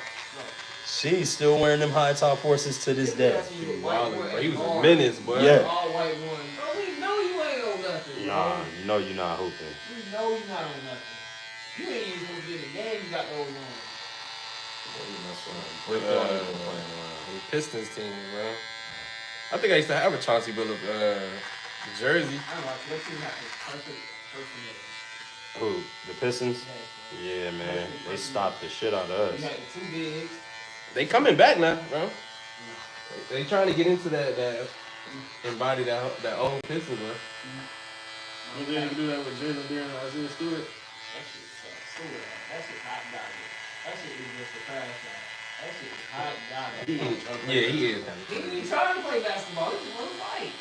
She's still wearing them high top forces to this day. He was a menace, boy. Yeah. All white one. Bro, we know you ain't on nothing. Nah, you know you're not hooping. We know you not on nothing. You ain't even supposed to be in the game. You got those on. The Pistons team, bro. I think I used to have a Chauncey Billups jersey. I don't know. That team had the perfect person. Who? The Pistons? Yeah, man. They stopped the shit out of us. You had the two bigs. They coming back now, bro. They trying to get into that embody that old Pistons, bro. Maybe they can do that with Jalen Deere and Isaiah Stewart. That shit sucks. That shit hot garbage. That shit is just a trash shot. That shit is hot garbage. Yeah, he is. He trying to play basketball. He just want to fight.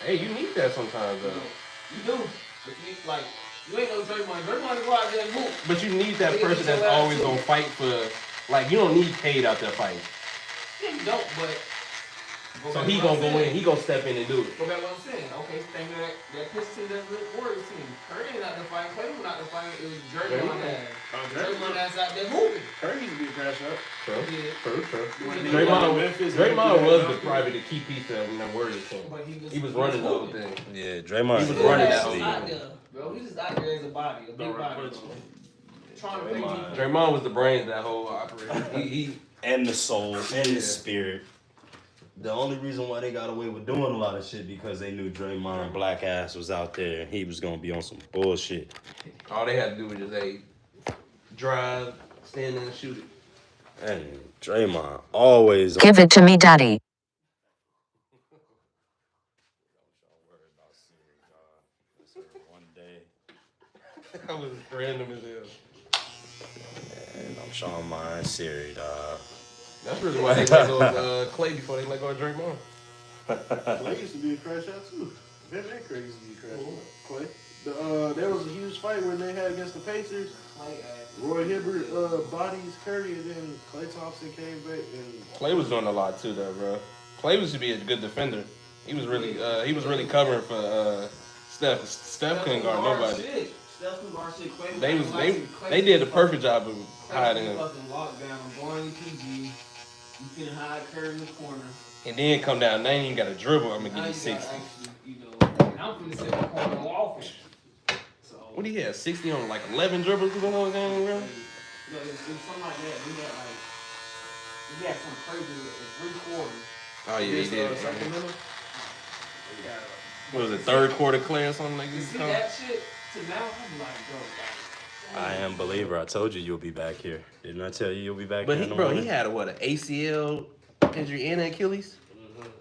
Hey, you need that sometimes, though. You do. But you, like, you ain't no Draymond. Draymond to go out there and hoop. But you need that person that's always gonna fight for. Like, you don't need Cade out there fighting. Yeah, you don't, but. So he gonna go in. He gonna step in and do it. Go back what I'm saying. Okay, think that Pistons team, that Warriors team. Curry ain't out there fighting. Clay was out there fighting. It was Draymond ass. Draymond ass out there hooping. Curry used to be a crash out. True. Memphis, Draymond was the probably the key piece of that Warriors team. But He was running the whole thing. Yeah, Draymond. He was running that He's league. out there, bro. He's just out there as a body, a big body. Trying to play defense. Draymond was the brains of that whole operation. He And the soul, and the spirit. The only reason why they got away with doing a lot of shit because they knew Draymond black ass was out there and he was gonna be on some bullshit. all they had to do was just drive, stand there and shoot it. And Draymond always. Give it to me, daddy. One day. That was random as hell. And I'm showing mine Siri, dog. That's really why they let go of Clay before they let go of Draymond. Clay used to be a crash out too. Van Van Clay used to be a crash out. Clay. There was a huge fight when they had against the Pacers. Roy Hibbert bodies Curry, and then Klay Thompson came back. And Clay was doing a lot too, though, bro. Clay used to be a good defender. He was really covering for Steph. Steph couldn't guard nobody. Steph couldn't guard shit. They did a perfect job of hiding him. Fucking lockdown, boring PG. You finna hide Curry in the corner. And then come down. Now you ain't got a dribble. I'm gonna give you 60. Actually, I'm finna sit in the corner and go offense. So. What do you have? 60 on like 11 dribbles through the whole game, bro? Yeah, it's something like that. We had some crazy in 3 quarters. Oh yeah, he did. Sacramento. What was it, third quarter Clay or something like You this? see that shit to now, I'm like, bro. I am a believer. I told you you'll be back here. Didn't I tell you you'll be back But here? he had an ACL injury and an Achilles.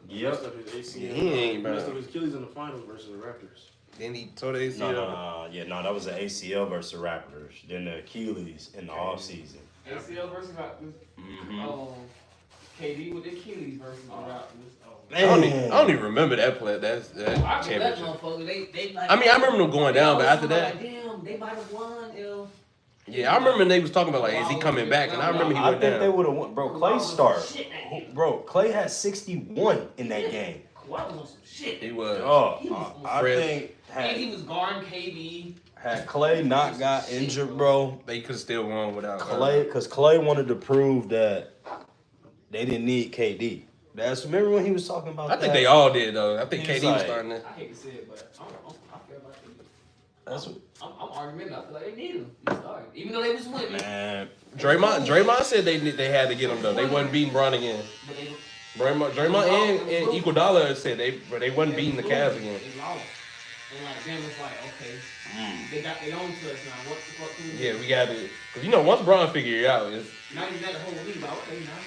Yep. Messed up his ACL. He ain't, bro. Messed up his Achilles in the finals versus the Raptors. Then he tore the ACL. No, that was the ACL versus the Raptors. Then the Achilles in the offseason. ACL versus Raptors. KD with the Achilles versus the Raptors. I don't even remember that play. That I remember that championship. motherfucker. They like. I mean, I remember them going down, but after that, like, damn, they might have won. yeah, I remember they was talking about like, is he coming back? And I remember he I went think down. they would have won. Bro, Clay started. Bro, Clay had 61 in that game. Kawhi was on some shit. He was. I Fred. think And he was guarding KD. had Clay not got injured, bro, They could still won without Clay, because Clay wanted to prove that they didn't need KD. Remember when he was talking about I that? think they all did though. I think He was KD was like- starting it. I hate to say it, but I feel like That's what, I'm arguing. I feel like they need him. He started, even though they was winning. man. Draymond said they had to get him though. They wasn't beating Bron again. But they, Draymond and Iguodala said they wasn't beating the Cavs again. They lost. And like then it's like, okay, they got their own touch now. What the fuck can we do? Yeah, we got to, cause you know once Bron figure it out, it's Now you got the whole league. Like, okay, now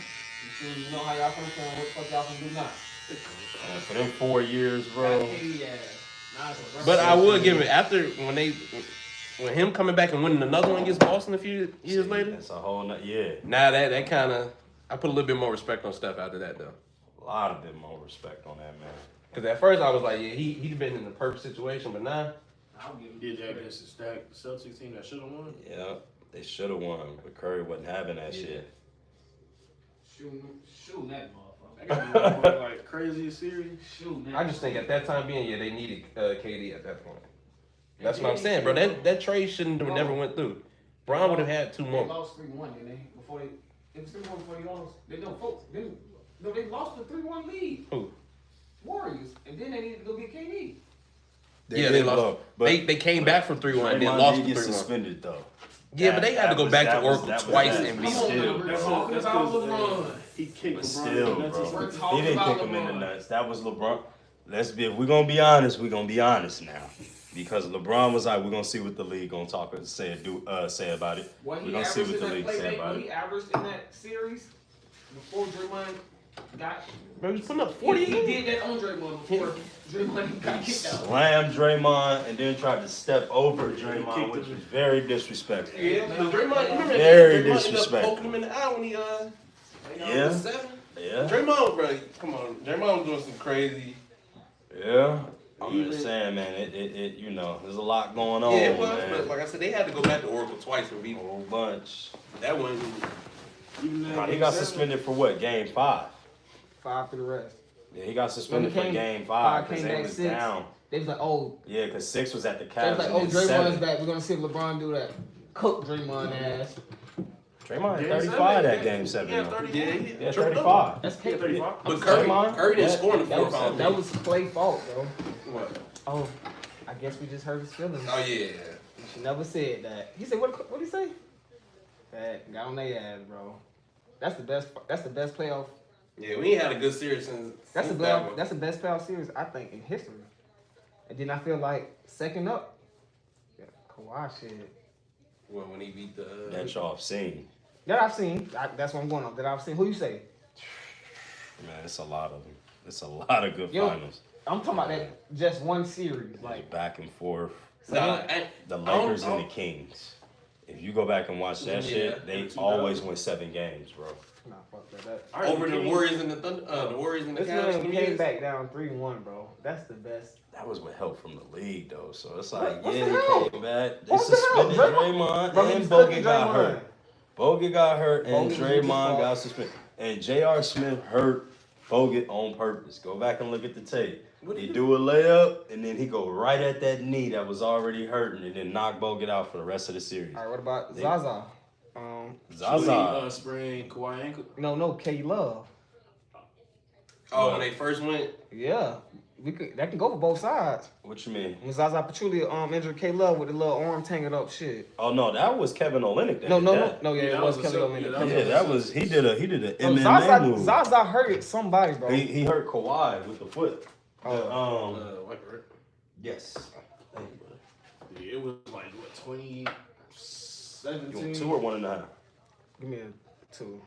you know how y'all from what the fuck y'all can do now? For them 4 years, bro. But I would give it after when him coming back and winning another one against Boston a few years later. That's a whole yeah. Now that kind of I put a little bit more respect on Steph after that though. A lot of bit more respect on that, man. Because at first I was like, yeah, he'd been in the perfect situation, but now I'll give him did that against the stacked Celtics team that should have won. Yeah, they should have won, but Curry wasn't having that shit. Shoot that motherfucker. That got me like crazy series. Shoot that. I just think at that time being, yeah, they needed KD at that point. That's what I'm saying, bro. That trade shouldn't have never went through. Bron would have had 2 more. They lost 3-1, didn't they? Before it was 3-1 before they lost. They lost the 3-1 lead. Who? Warriors, and then they needed to go get KD. They lost. They came back from 3-1 and then lost the 3-1. Suspended though. Yeah, but they had to go back to Oracle twice and beat still, them. That's bro. because LeBron. He kicked But LeBron still, in the nuts. bro. He didn't kick him in the nuts. That was LeBron. If we're gonna be honest, we're gonna be honest now. Because LeBron was like, we're gonna see what the league gonna say about it. We're gonna see what the league say about He it. averaged in that series before Draymond got. Bro, he's putting up 40. He did that on Draymond before Draymond got kicked out. Slammed Draymond and then tried to step over Draymond, which was very disrespectful. Yeah, Draymond, remember Very Draymond ended up disrespectful. poking him in the eye when he Yeah. was 7. Yeah. Draymond, bro, come on. Draymond was doing some crazy. Yeah. I'm just saying, man, it you know, there's a lot going on, Yeah, it was, man. but like I said, they had to go back to Oracle twice and beat A him. whole bunch. That one, He got suspended for what? Game 5. 5 for the rest. Yeah, he got suspended for game 5 5 because came they back was 6. down. They was like, oh, Yeah, because 6 was at the they Cavs. was like, and oh, then Draymond's 7. back. We're gonna see if LeBron do that. Cook Draymond ass. Draymond had Game 35 that seven, game 7. yeah, though. 30, Yeah, 35. That's Yeah, 35. But Curry didn't score in the That fourth was, round. that was Clay's fault, bro. What? Oh, I guess we just hurt his feelings. Oh, yeah. You should never said that. He said, what did he say? That got on their ass, bro. That's the best playoff. Yeah, we ain't had a good series since That's the that one. best. That's the best playoff series I think in history. And then I feel like second up, yeah, Kawhi shit. Well, when he beat the... That y'all have seen. That I've seen. That's what I'm going on. That I've seen. Who you say? Man, it's a lot of them. It's a lot of good Yo, finals. I'm talking about that just one series. Like back and forth. Nah, The Lakers and the Kings. If you go back and watch that shit, they always win 7 games, bro. Nah, fuck that. over the Warriors and the Thunder, the Warriors and the This Cavs. man came back down 3-1, bro. That's the best. That was with help from the league, though. So it's like, What's yeah, the he help? came back. They What's the help? suspended Draymond? Draymond, Bro, he and was Bogut cooking got Draymond. hurt. Bogut got hurt, and Bogut was Draymond fault. got suspended. And J.R. Smith hurt Bogut on purpose. Go back and look at the tape. He do a layup, and then he go right at that knee that was already hurting, and then knock Bogut out for the rest of the series. All right, what about Zaza? Zaza. Sprained Kawhi ankle. No, K Love. Oh, when they first went? Yeah, that can go for both sides. What you mean? When Zaza Pachulia injured K Love with a little arm tangled up shit. Oh no, that was Kevin Olynyk. That No, did that. it was Kelly Olynyk. Yeah, that was he did an No, MMA move. Zaza hurted somebody, bro. He hurt Kawhi with the foot. Yes. Thank you, brother. Yeah, it was like what 2017. You want 2 or 1.5? Give me a 2.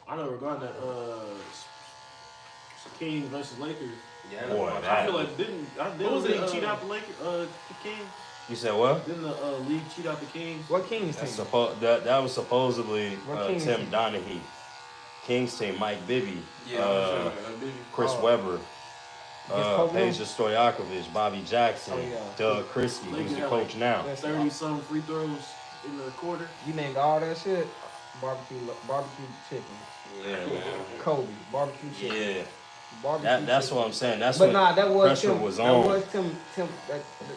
I know regarding that Kings versus Lakers. Yeah, Boy, I that. feel like didn't the league cheat out the Lakers? The Kings. You said what? Didn't the league cheat out the Kings? What Kings team? That was supposedly What Kings Tim team? Donaghy. Kings team, Mike Bibby, Yeah, Chris Oh. Webber, Kobe? Peja Stojakovic, Bobby Jackson, Oh, yeah. Doug Christie, who's the coach now. Yes, 30-some free throws in the quarter. You named all that shit. Barbecue chicken. Yeah, man. Kobe, barbecue chicken. Yeah. Barbecue That's chicken. what I'm saying. That's But what nah, that was pressure Tim. was That on. was Tim.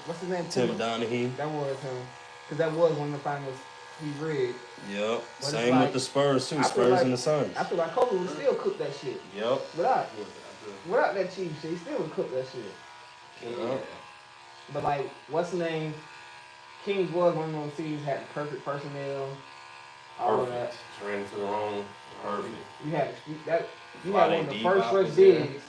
What's his name? Tim Donaghy. That was him. Because that was one of the finals he rigged. Yep. But Same like, with the Spurs too. I feel Spurs like- and the Suns. I feel like Kobe would still cook that shit. Yep. Without that cheap shit, he still would cook that shit. Yep. But like, what's the name? Kings was one of those teams had the perfect personnel. All of that. Ran to the wrong. Perfect. You had Vlade one of the Divac first was rush there. bigs.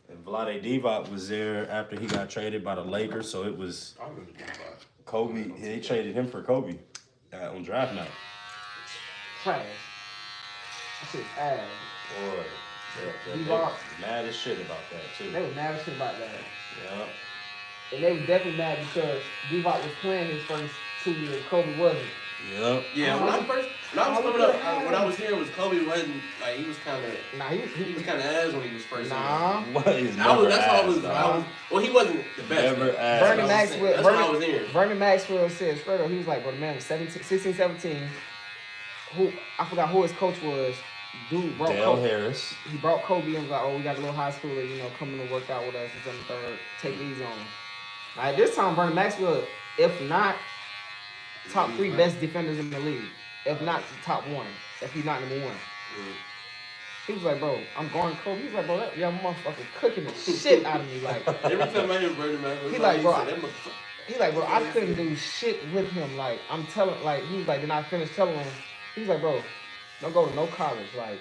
And Vlade Divac was there after he got traded by the Lakers, so it was I remember that. Kobe. They traded him for Kobe on draft night. Trash. That shit's ass. Boy, they Divac. was mad as shit about that too. They was mad as shit about that. Yeah. And they was definitely mad because Divac was playing his first 2 years. Kobe wasn't. Yep. Yeah, when I was coming up, what I was hearing was Kobe wasn't like he was kind of Nah, he was kind of ass when he was first. Nah. What is That's all I was. Well, he wasn't the best. Never asked. Bernie Maxwell. That's what I was hearing. Bernie Maxwell said straight up, he was like, bro, the man was 16, 17. Who I forgot who his coach was. Dude brought Dale Kobe. Harris. He brought Kobe and was like, oh, we got a little high schooler, coming to work out with us and third. Take these on. Now, at this time, Bernie Maxwell, if not top 3 best defenders in the league, if not top 1, if he's not number 1. He was like, bro, I'm going Kobe. He's like, bro, that young motherfucker cooking the shit out of me. Like, Every time I hear Bernie Mac, He like, bro, I couldn't do shit with him. Like, I'm telling, like, he was like, then I finished telling him, he's like, bro, don't go to no college. Like,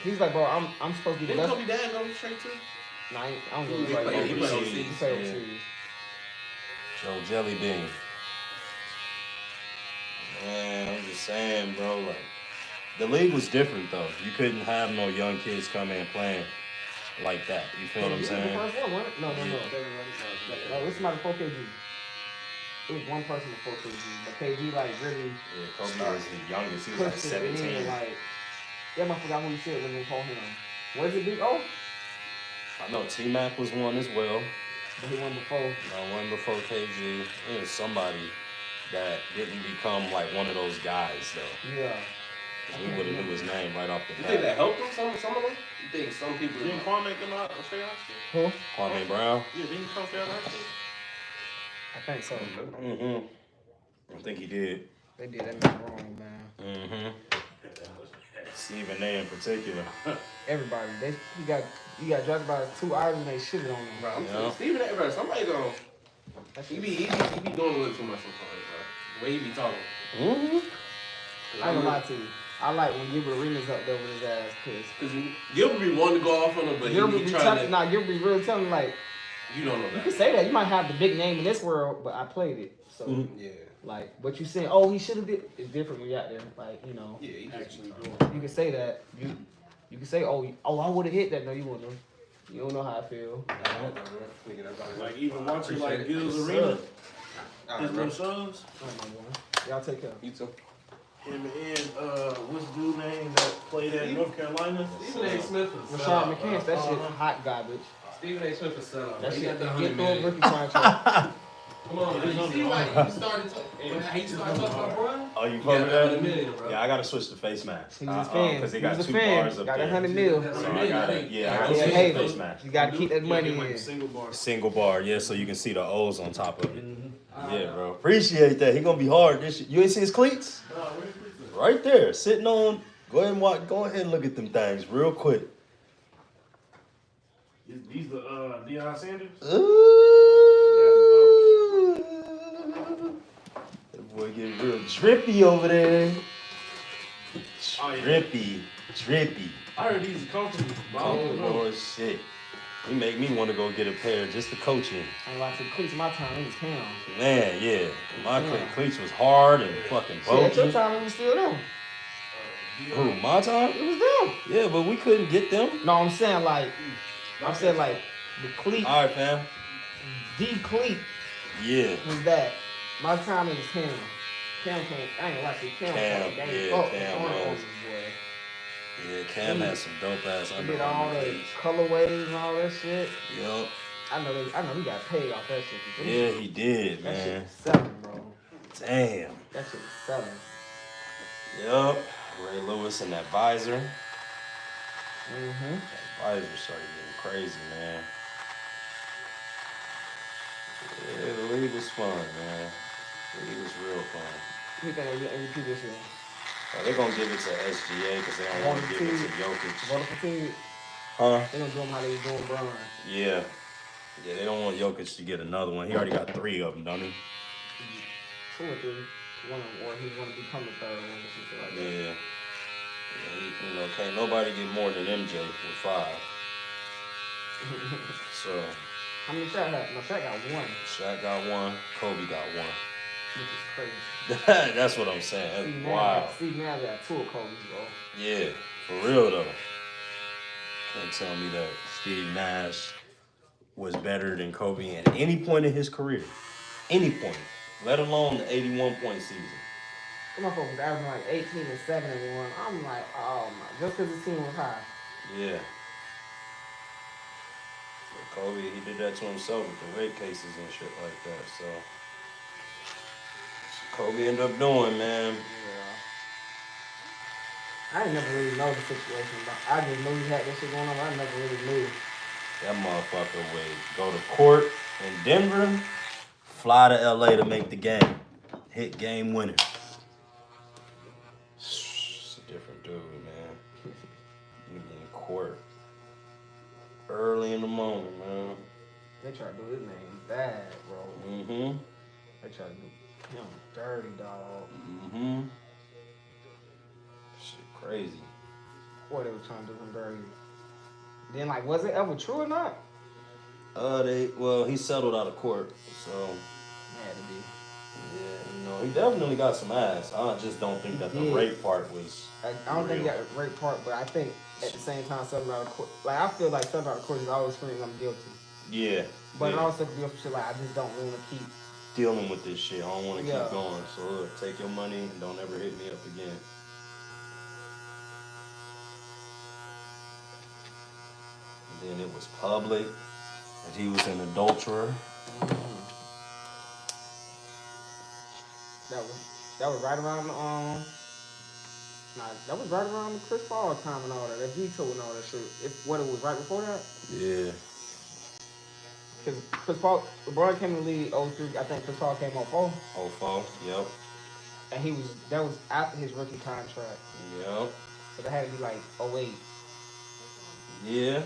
he's like, bro, I'm supposed to be the Didn't best. Kobe dad go straight to? Nah, I don't go He right played He overseas. played Yeah. overseas. Joe Jelly Bean. Man, I'm just saying, bro. Like, the league was different though. You couldn't have no young kids come in playing like that. You feel what I'm The saying? first one, wasn't it? No. No, this is my 4 KG. It was one person before KG, but KG like really Yeah, Kobe was the youngest. He was like pushed it in. 17. Like, I forgot who he said was before him. Where's it big? Oh, I know T-Mac was one as well. but he won before. One before KG. It was somebody that didn't become like one of those guys though. Yeah. 'Cause we would have knew his name right off the You think that bat. helped him? Some of them? You think some people? Didn't Kwame come out of State High School? Who? Kwame Brown. Yeah, didn't he come straight out of high school? I think so. Mm-hmm. I think he did. They did that man wrong, man. Mm-hmm. Stephen A in particular. Everybody, you got drafted by 2 items and they shitted on him. Bro, I'm Yeah. telling you, Stephen A. Bro, somebody gonna. That's He be doing a little too much sometimes, bro. The way he be talking. Mm-hmm. I ain't gonna lie to you. I like when Gilbert Arenas up there with his ass, cause Gilbert be wanting to go off on him, but Gilbert he be trying telling, to. nah, Gilbert be really telling like, You don't know you that. can say that. You might have the big name in this world, but I played it. So Yeah. like, what you saying? Oh, he should have did. It's different when you out there. Like, Yeah, he Actually actually. doing. you can say that. You can say, oh, I would have hit that. No, you wouldn't have. You don't know how I feel. Like even watching like Gil's Yes, Arena, All his right, bro. little sons. All right, my boy. Y'all take care. You too. Him and what's the dude name that played at North Carolina? Stephen A. Smith was Rashad McCants, that shit hot garbage. Stephen A. Smith was selling. That He shit, got the get $100 through a million. rookie contract. Come on, man. You see why you started talking about Bron? Oh, you He fuck got with the $100 that? million, bro. Yeah, I gotta switch to face mask. He was a fan. Because they He got was a 2 fan. bars up Got there. 100 mil. So I gotta, I Yeah, gotta switch hey, to face mask. you gotta keep that money in. Single bar. Single bar, yeah, so you can see the O's on top of it. Yeah, bro. Appreciate that. He gonna be hard. You ain't see his cleats? Right there, sitting on. Go ahead and watch. Go ahead and look at them things real quick. These the Deion Sanders. Ooh. That boy getting real drippy over there. Oh, yeah. Drippy. I heard these are comfortable. But I Oh, don't know. Lord, shit. He make me want to go get a pair just to coach him. I ain't like to cleats my time, it was him. Man, yeah. My Yeah. cleats was hard and fucking Shit, at your bulky. time, it was still them. Who, my time? It was them. Yeah, but we couldn't get them. No, I'm saying like the cleat, All right, fam. the cleat Yeah. was that. My time it was him. Cam came, I ain't gonna lie to you, Cam Cam, came. yeah, Oh, Cam on was. this boy. Yeah, Cam had some dope ass He Under did all Armour the things. colorways and all that shit. Yup. I know he got paid off that shit. Yeah, he did, That shit man. was selling, bro. Damn. That shit was selling. Yup. Ray Lewis and that visor. Mm-hmm. That visor started getting crazy, man. Yeah, the league was fun, man. The league was real fun. Who you think MVP this year? They're gonna give it to SGA because they don't want to give it to Jokic. Voter fatigue. Huh? They gonna do him how they doing Bron. Yeah. Yeah, they don't want Jokic to get another one. He already got 3 of them, don't he? 2 or 3. One of them, or he's gonna become the third one or some shit like that. Yeah. Yeah, can't nobody get more than MJ with 5. So. How many Shaq got? No, Shaq got 1. Shaq got 1. Kobe got 1. Which is crazy. That's what I'm saying. That's wild. Steve Nash got 2 of Kobe's, bro. Yeah, for real though. Can't tell me that Steve Nash was better than Kobe at any point in his career. Any point. Let alone the 81-point season. Come on, folks, averaging like 18 and 7 and 1. I'm like, oh my, just because his team was high. Yeah. So Kobe, he did that to himself with the rape cases and shit like that. So Kobe ended up doing, man. Yeah. I didn't never really know the situation. But I just knew he had this shit going on, but I never really knew. That motherfucker would go to court in Denver, fly to LA to make the game. Hit game winner. It's a different dude, man. You in court. Early in the morning, man. They try to do his name bad, bro. Mm-hmm. They try to do him dirty, dog. Mm-hmm. Shit crazy. Boy, they were trying to do him dirty. Then, like, was it ever true or not? He settled out of court, so. Had to be. Yeah, he definitely got some ass. I just don't think that the rape part was. I don't think he got the rape part, but I think at the same time, something out of court. Like, I feel like something out of court is always screaming I'm guilty. Yeah. But it also could be for shit like I just don't want to keep dealing with this shit. I don't want to Yeah. keep going. So look, take your money and don't ever hit me up again. And then it was public that he was an adulterer. That was right around that was right around the Chris Paul time and all that veto and all that shit. It was right before that? Yeah. Because Chris Paul, LeBron came in the league 03. I think Chris Paul came 04. 04, yep. And that was after his rookie contract. Yep. So that had to be like 08. Yeah.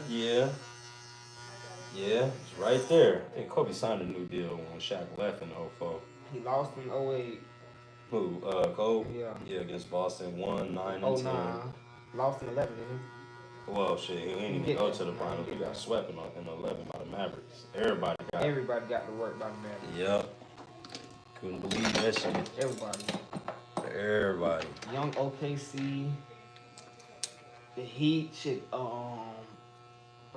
It's right there. I think Kobe signed a new deal when Shaq left in 04. He lost in 08. Who? Kobe? Yeah. Yeah, against Boston, 1, 9, and 10. 09. Lost in 11, didn't he? Well, shit, he didn't even go to the finals. He got swept in 11 by the Mavericks. Everybody got to work by the Mavericks. Yep. Couldn't believe that shit. Everybody. Young OKC. The Heat, shit, bro,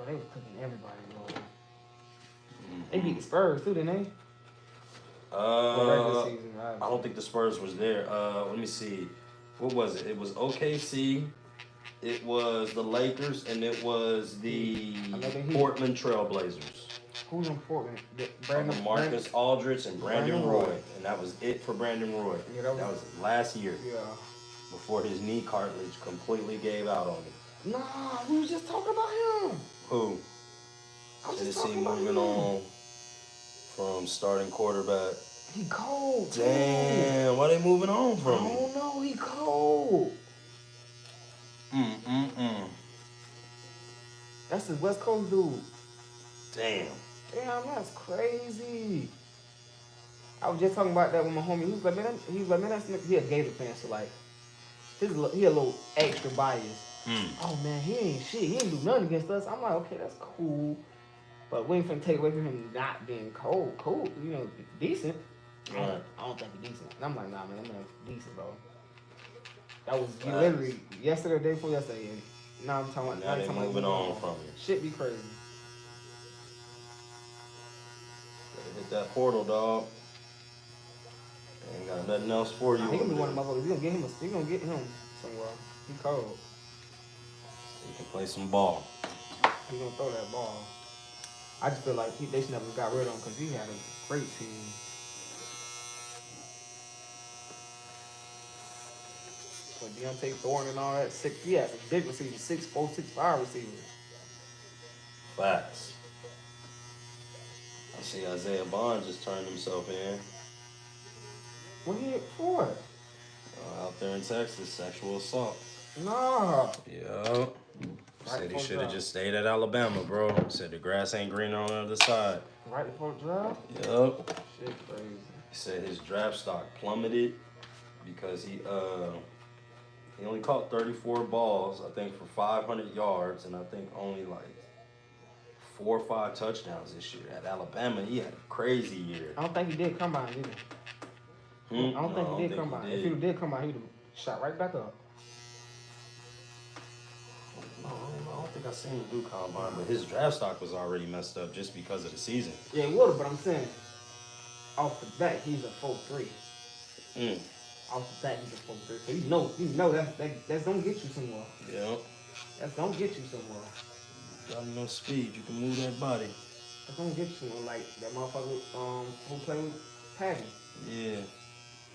they was cooking everybody, bro. They beat the Spurs too, didn't they? Regular season, right? I don't think the Spurs was there. Let me see. What was it? It was OKC. It was the Lakers, and it was the Portland Trailblazers. Who's in Portland? Marcus Aldridge and Brandon Roy. And that was it for Brandon Roy. Yeah, that was last year. Yeah. Before his knee cartilage completely gave out on him. Nah, we was just talking about him. Who? Tennessee moving on from starting quarterback. He cold. Damn, why they moving on from him? I don't know, he cold. That's his West Coast dude. Damn, that's crazy. I was just talking about that with my homie. He was like, man, he a Gator fan, so like, he a little extra biased. Oh man, he ain't shit. He ain't do nothing against us. I'm like, okay, that's cool. But we ain't finna take away from him not being cold. Cool, decent. Right. I don't think he's decent. And I'm like, nah, man, that man decent, bro. That was literally yesterday or the day before yesterday. And now I'm talking about. Now they moving on from you. Shit be crazy. Better hit that portal, dog. Ain't got nothing else for you. He gonna be one of my motherfuckers. We gonna get him somewhere. He cold. He can play some ball. He gonna throw that ball. I just feel like they should never got rid of him because he had a great team. With Deontay Thorne and all that, he had some big receivers, 6'4", 6'5" receivers. Facts. I see Isaiah Bond just turned himself in. What he for? Out there in Texas, sexual assault. Nah. Yup. Said he should have just stayed at Alabama, bro. Said the grass ain't greener on the other side. Right before the draft? Yup. Shit crazy. He said his draft stock plummeted because he only caught 34 balls, I think, for 500 yards, and I think only like 4 or 5 touchdowns this year. At Alabama, he had a crazy year. I don't think he did combine either. I don't think he did combine. If he did combine, he would have shot right back up. I don't think I seen him do combine, but his draft stock was already messed up just because of the season. Yeah, it would have, but I'm saying, off the bat, he's a 4-3. Off the bat, he's a 4-3. So you know that's gonna get you somewhere. Yeah. That's gonna get you somewhere. Got no speed. You can move that body. That's gonna get you somewhere. Like that motherfucker who played with Patty. Yeah.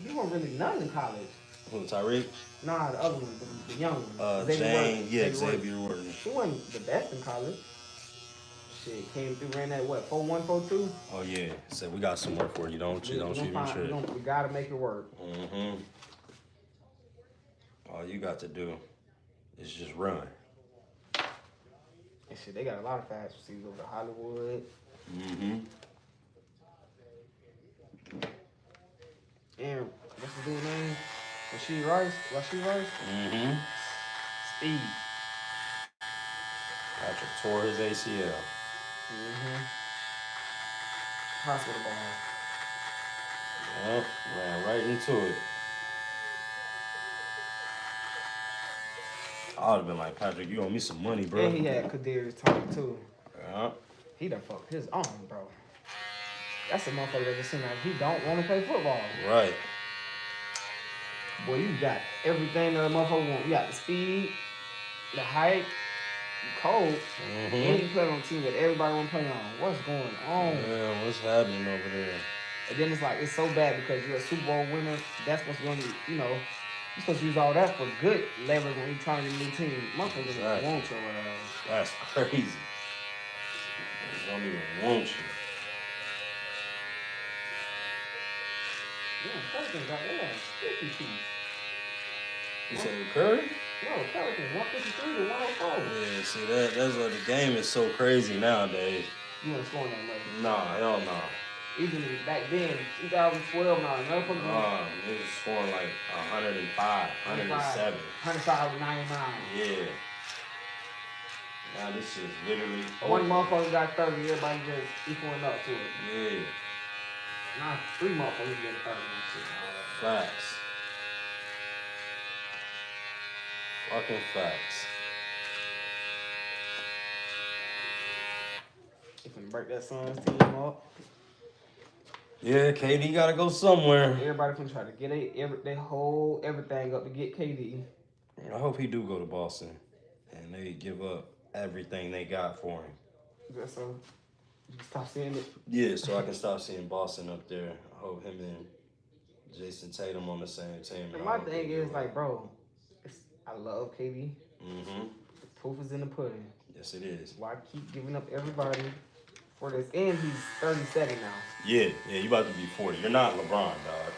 He wasn't really nothing in college. Who, Tyreek? Nah, the other one, the young one. Xavier Worthy. He wasn't the best in college. Shit, came through, ran that, 4-1, 4-2? Oh, yeah. Said, we got some work for you. Don't shoot your trip. We gotta make it work. Mm-hmm. All you got to do is just run. And shit, they got a lot of fast receivers over to Hollywood. Mm-hmm. And what's the dude's name? Rashid Rice? Mm-hmm. Steve. Patrick tore his ACL. Mm-hmm. Hospital ball. Yep, ran right into it. I would have been like, Patrick, you owe me some money, bro. And he had Kadarius Toney, too. Yeah. He done fucked his arm, bro. That's a motherfucker that just seems like he don't want to play football. Right. Boy, you got everything that a motherfucker want. You got the speed, the height, you cold, and you play on a team that everybody want to play on. What's going on? Yeah, what's happening over there? And then it's like, it's so bad because you're a Super Bowl winner. That's supposed to be, you're supposed to use all that for good leverage when you're trying to get a new team. Motherfuckers don't want your ass. That's crazy. They don't even want you. Yeah, Pelicans got their ass 50 piece. You said Curry? No, Pelicans 153 to 104. Yeah, see that's what the game is so crazy nowadays. You want to score that much? Nah, hell no. Even back then, 2012, nah, it was scoring like 105, 107. 105, 99. Yeah. Now this is literally One motherfucker got 30, everybody just equaling up to it. Yeah. Now 3 motherfuckers getting 30 and shit. Facts. Fucking facts. If we break that Suns team up. Yeah, KD gotta go somewhere. Everybody can try to get everything up to get KD. I hope he do go to Boston and they give up everything they got for him. Just so you can stop seeing it. Yeah, so I can stop seeing Boston up there. I hope him and Jason Tatum on the same team. And my thing is like, bro, I love KD. Mm-hmm. The proof is in the pudding. Yes, it is. Why keep giving up everybody for this? And he's 37 now. Yeah, you about to be 40. You're not LeBron, dog.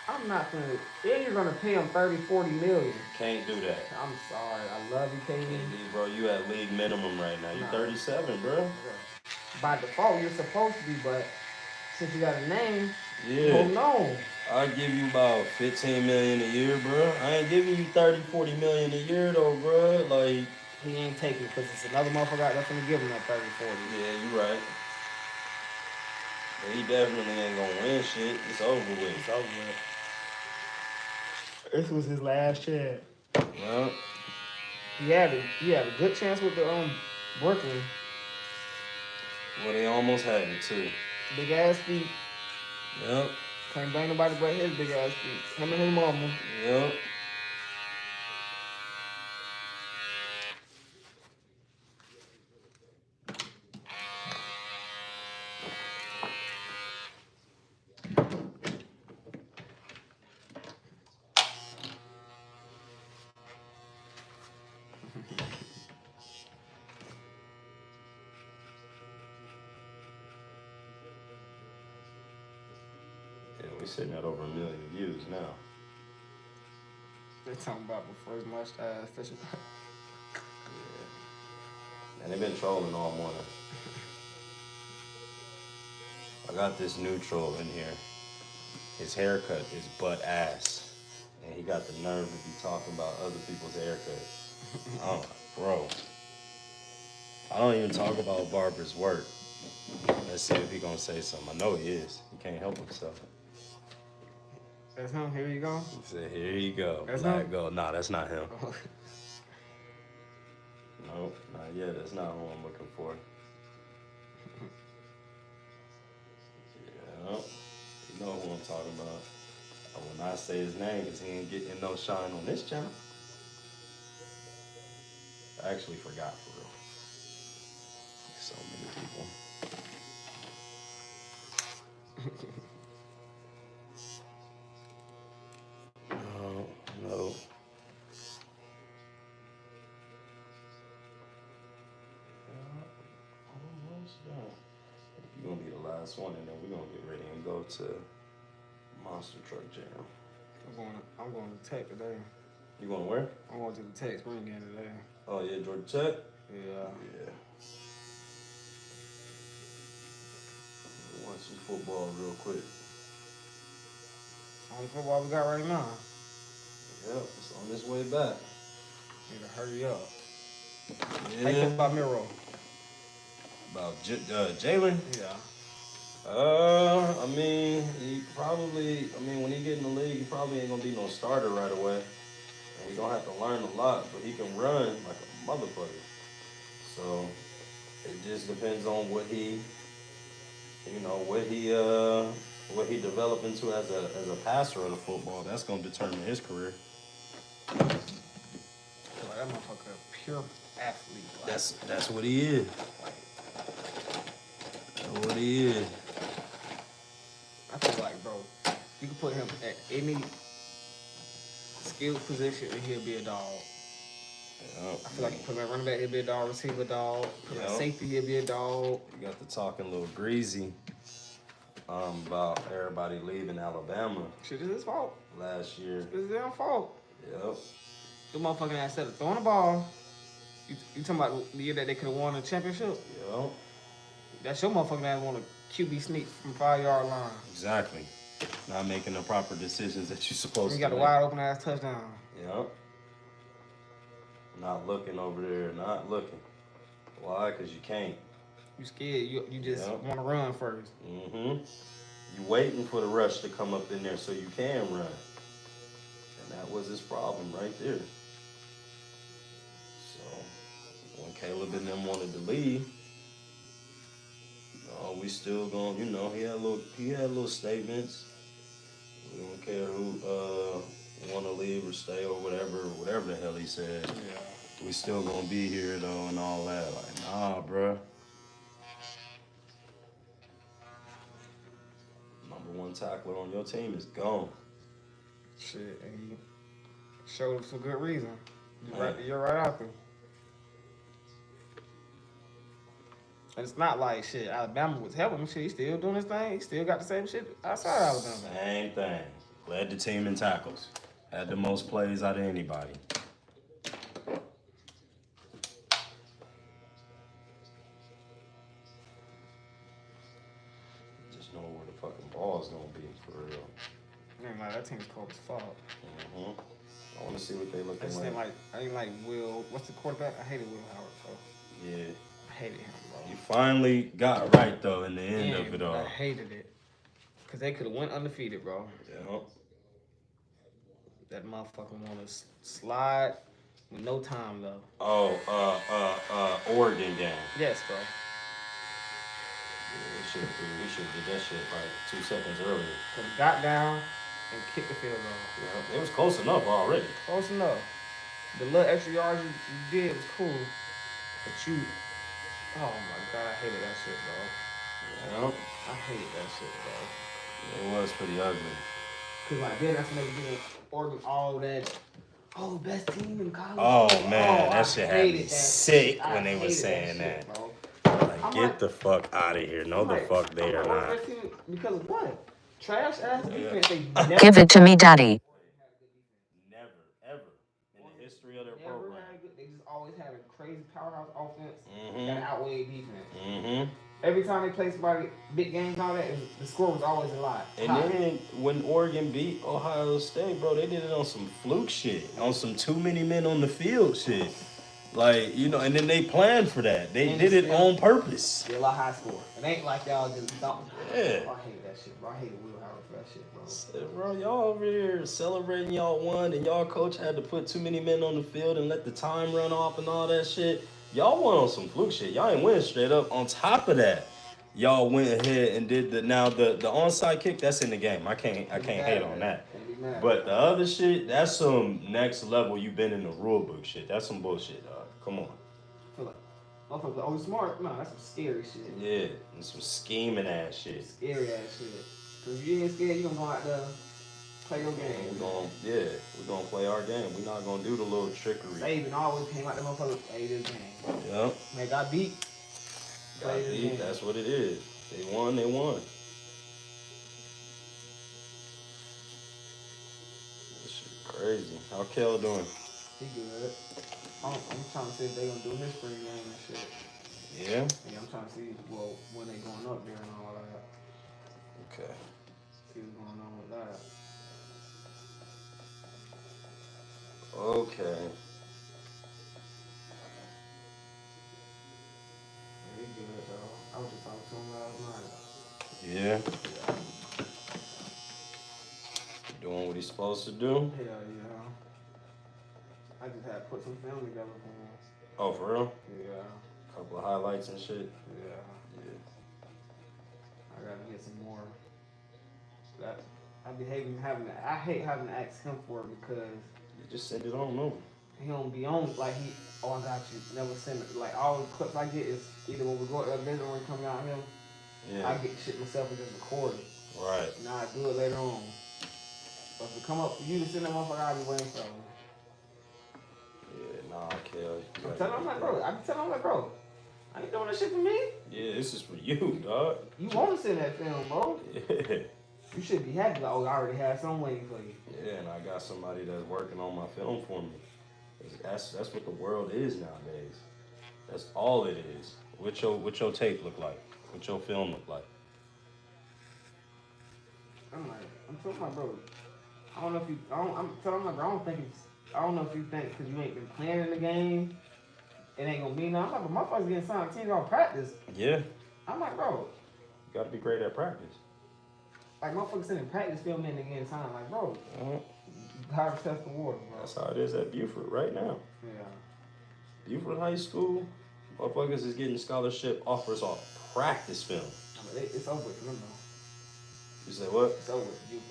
I'm not gonna. And you're gonna pay him 30-40 million. Can't do that. I'm sorry. I love you, KD. Bro, you at league minimum right now. You're 37, bro. By default, you're supposed to be, but since you got a name, yeah. hold on. I'll give you about $15 million a year, bro. I ain't giving you $30-40 million a year though, bro. Like he ain't taking because it's another motherfucker out there finna give him that 30-40. Yeah, you right. But he definitely ain't gonna win shit. It's over with. It's over with. This was his last chance. Yeah. He had a good chance with the Brooklyn. Well, they almost had it too. Big ass feet. Yep. Can't blame nobody but his big ass feet. Him and his mama. Yep. We sitting at over 1 million views now. They talking about before his mustache official. Yeah. And they've been trolling all morning. I got this new troll in here. His haircut is butt ass. And he got the nerve to be talking about other people's haircuts. I'm like, bro. I don't even talk about barber's work. Let's see if he gonna say something. I know he is. He can't help himself. That's him. Here you go. He said, here you go. That's Let him? it go. Nah, that's not him. Nope, not yet. That's not who I'm looking for. Yeah, you know who I'm talking about. I will not say his name because he ain't getting no shine on this channel. I actually forgot for real. So many people. No. Almost done. You're gonna be the last one, and then we're gonna get ready and go to Monster Truck Jam. I'm going to Tech today. You going where? I'm going to the Tech Spring game today. Oh yeah, Georgia Tech. Yeah. Watch some football real quick. Only football we got right now. Yep, it's on this way back. Need to hurry up. Yeah. How you feel about Miro? About Jalen? Yeah. I mean, when he get in the league, he probably ain't gonna be no starter right away. And he gonna have to learn a lot, but he can run like a motherfucker. So it just depends on what he develop into as a passer of the football. That's gonna determine his career. I feel like that motherfucker a pure athlete. Like, That's what he is. That's what he is. I feel like, bro, you can put him at any skilled position and he'll be a dog. Yep. I feel like you put him at running back, he'll be a dog. Receiver, dog. Put him at safety, he'll be a dog. You got to talking a little greasy about everybody leaving Alabama. Shit, this is his fault. Last year. This is their own fault. Yep. The motherfucking ass said throwing the ball. You talking about the year that they could have won the championship? Yep. That's your motherfucking ass want a QB sneak from 5-yard line. Exactly. Not making the proper decisions that you're supposed to. You got a wide open ass touchdown. Yep. Not looking over there. Not looking. Why? Because you can't. You scared. You just want to run first. Mm-hmm. You waiting for the rush to come up in there so you can run. And that was his problem right there. So when Caleb and them wanted to leave, we still going, he had little statements. We don't care who want to leave or stay or whatever the hell he said. Yeah. We still gonna be here though and all that. Like, nah, bruh. Number one tackler on your team is gone. Shit, and he showed up for good reason. You're right out there. And it's not like shit. Alabama was helping him. Shit, he's still doing his thing. He still got the same shit outside Alabama. Same thing. Led the team in tackles. Had the most plays out of anybody. Just know where the fucking ball is gonna be for real. Man, like that team's cold as fuck. Mm-hmm. I want to see what they look like. I didn't like Will. What's the quarterback? I hated Will Howard, bro. Yeah. I hated him, bro. You finally got right though in the end of it all. I hated it. Cause they could have went undefeated, bro. Yeah. That motherfucker want to slide with no time though. Oregon game. Yes, bro. Yeah, we should have did that shit like 2 seconds earlier. Cause got down and kicked the field goal. Yeah, it was close enough already. Close enough. The little extra yards you did was cool, but you. Oh my God, I hated that shit, bro. Yeah. I hated that shit, bro. It was pretty ugly. Cause like then that's when they were doing Oregon all that. Oh, best team in college. Oh man, that shit had me that sick shit. when they were saying that. Shit, like, get the fuck out of here. No, the fuck they are not. Because of what? trash ass defense. They never Give it to me, daddy. Never, ever in the history of their never program. had good. They just always had a crazy powerhouse offense Mm-hmm. that outweighed defense. Mm-hmm. Every time they played somebody, big games, all that, the score was always a lot. And then when Oregon beat Ohio State, bro, they did it on some fluke shit, on some too many men on the field shit. Like, you know, and then they planned for that. They did it on purpose. Still a high score. It ain't like y'all just don't. Yeah. I hate that shit, bro. I hate Will Howard for that shit, bro. Bro, y'all over here celebrating y'all won, and y'all coach had to put too many men on the field and let the time run off and all that shit. Y'all won on some fluke shit. Y'all ain't win straight up. On top of that, y'all went ahead and did the onside kick. That's in the game. I can't hate on that. But the other shit, that's some next level. You been in the rule book shit. That's some bullshit, dog. Come on. Motherfuckers always smart. No, that's some scary shit. Yeah, and some scheming ass shit. Scary ass shit. Cause if you ain't scared, you gonna go out there, play your game. We're gonna play our game. We're not gonna do the little trickery. Saban always came out the motherfucker, play this game. Yep. Man, got beat. Got beat. That's what it is. They won. They won. This shit crazy. How Kel doing? He good. I'm trying to see if they gonna do his spring game and shit. Yeah? Yeah, I'm trying to see, well, when they going up there and all that. Okay. See what's going on with that. Okay. Yeah, he good, though. I was just talking to him last night. Yeah? Doing what he's supposed to do? Hell yeah. I just had to put some film together for him. Oh, for real? Yeah. Couple of highlights and shit? Yeah. I gotta get some more. I hate having to ask him for it because You just send it on over. he don't be on like I got you. Never send it. Like all the clips I get is either when we go to the event or when we come out here. Yeah. I get shit myself and just record it. Right. Now I do it later on. But if it come up for you to send that motherfucker, I'll be waiting for him. Yeah, nah, Kel. I'm telling him like, bro, I ain't doing that shit for me. Yeah, this is for you, dog. You want to send that film, bro. Yeah. You should be happy. Like, oh, I already have some waiting for you. Yeah, and I got somebody that's working on my film for me. That's what the world is nowadays. That's all it is. What your tape look like? What your film look like? I'm telling my bro. I don't know if you. I'm telling my bro. I don't know if you think because you ain't been playing in the game, it ain't gonna be nothing. I'm like, my motherfuckers getting signed. Teams all practice. Yeah. I'm like, bro. You gotta be great at practice. Like motherfuckers sitting in practice filming and getting signed. Like, bro. Hard to test the water, bro. That's how it is at Buford right now. Yeah. Buford High School, motherfuckers is getting scholarship offers off practice film. I mean, it's over with them though. You say what? It's over with Buford.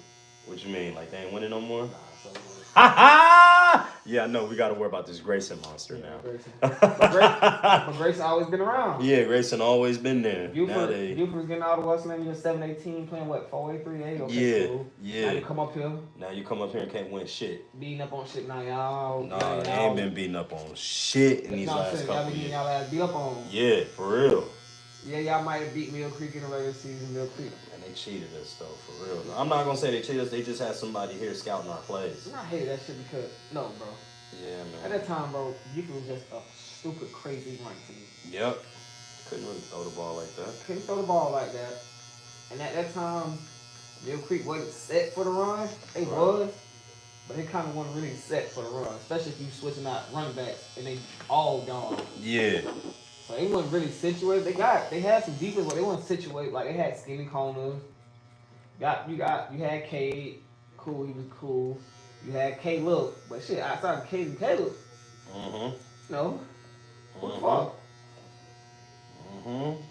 What you mean? Like they ain't winning no more? Nah, it's over with. Ha ha! Yeah, I know. We got to worry about this Grayson monster now. But Grayson always been around. Yeah, Grayson always been there. Buford's getting out of West Lane, you're 7-18, playing what, 4-8-3-8? Okay, cool. Yeah. Now you come up here. Now you come up here and can't win shit. Beating up on shit now, y'all. Nah, they ain't been beating up on shit in these last couple years. years. Y'all ass beat up on. Yeah, for real. Yeah, y'all might have beat Mill Creek in the regular season, Mill Creek. And they cheated us though, for real. I'm not gonna say they cheated us. They just had somebody here scouting our plays. I hate that shit because bro. Yeah, man. At that time, bro, Buford was just a stupid, crazy run team. Yep. Couldn't really throw the ball like that. Couldn't throw the ball like that. And at that time, Mill Creek wasn't set for the run. They was, but they kind of wasn't really set for the run, especially if you switching out running backs and they all gone. Yeah. So they wasn't really situated. They had some defense, but they weren't situated. Like they had skinny corners. You had Cade, cool. He was cool. You had Caleb, but shit outside of Cade and Caleb. No. What the fuck?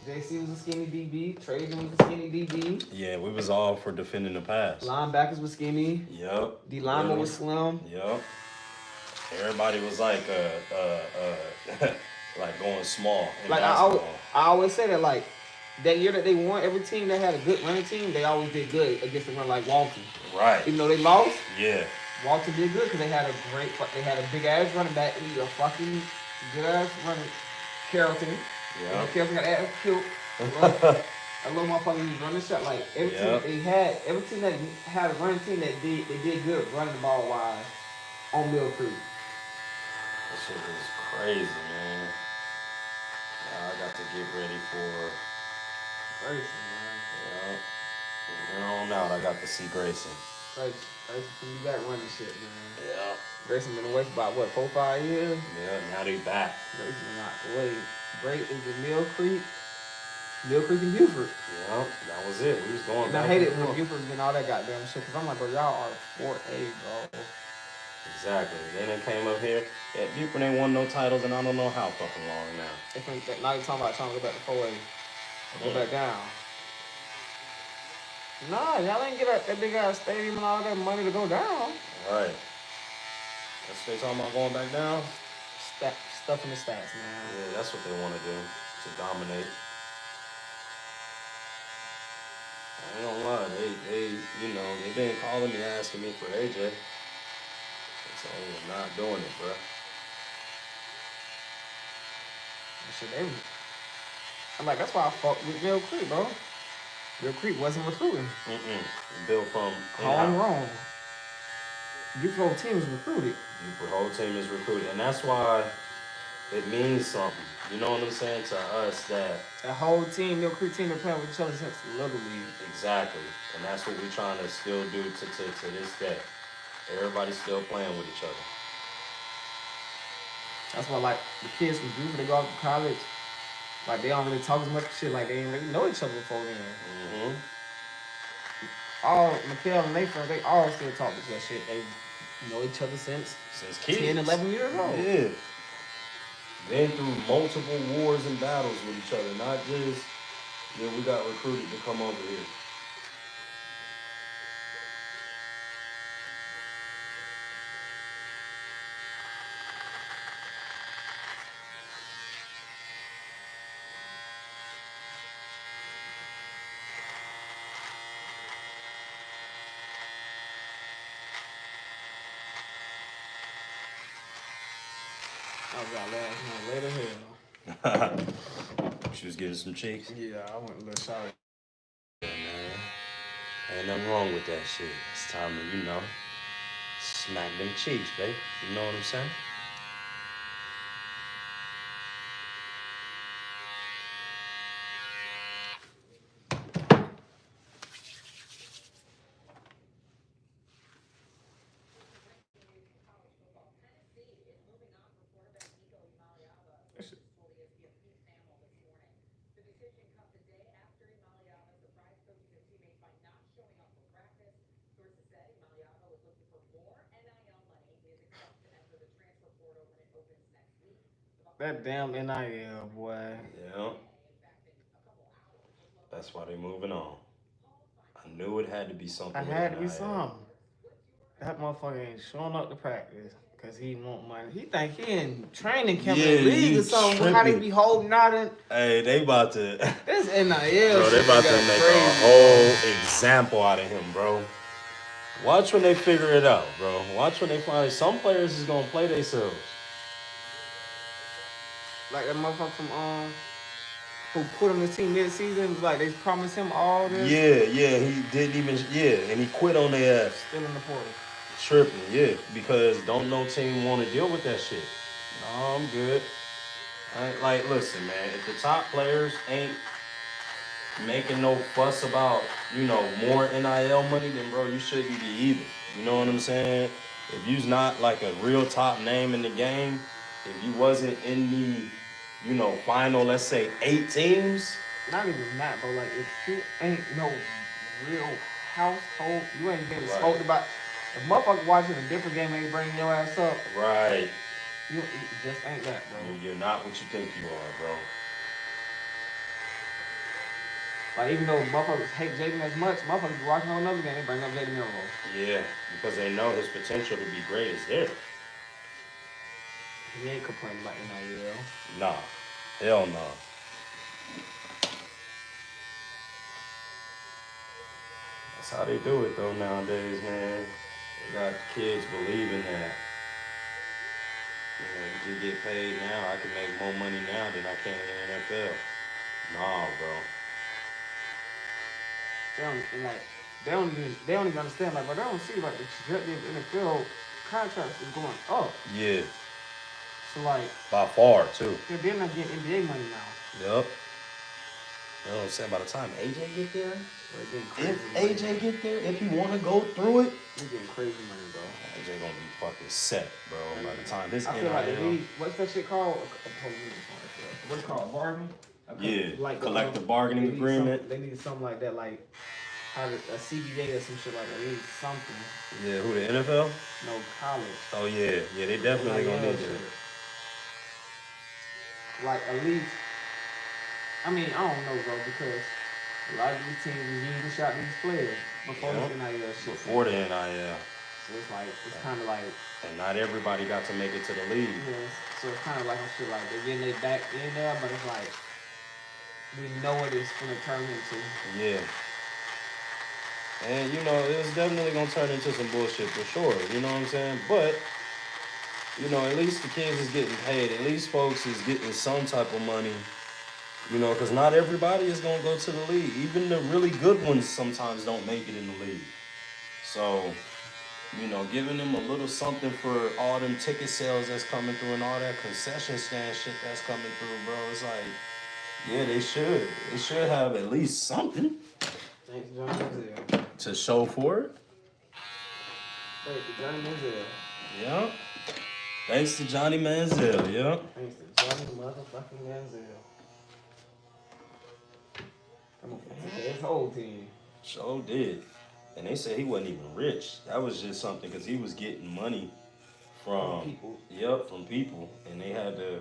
JC was a skinny DB. Trajan was a skinny DB. Yeah, we was all for defending the pass. Linebackers was skinny. Yep. D lineman was slim. Yep. Everybody was like like going small. Like I always say that like that year that they won, every team that had a good running team, they always did good against the run like Walton. Right. Even though they lost. Yeah. Walton did good because they had a big ass running back and a fucking good ass running Carrollton. Yeah. Carrollton got ass killed. A little motherfucker who's running shot. Like every Yep. team every team that had a running team that did good running the ball wise on Mill Creek. That shit was crazy, man. Now I got to get ready for Grayson, man. yeah. From here on out, I got to see Grayson. Grayson from you back running shit, man. Yeah. Grayson been away for about what, 4-5 years? Yeah, now they back. Grayson been out the way. Great is in Mill Creek and Buford. Yeah, that was it. We was going And back. I hate it and when forth. Buford's been all that goddamn shit, cause I'm like, bro, y'all are 4A, bro. Exactly. Then they came up here. Yeah, Buford ain't won no titles, and I don't know how fucking long now. They think that now you're talking about trying to go back to 4A. Go back down. Nah, y'all ain't get that big ass stadium and all that money to go down. Right. That's what they talking about going back down? Stuff in the stats, man. Yeah, that's what they want to do. To dominate. I ain't gonna lie. They they've been calling me, asking me for AJ. So I'm not doing it, bro. Shit, I'm like, that's why I fuck with Mill Creek, bro. Mill Creek wasn't recruiting. Built from homegrown. Your whole team is recruited. Your whole team is recruited, and that's why it means something. You know what I'm saying to us that whole team, Mill Creek team, been playing with each other since the Little League. Exactly, and that's what we're trying to still do to this day. Everybody's still playing with each other. That's why, like, the kids from Buford, they go off to college. Like, they don't really talk as much shit. Like, they ain't really know each other before then. All Mikhail and Nathan, they all still talk with that shit. They know each other since kids. 10, 11 years old. Yeah. Been through multiple wars and battles with each other. Not just, we got recruited to come over here. I was out last night, late as hell. She was getting some cheeks? Yeah, I went a little sorry. Yeah, man. Ain't nothing wrong with that shit. It's time to, smack them cheeks, babe. You know what I'm saying? That damn NIL, boy. Yeah. That's why they moving on. I knew it had to be something. I had to be something. That motherfucker ain't showing up to practice because he want money. He think he in training camp in the league or something. Tripping. How they be holding out in. Hey, they about to. This NIL. Bro, they about to make a whole example out of him, bro. Watch when they figure it out, bro. Watch when they find some players is gonna play themselves. Like that motherfucker from who put on the team mid-season, like they promised him all this. Yeah, he didn't even, and he quit on their ass. Still in the portal. Tripping, because don't no team want to deal with that shit. No, I'm good. Listen, man, if the top players ain't making no fuss about, more NIL money, then, bro, you shouldn't be either. You know what I'm saying? If you's not, like, a real top name in the game, if you wasn't in the, final, let's say, 8 teams. Not even that, bro. Like, if you ain't no real household, you ain't getting spoken about. If motherfucker watching a different game ain't bringing your ass up. Right. You just ain't that, bro. You're not what you think you are, bro. Like, even though motherfuckers hate Jaden as much, motherfuckers watching on another game, they bring up Jaden Miller. Yeah, because they know his potential to be great is there. He ain't complaining about NIL. Nah. Hell no. That's how they do it, though, nowadays, man. They got kids believing that, you can get paid now. I can make more money now than I can in the NFL. Nah, bro. They don't even understand. Like, but they don't see like the trajectory of NFL contracts is going up. Yeah, So like, by far too. they're not getting NBA money now. Yep. You know what I'm saying? By the time AJ get there, if AJ get there, if you want to go through it, We're getting crazy money, bro. AJ gonna be fucking set, bro. By the time his I feel like they NIL, need, what's that shit called? What's it called? Bargain? yeah, Like collective bargaining they need agreement. They need something like that, like a CBA or some shit like that. They need something. Yeah, who the NFL? No, college. Oh yeah, they definitely gonna need that. Like at least, I mean, I don't know, bro, because a lot of these teams is using shot these players before Yeah. this NIL shit. Before the NIL, So it's like, it's kind of like, and not everybody got to make it to the league. so it's kind of like, I feel like they're getting their back in there, but it's like, we know what it's gonna turn into. Yeah. And you know, it's definitely gonna turn into some bullshit for sure. You know what I'm saying? But you know, at least the kids is getting paid. At least folks is getting some type of money. You know, because not everybody is gonna go to the league. Even the really good ones sometimes don't make it in the league. So, you know, giving them a little something for all them ticket sales that's coming through and all that concession stand shit that's coming through, bro. It's like, yeah, they should. They should have at least something Thanks to Johnny Manziel. to show for it. Thanks to Johnny Manziel. Yeah. Thanks to Johnny Manziel, yeah. Thanks to Johnny motherfucking Manziel. Come on, his whole team. Sure did. And they said he wasn't even rich. That was just something because he was getting money from people. Yep, from people. And they had to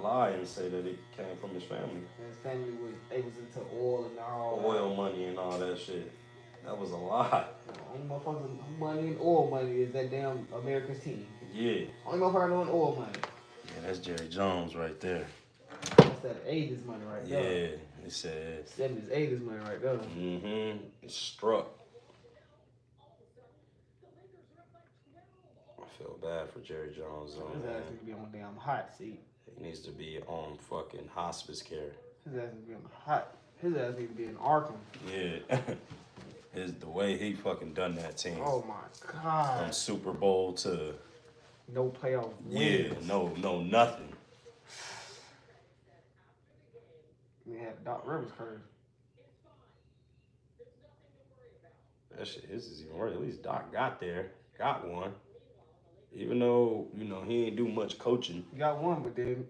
lie and say that it came from his family. His family was into oil and all. Oil money and all that shit. That was a lot. Only motherfucking money and oil money is that damn America's team. Yeah. Only motherfucker doing oil money. Yeah, that's Jerry Jones right there. That's that 80s money right there. Yeah, he said. 70s, 80s money right there. Mm-hmm. It struck. I feel bad for Jerry Jones though. His ass needs to be on a damn hot seat. He needs to be on fucking hospice care. His ass needs to be on the hot. His ass needs to be in Arkham. Yeah. The way he fucking done that team. Oh my God. From Super Bowl to no playoff wins. Yeah, no nothing. We had Doc Rivers curve. That shit, his is even worse. At least Doc got there, got one. Even though, you know, he ain't do much coaching. He got one, but then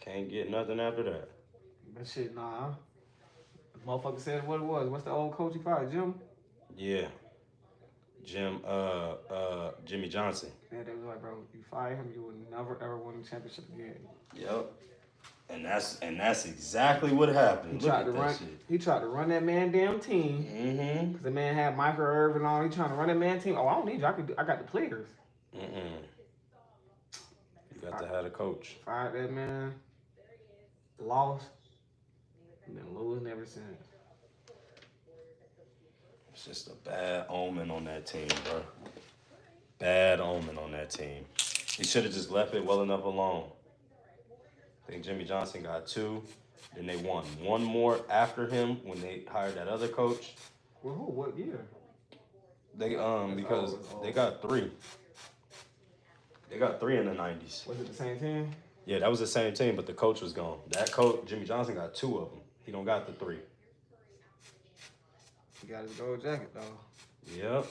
can't get nothing after that. But shit, nah. The motherfucker said what it was. What's the old coach he fired? Jim? Yeah. Jimmy Johnson. Yeah, they was like, bro, you fire him, you would never ever win a championship again. Yep. And that's exactly what happened. He tried to run that man damn team. Mm-hmm. Cause the man had Michael Irvin and all. He trying to run that man team. Oh, I don't need you. I got the players. Mm-mm. You got to have a coach. Fired that man. Lost. And been losing ever since. It's just a bad omen on that team, bro. Bad omen on that team. He should have just left it well enough alone. I think Jimmy Johnson got 2. Then they won one more after him when they hired that other coach. Well, who? What year? They because they got 3. They got 3 in the 90s. Was it the same team? Yeah, that was the same team, but the coach was gone. That coach, Jimmy Johnson, got 2 of them. He don't got the 3. He got his gold jacket though. Yep.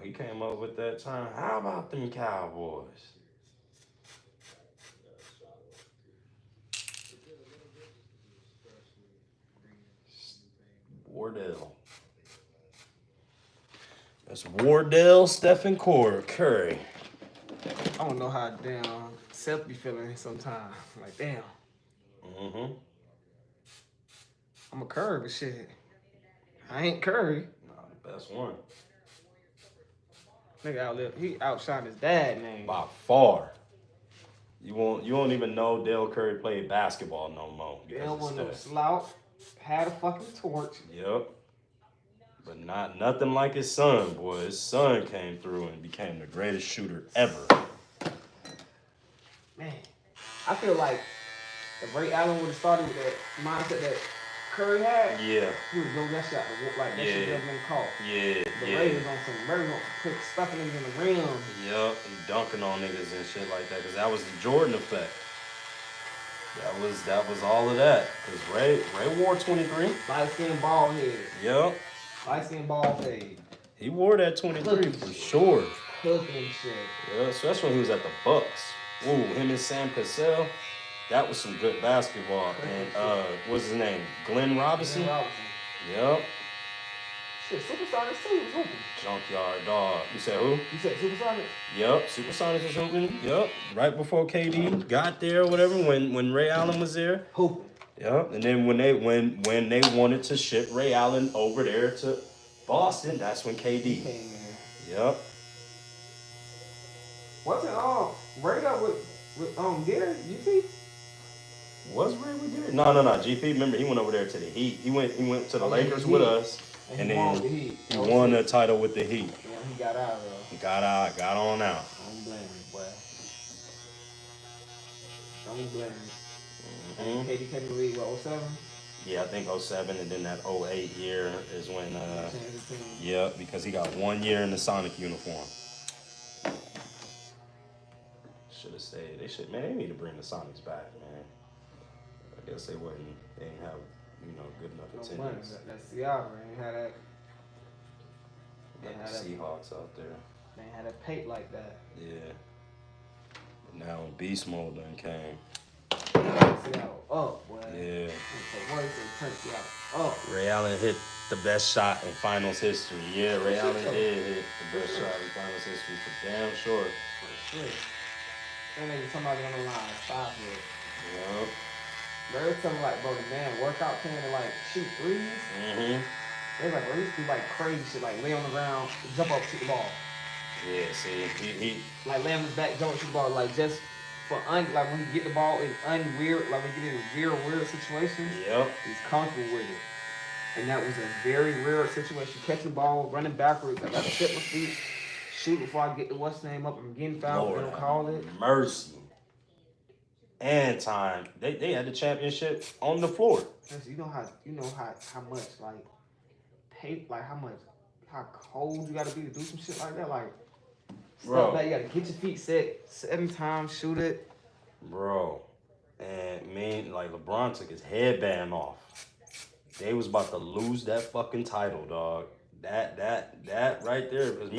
He came up with that time. How about them Cowboys? Wardell. That's Wardell, Stephen Curry. I don't know how damn Seth be feeling sometimes. Like, damn. Mm-hmm. I'm a Curry, but shit. I ain't Curry. Nah, the best one. Nigga he outshined his dad name. By far. You won't even know Dale Curry played basketball no more. Dale wasn't no slouch. Had a fucking torch. Yep. But nothing like his son, boy. His son came through and became the greatest shooter ever. Man, I feel like if Ray Allen would have started with that mindset that Curry had. Yeah. He was blow that shot. Like that shit never been caught. Yeah. The Raiders on some Raiders on quick stuffing niggas in the rim. Yup, and dunking on niggas and shit like that, cause that was the Jordan effect. That was all of that. Cause Ray wore 23. Light skin ball head. Yup. Light skin ball fade. He wore that 23 for sure. Cooking shit. Yeah, especially when he was at the Bucks. Ooh, him and Sam Cassell. That was some good basketball. And what's his name? Glenn Robinson? Yup. Shit, Supersonics too was hooping. Junkyard dog. You said who? You said Supersonics? Yup, Supersonics was hooping. Yup. Right before KD got there or whatever, when Ray Allen was there. Hooping. Yup. And then when they wanted to ship Ray Allen over there to Boston, that's when KD came in. Yup. Wasn't Ray up with Gary, GP? Was Ray with Gary? No. GP, remember he went over there to the Heat. He went to the Lakers with us. And then he won the title with the Heat. Yeah, he got out though. He got on out. Don't blame me, boy. Don't blame me. KD came to the league, what, 07? Yeah, I think 07, and then that 08 year is when, yeah, because he got 1 year in the Sonic uniform. Should have stayed. They need to bring the Sonics back, man. I guess they didn't have, good enough attendance. That's Seattle, ain't had that. Like the Seahawks out there. They ain't had that paint like that. Yeah. But now Beast Mode done came. Seattle up, boy. Yeah. Turn Seattle up. Ray Allen hit the best shot in finals history. Yeah, Ray Allen did hit the best shot in finals history for damn sure. For sure. That nigga somebody on the line, 5 foot. Yup. Bro, it's something like, bro, the man workout came to like shoot threes. Mm-hmm. They like, bro, he used to do like crazy shit, like lay on the ground, jump up, shoot the ball. Yeah, see, he like lay on his back, jump up, shoot the ball, like just for like when he get the ball in unweird, like when he get in weird situations. Yep. He's comfortable with it. And that was a very rare situation. Catching the ball, running backwards, I gotta set my feet, shoot before I get the what's name up. I'm getting fouled, they don't call it. Mercy. And time. They had the championship on the floor. You know how much how cold you gotta be to do some shit like that. Like bro, you gotta get your feet set 7 times, shoot it. Bro. And like LeBron took his headband off. They was about to lose that fucking title, dog. That right there. Because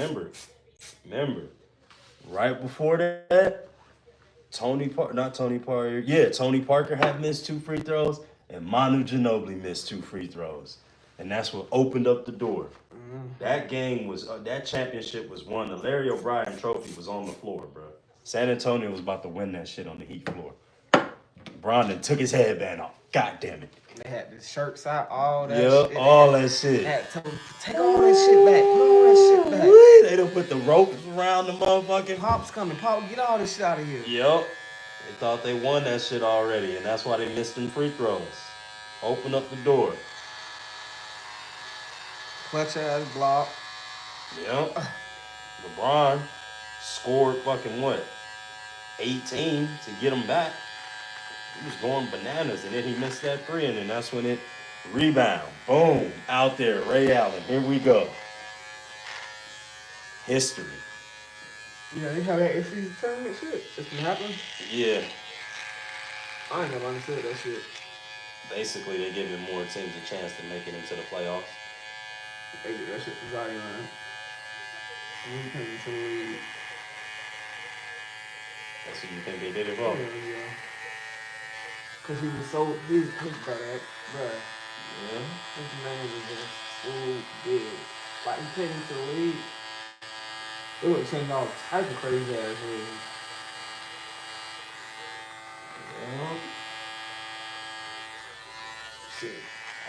remember, right before that, Tony Parker had missed 2 free throws, and Manu Ginobili missed 2 free throws. And that's what opened up the door. Mm-hmm. That game was, that championship was won. The Larry O'Brien trophy was on the floor, bro. San Antonio was about to win that shit on the Heat floor. Brandon took his headband off. God damn it. They had the shirts out, all that shit. Yep, all that shit. Take all that shit back. Put all that shit back. They done put the ropes around the motherfucking... Pop's coming. Pop, get all this shit out of here. Yep. They thought they won that shit already, and that's why they missed them free throws. Open up the door. Clutch ass block. Yep. LeBron scored fucking what? 18 to get him back. He was going bananas, and then he missed that 3, and then that's when it rebound. Boom. Out there, Ray Allen. Here we go. History. Yeah, they have that in-season tournament shit. It's been happening? Yeah. I ain't never understood that shit. Basically, they giving more teams a chance to make it into the playoffs. They did that shit for Zion. When he came into the league. That's what you think they did it for? Yeah. Cause he was so big, bruh. Yeah. His man was just so big. Like he came into the league, it would change all types of crazy ass things. Yeah. Shit.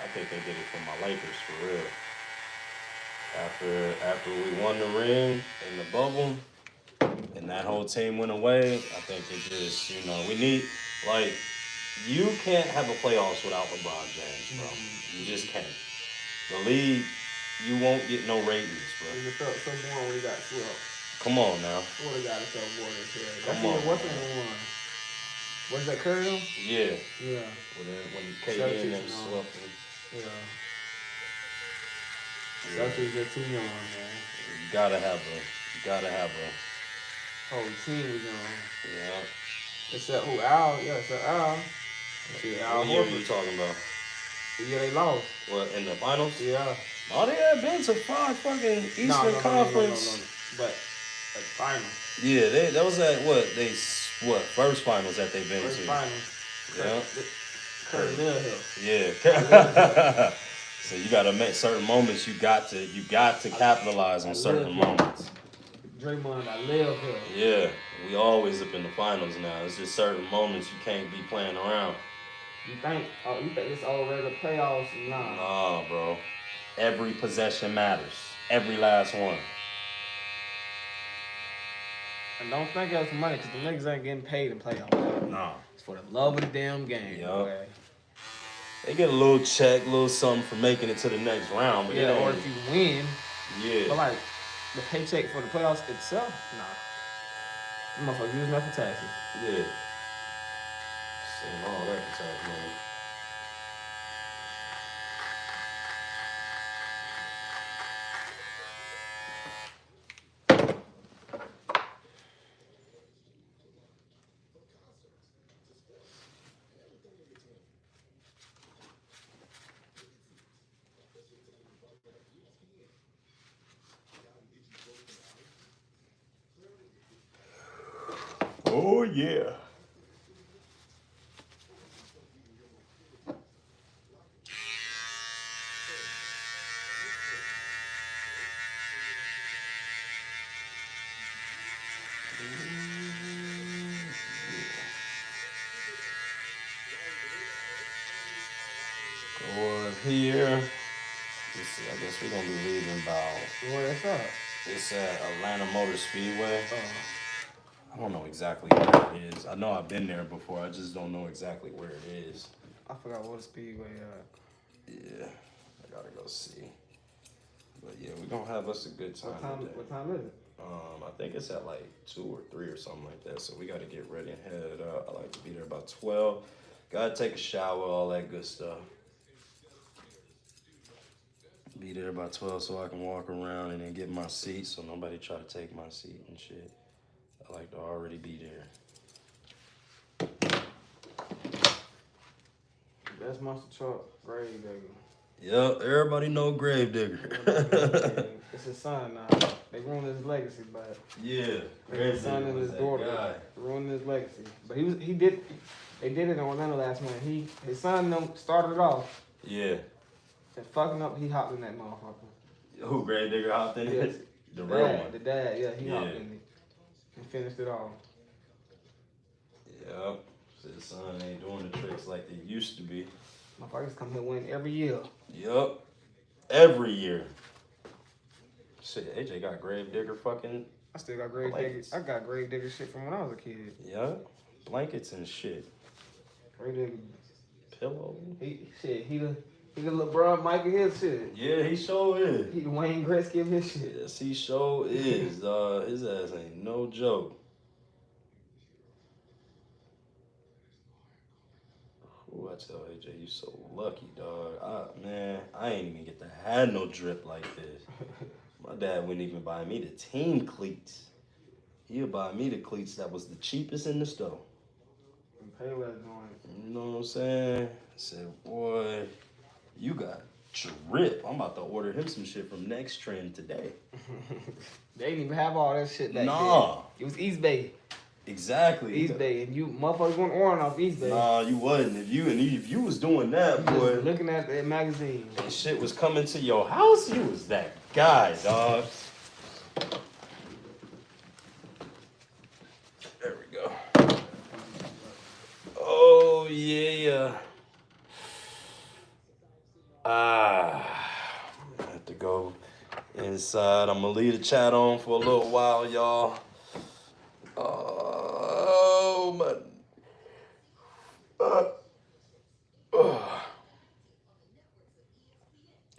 I think they did it for my Lakers for real. After we won the ring in the bubble, and that whole team went away, I think it just, we need, like, you can't have a playoffs without LeBron James, bro. You just can't. The league, you won't get no ratings, bro. It felt so boring when we got swept. Come on now. What got it so boring as hell? Come on. What's the one? Was that Curry? Yeah. Yeah. When KD and them swept them. Yeah. Celtics just too young, man. You gotta have a Whole team was young. yeah. Except who? Al? Yeah, except Al. See, Al What year are Horford. you talking about? The year they lost. What, in the finals? Yeah. Oh, they had been to 5 fucking Eastern No. Conference. But like final. Yeah, that was at what first finals that they've been First to. finals. Yeah. Kurt Lill. Yeah. So you gotta make certain moments. You got to capitalize on certain moments. Draymond, I live here. Yeah, we always up in the finals now. It's just certain moments you can't be playing around. You think it's all regular playoffs? Nah. Nah, bro. Every possession matters. Every last one. And don't think that's money, because the niggas ain't getting paid in playoffs. Nah. It's for the love of the damn game. Yup. Boy. They get a little check, a little something for making it to the next round. But yeah, or if you win. Yeah. But like, the paycheck for the playoffs itself? Nah. Them motherfuckers using that for taxes. Yeah. Saying all that for tax money. Oh, yeah. Go up here. Let's see, I guess we're going to be leaving about... Where that's at? It's at Atlanta Motor Speedway. Oh. I don't know exactly where it is. I know I've been there before. I just don't know exactly where it is. I forgot what speedway at. Yeah, I gotta go see. But yeah, we're gonna have us a good time today. What time is it? I think it's at like 2 or 3 or something like that. So we gotta get ready and head up. I like to be there about 12. Gotta take a shower, all that good stuff. Be there by 12 so I can walk around and then get my seat so nobody try to take my seat and shit. I like to already be there. Best monster truck, Grave Digger. Yep, everybody know Grave Digger. It's his son now. They ruined his legacy, but yeah, his son and his daughter ruined his legacy. But they did it in Orlando last month. His son started it off. Yeah. And fucking up, he hopped in that motherfucker. Who, Grave Digger hopped in Yes. it? The real one. The dad, yeah, he hopped in it and finished it off. Yep. His son ain't doing the tricks like they used to be. Motherfuckers come here win every year. Yup. Every year. Shit, AJ got Grave Digger fucking... I still got Grave Digger. I got Grave Digger shit from when I was a kid. Yup. Blankets and shit. Grave Digger. Pillow. He the LeBron Michael his shit. Yeah, he sure is. He the Wayne Gretzky of his shit. Yes, he sure is, dog. His ass ain't no joke. Ooh, I tell AJ, you so lucky, dog. I ain't even get to have no drip like this. My dad wouldn't even buy me the team cleats. He'll buy me the cleats that was the cheapest in the store. And pay that joint. You know what I'm saying? I said, boy, you got drip. I'm about to order him some shit from Next Trend today. They didn't even have all that shit back nah. then. It was East Bay. Exactly. East Bay. And you motherfuckers weren't ordering off East Bay. Nah, you wasn't. If you was doing that, you boy. just looking at that magazine. And shit was coming to your house, you was that guy, dog. There we go. Oh, yeah. I have to go inside. I'm gonna leave the chat on for a little while, y'all. Oh, my.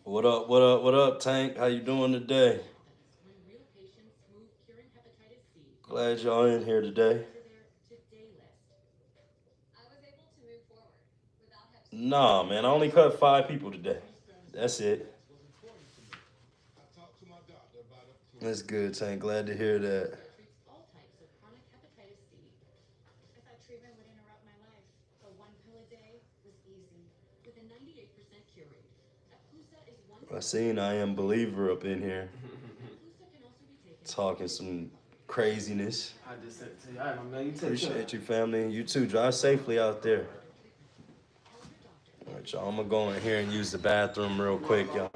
What up, Tank? How you doing today? Glad y'all in here today. Nah, man, I only cut 5 people today. That's it. That's good, Tank. Glad to hear that. Treats all types of chronic hepatitis C. I thought treatment would interrupt my life, but one pill a day was easy, with a 98% cure rate. Epclusa is one. I seen I Am Believer up in here Epclusa can also be taken. talking some craziness. I just said it to you. All right, my man, you take Appreciate you, family. You too. Drive safely out there. All right, y'all. I'm gonna go in here and use the bathroom real quick, y'all.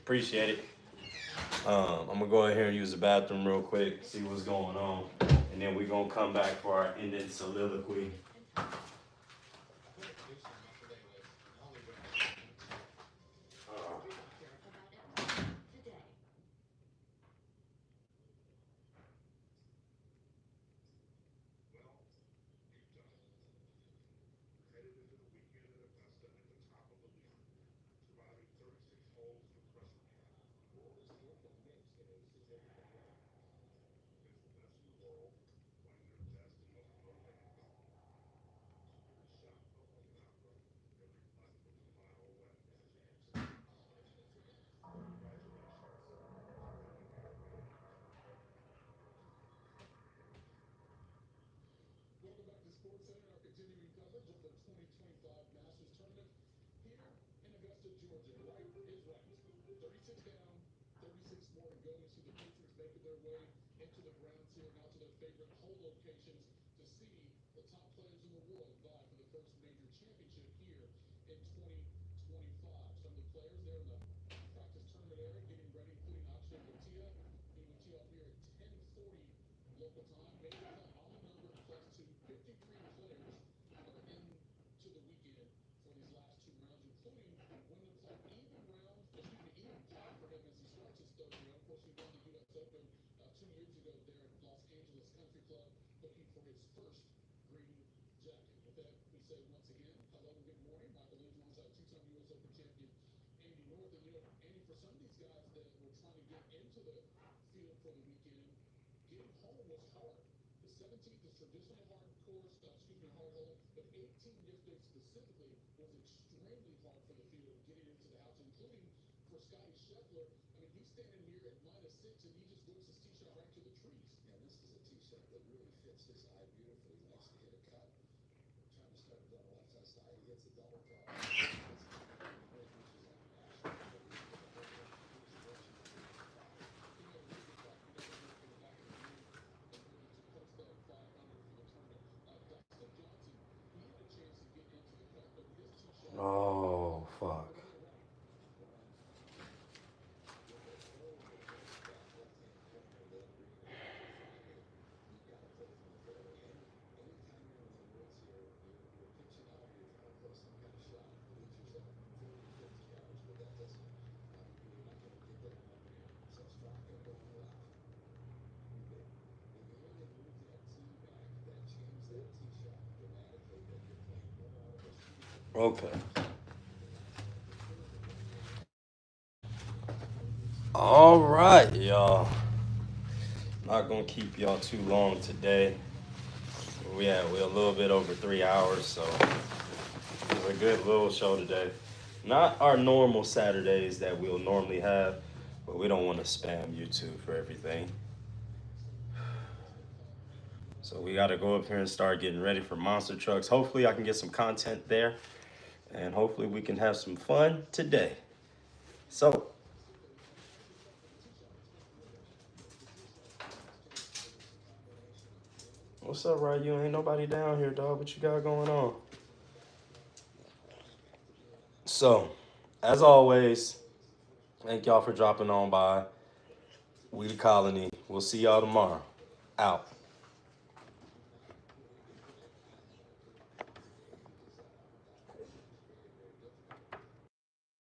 Appreciate it. I'm gonna go in here and use the bathroom real quick, see what's going on, and then we're gonna come back for our ending soliloquy. Welcome back to SportsCenter, our continuing coverage of the 2025 Masters Tournament here in Augusta, Georgia. Right is right. 36 down, 36 more to go. We see the Patriots making their way into the grounds here, now to their favorite home locations to see the top players in the world vie for the first major championship here in 2025. Some of the players there in the practice tournament area getting ready, including Akshay Bhatia. He will tee off here at 10:40 local time. Made the cut on the number plus 253 players are into the weekend for these last 2 rounds, including winning the play even round, even par for him as he starts his third round. Of course, he won the U.S. Open 2 years ago there at Los Angeles Country Club, looking for his first green jacket. With that, we say once again, hello and good morning. Michael Lynch alongside 2-time U.S. Open champion Andy North. And, Andy, for some of these guys that were trying to get into the field for the weekend, getting home was hard. The 17th is traditionally hard course, hard hole, but 18 yesterday specifically was extremely hard for the field getting into the house, including for Scotty Scheffler. I mean, he's standing here at -6 and he just whips his tee shot right to the trees. Yeah, this is a tee shot that really fits his eye beautifully. He likes to hit a cut. Trying to start a double left side, he hits a double top. Oh, fuck. Okay. All right, y'all. Not gonna keep y'all too long today. We're a little bit over 3 hours, so it was a good little show today. Not our normal Saturdays that we'll normally have, but we don't want to spam YouTube for everything. So we got to go up here and start getting ready for monster trucks. Hopefully I can get some content there, and hopefully we can have some fun today. So what's up, Ryu? Ain't nobody down here, dog. What you got going on? So, as always, thank y'all for dropping on by. We the Colony. We'll see y'all tomorrow. Out.